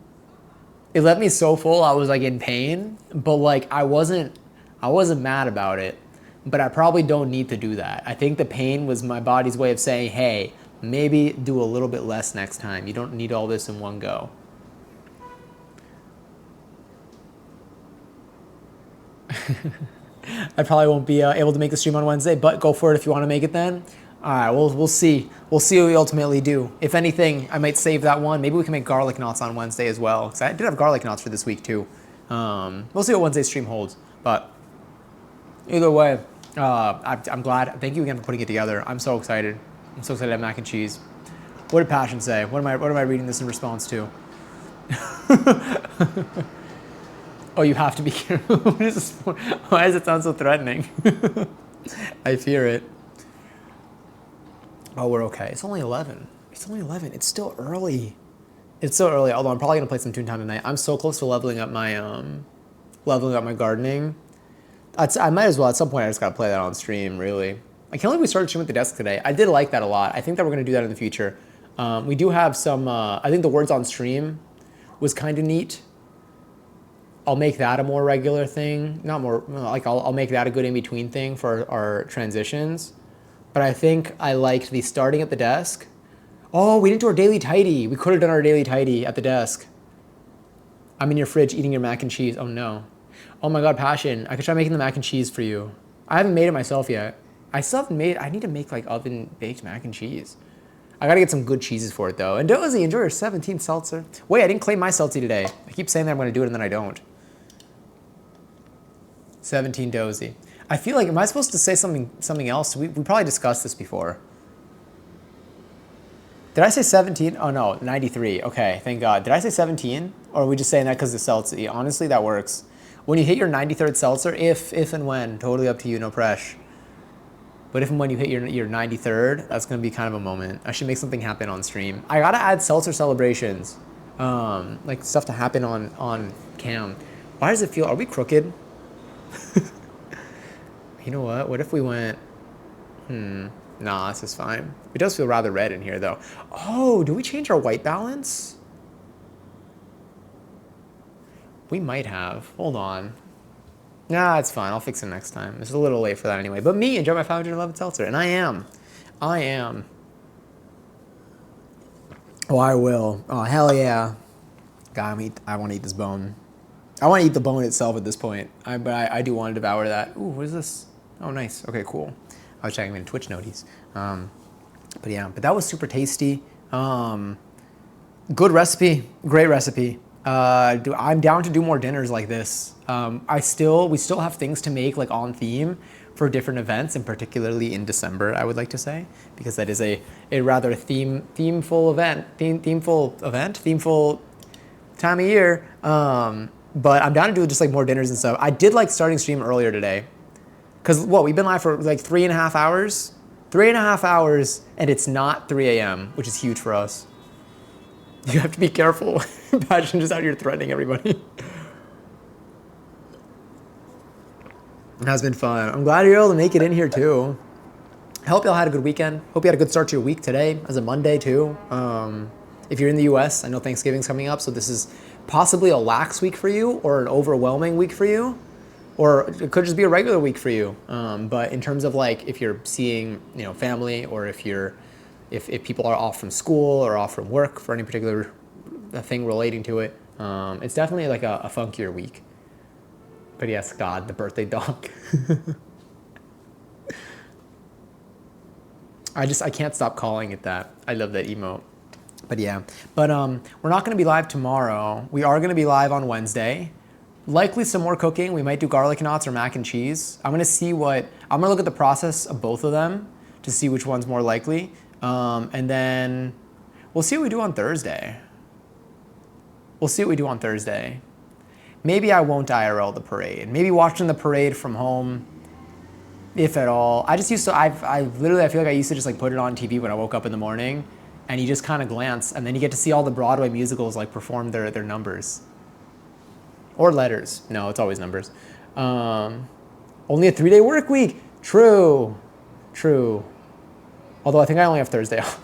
I was like in pain, but like I wasn't mad about it. But I probably don't need to do that. I think the pain was my body's way of saying, hey, maybe do a little bit less next time. You don't need all this in one go. I probably won't be able to make the stream on Wednesday, but go for it if you want to make it then. All right, we'll see. We'll see what we ultimately do. If anything, I might save that one. Maybe we can make garlic knots on Wednesday as well, because I did have garlic knots for this week too. We'll see what Wednesday's stream holds. But either way, I'm glad. Thank you again for putting it together. I'm so excited. I'm so excited to have mac and cheese. What did Passion say? What am I reading this in response to? Oh, you have to be careful. Why does it sound so threatening? I fear it. Oh, we're okay. It's only 11. It's still early. Although I'm probably gonna play some Toontown tonight. I'm so close to leveling up my gardening. I might as well at some point. I just gotta play that on stream. Really, I can't believe we started streaming at the desk today. I did like that a lot. I think that we're gonna do that in the future. We do have some, I think the words on stream was kind of neat. I'll make that a more regular thing. Not more, like I'll make that a good in-between thing for our transitions. But I think I liked the starting at the desk. Oh, we didn't do our daily tidy. We could have done our daily tidy at the desk. I'm in your fridge eating your mac and cheese. Oh no. Oh my God, Passion. I could try making the mac and cheese for you. I haven't made it myself yet. I still haven't made, I need to make like oven baked mac and cheese. I gotta get some good cheeses for it though. And Dozy, enjoy your 17th seltzer. Wait, I didn't claim my seltzy today. I keep saying that I'm gonna do it and then I don't. 17 Dozy. I feel like, am I supposed to say something else? We probably discussed this before. Did I say 17? Oh no, 93. Okay, thank God. Did I say 17? Or are we just saying that because of seltzy? Honestly, that works. When you hit your 93rd seltzer, if and when, totally up to you, no pressure. But if and when you hit your 93rd, that's gonna be kind of a moment. I should make something happen on stream. I gotta add seltzer celebrations. Like stuff to happen on cam. Why does it feel, are we crooked? You know what if we went, nah, this is fine. It does feel rather red in here though. Oh, do we change our white balance? We might have, hold on. Nah, it's fine, I'll fix it next time. It's a little late for that anyway. But me, enjoy my 511 seltzer, and I am. Oh, I will. Oh, hell yeah. God, I want to eat this bone. I want to eat the bone itself at this point. But I do want to devour that. Ooh, what is this? Oh, nice. Okay, cool. I was checking in Twitch noties. But yeah, but that was super tasty. Good recipe, great recipe. I'm down to do more dinners like this. We still have things to make like on theme for different events, and particularly in December, I would like to say, because that is a rather themeful time of year. But I'm down to do just like more dinners and stuff. I did like starting stream earlier today, because we've been live for like 3.5 hours. 3.5 hours, and it's not 3 a.m., which is huge for us. You have to be careful. Passion just out here threatening everybody. It has been fun. I'm glad you're able to make it in here too. I hope y'all had a good weekend. Hope you had a good start to your week today, as a Monday too. If you're in the US, I know Thanksgiving's coming up, so this is possibly a lax week for you, or an overwhelming week for you, or it could just be a regular week for you. But in terms of like, if you're seeing, family, or if people are off from school or off from work for any particular thing relating to it, it's definitely like a funkier week. But yes, God, the birthday dog. I can't stop calling it that. I love that emote. But yeah, we're not gonna be live tomorrow. We are gonna be live on Wednesday. Likely some more cooking. We might do garlic knots or mac and cheese. I'm gonna look at the process of both of them to see which one's more likely. And then we'll see what we do on Thursday. Maybe I won't IRL the parade. Maybe watching the parade from home, if at all. I feel like I used to just like put it on TV when I woke up in the morning, and you just kind of glance, and then you get to see all the Broadway musicals like perform their numbers. Or letters. No, it's always numbers. Only a 3-day work week. True. Although I think I only have Thursday off.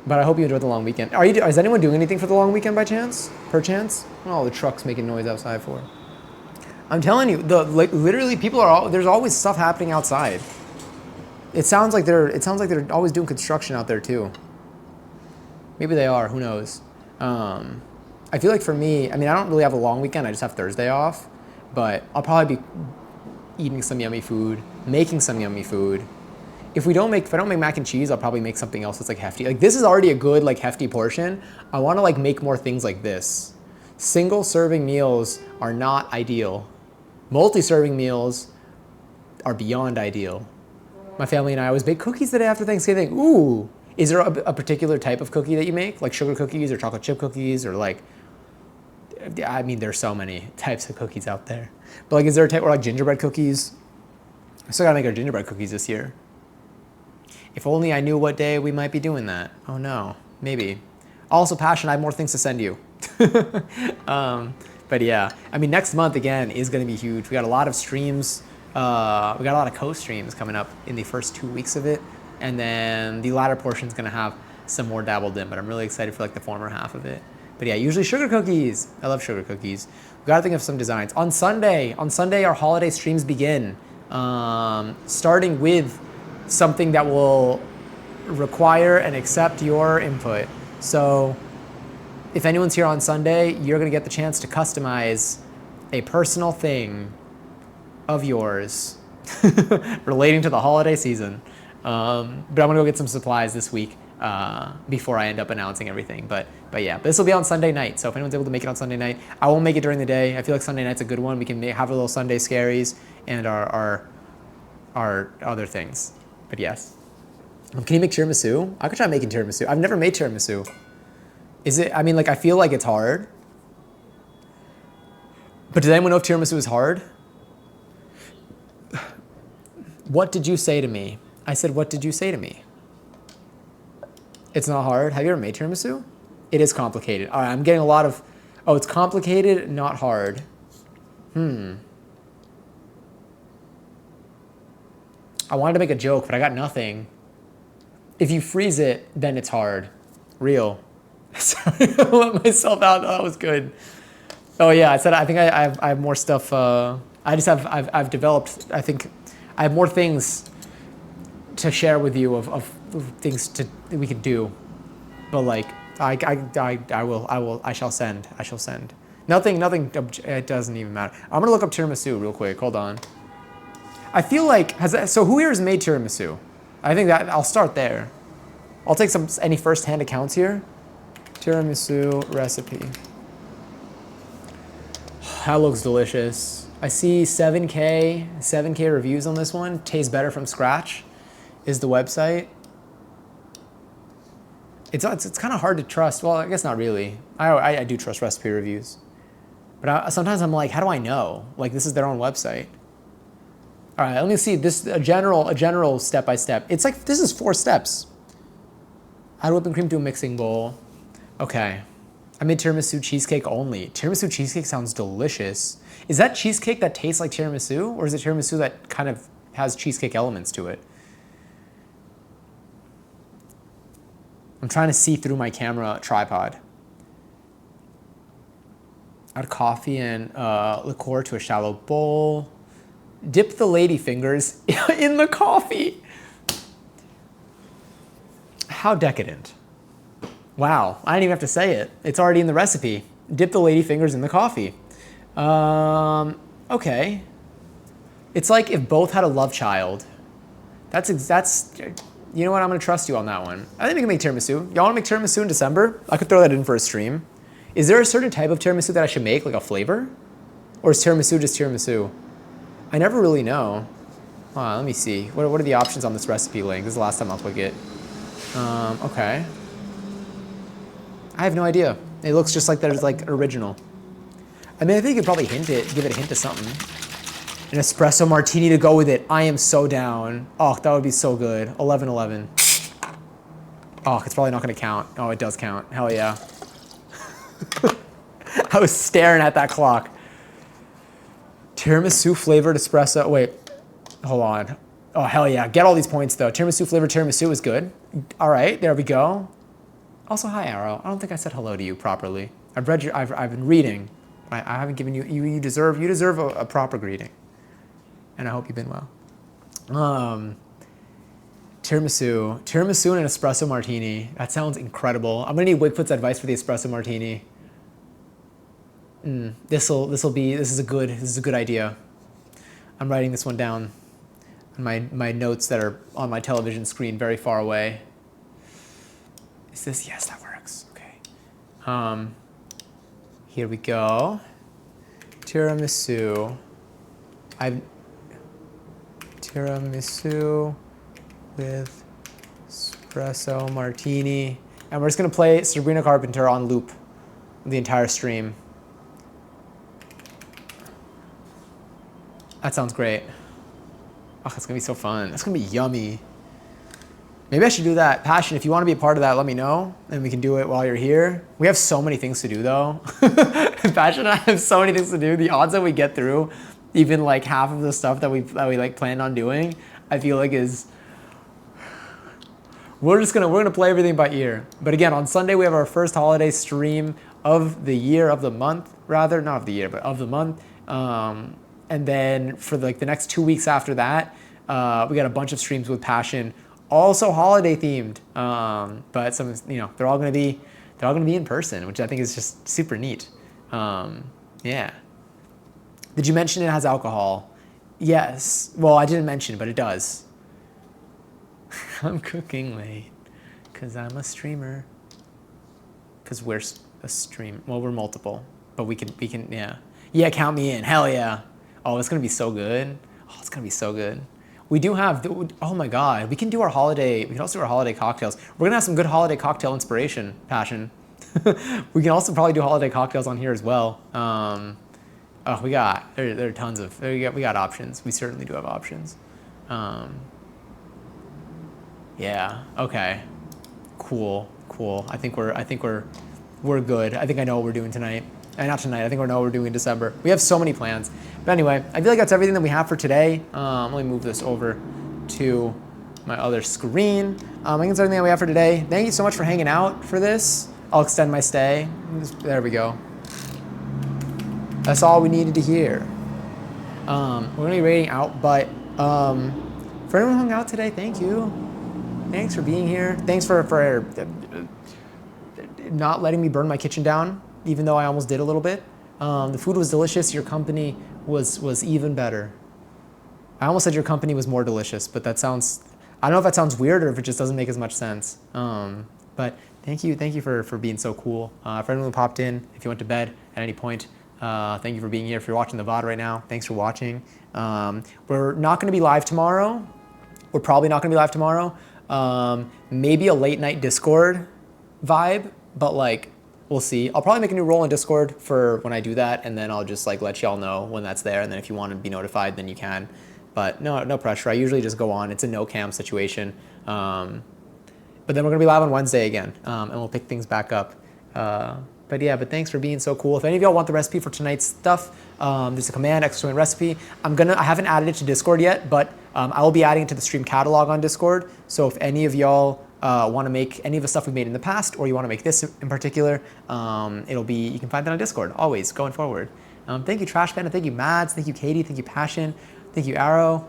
But I hope you enjoyed the long weekend. Is anyone doing anything for the long weekend by chance? Perchance? Oh, the truck's making noise outside for. I'm telling you, literally people there's always stuff happening outside. It sounds like they're always doing construction out there too. Maybe they are, who knows? I feel like for me, I don't really have a long weekend, I just have Thursday off, but I'll probably be eating some yummy food, making some yummy food. If I don't make mac and cheese, I'll probably make something else that's like hefty. Like this is already a good like hefty portion. I want to like make more things like this. Single serving meals are not ideal. Multi-serving meals are beyond ideal. My family and I always bake cookies the day after Thanksgiving. Ooh, is there a particular type of cookie that you make? Like sugar cookies or chocolate chip cookies, or like, there's so many types of cookies out there. But like, is there a type, or like gingerbread cookies? I still gotta make our gingerbread cookies this year. If only I knew what day we might be doing that. Oh no, maybe. Also, Passion, I have more things to send you. But yeah, next month again is gonna be huge. We got a lot of streams We got a lot of co-streams coming up in the first 2 weeks of it, and then the latter portion is gonna have some more dabbled in. But I'm really excited for like the former half of it. But yeah, usually sugar cookies. I love sugar cookies. We gotta think of some designs on Sunday. On Sunday, our holiday streams begin, starting with something that will require and accept your input. So if anyone's here on Sunday, you're gonna get the chance to customize a personal thing of yours relating to the holiday season. But I'm gonna go get some supplies this week before I end up announcing everything. But yeah, this will be on Sunday night. So if anyone's able to make it on Sunday night, I won't make it during the day. I feel like Sunday night's a good one. We can have a little Sunday scaries and our other things. But yes. Can you make tiramisu? I could try making tiramisu. I've never made tiramisu. Is it, I mean, like, I feel like it's hard. But does anyone know if tiramisu is hard? What did you say to me? I said, what did you say to me? It's not hard. Have you ever made tiramisu? It is complicated. All right, I'm getting a lot of, oh, it's complicated, not hard. I wanted to make a joke, but I got nothing. If you freeze it, then it's hard. Real. Sorry, I let myself out. That was good. Oh yeah, I said I think I have more stuff. I've developed. I think I have more things to share with you of things that we could do. But like I shall send. Nothing. It doesn't even matter. I'm gonna look up tiramisu real quick. Hold on. I feel like so who here has made tiramisu? I think that I'll start there. I'll take any first-hand accounts here. Tiramisu recipe. That looks delicious. I see 7K reviews on this one. Tastes better from scratch is the website. It's kind of hard to trust. Well, I guess not really. I do trust recipe reviews. But sometimes I'm like, how do I know? Like, this is their own website. All right, let me see this, a general step-by-step. It's like, this is 4 steps. Add whipping cream to a mixing bowl. Okay. I made tiramisu cheesecake only. Tiramisu cheesecake sounds delicious. Is that cheesecake that tastes like tiramisu? Or is it tiramisu that kind of has cheesecake elements to it? I'm trying to see through my camera tripod. Add coffee and liqueur to a shallow bowl. Dip the lady fingers in the coffee. How decadent. Wow, I didn't even have to say it. It's already in the recipe. Dip the lady fingers in the coffee. Okay. It's like if both had a love child. That's, you know what, I'm gonna trust you on that one. I think we can make tiramisu. Y'all wanna make tiramisu in December? I could throw that in for a stream. Is there a certain type of tiramisu that I should make, like a flavor? Or is tiramisu just tiramisu? I never really know. Let me see. What are the options on this recipe link? This is the last time I'll click it. Okay. I have no idea. It looks just like there's like original. I mean, I think you could probably give it a hint of something. An espresso martini to go with it. I am so down. Oh, that would be so good. 11:11. Oh, it's probably not gonna count. Oh, it does count. Hell yeah. I was staring at that clock. Tiramisu flavored espresso. Wait, hold on. Oh, hell yeah. Get all these points though. Tiramisu flavored tiramisu is good. All right, there we go. Also, hi, Arrow. I don't think I said hello to you properly. I've been reading. I haven't given you, you deserve a proper greeting. And I hope you've been well. Tiramisu and an espresso martini. That sounds incredible. I'm gonna need Wigfoot's advice for the espresso martini. This is a good idea. I'm writing this one down on my notes that are on my television screen very far away. Is this, yes, that works, okay. Here we go. Tiramisu. Tiramisu with espresso martini. And we're just gonna play Sabrina Carpenter on loop the entire stream. That sounds great. Oh, it's gonna be so fun. That's gonna be yummy. Maybe I should do that. Passion, if you want to be a part of that, let me know, and we can do it while you're here. We have so many things to do, though. Passion and I have so many things to do. The odds that we get through even like half of the stuff that we like planned on doing, I feel like is we're gonna play everything by ear. But again, on Sunday we have our first holiday stream of the year, of the month rather, not of the year, but of the month. And then for like the next 2 weeks after that, we got a bunch of streams with Passion, also holiday themed. But some, they're all gonna be in person, which I think is just super neat. Yeah. Did you mention it has alcohol? Yes. Well, I didn't mention, but it does. I'm cooking late because I'm a streamer. Because we're a stream. Well, we're multiple, but we can, yeah. Yeah, count me in. Hell yeah. Oh, it's going to be so good. Oh, it's going to be so good. We do have, oh my God, we can do our holiday, we can also do our holiday cocktails. We're going to have some good holiday cocktail inspiration, Passion. We can also probably do holiday cocktails on here as well. Oh, there are tons of, we got options. We certainly do have options. Yeah, okay. Cool. I think we're good. I think I know what we're doing tonight. Not tonight, I think we know what we're doing in December. We have so many plans. But anyway, I feel like that's everything that we have for today. Let me move this over to my other screen. I think that's everything that we have for today. Thank you so much for hanging out for this. I'll extend my stay. There we go. That's all we needed to hear. We're gonna be rating out, but for everyone who hung out today, thank you. Thanks for being here. Thanks for not letting me burn my kitchen down, even though I almost did a little bit. The food was delicious. Your company was even better. I almost said your company was more delicious, but that sounds, I don't know if that sounds weird or if it just doesn't make as much sense. But thank you for being so cool. For anyone who popped in, if you went to bed at any point, thank you for being here. If you're watching the VOD right now, thanks for watching. We're not gonna be live tomorrow. We're probably not gonna be live tomorrow. Maybe a late night Discord vibe, but like, we'll see. I'll probably make a new role in Discord for when I do that, and then I'll just like let y'all know when that's there, and then if you want to be notified, then you can. But no pressure. I usually just go on. It's a no cam situation. But then we're gonna be live on Wednesday again, and we'll pick things back up. But yeah, thanks for being so cool. If any of y'all want the recipe for tonight's stuff, there's a command, !recipe. I haven't added it to Discord yet, but I will be adding it to the stream catalog on Discord. So if any of y'all want to make any of the stuff we've made in the past, or you want to make this in particular, you can find that on Discord, always, going forward. Thank you, Trash Panda, thank you, Mads, thank you, Katie, thank you, Passion, thank you, Arrow,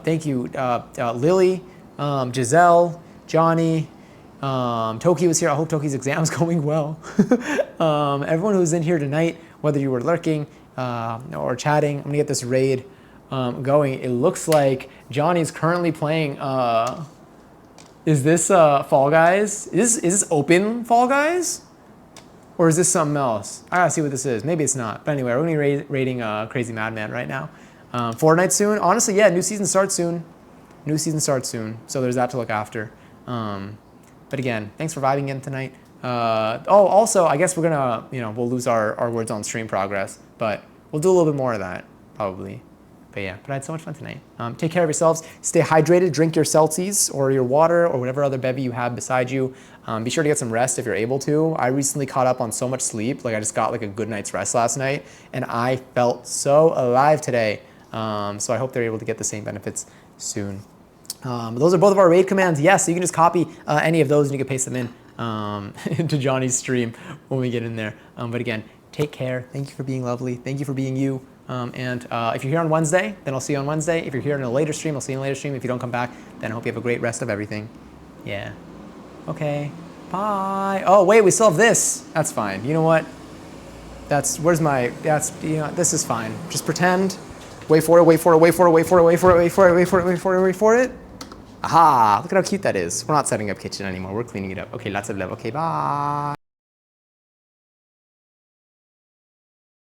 thank you, Lily, Giselle, Johnny, Toki was here. I hope Toki's exam is going well. Everyone who's in here tonight, whether you were lurking or chatting, I'm gonna get this raid going. It looks like Johnny's currently playing, is this Fall Guys? Is this open Fall Guys? Or is this something else? I gotta see what this is. Maybe it's not. But anyway, we're gonna be rating Crazy Madman right now. Fortnite soon. Honestly, yeah, new season starts soon. So there's that to look after. But again, thanks for vibing in tonight. Also, I guess we're gonna, we'll lose our words on stream progress, but we'll do a little bit more of that, probably. But yeah, I had so much fun tonight. Take care of yourselves. Stay hydrated. Drink your Celsius or your water or whatever other bevy you have beside you. Be sure to get some rest if you're able to. I recently caught up on so much sleep. Like I just got like a good night's rest last night, and I felt so alive today. So I hope they're able to get the same benefits soon. Those are both of our raid commands. Yes, so you can just copy any of those and you can paste them in into Johnny's stream when we get in there. But again, take care. Thank you for being lovely. Thank you for being you. And if you're here on Wednesday, then I'll see you on Wednesday. If you're here in a later stream, I'll see you in a later stream. If you don't come back, then I hope you have a great rest of everything. Yeah. Okay. Bye. Oh, wait, we still have this. That's fine. You know what? This is fine. Just pretend. Wait for it. Aha, look at how cute that is. We're not setting up kitchen anymore. We're cleaning it up. Okay, lots of love. Okay, bye.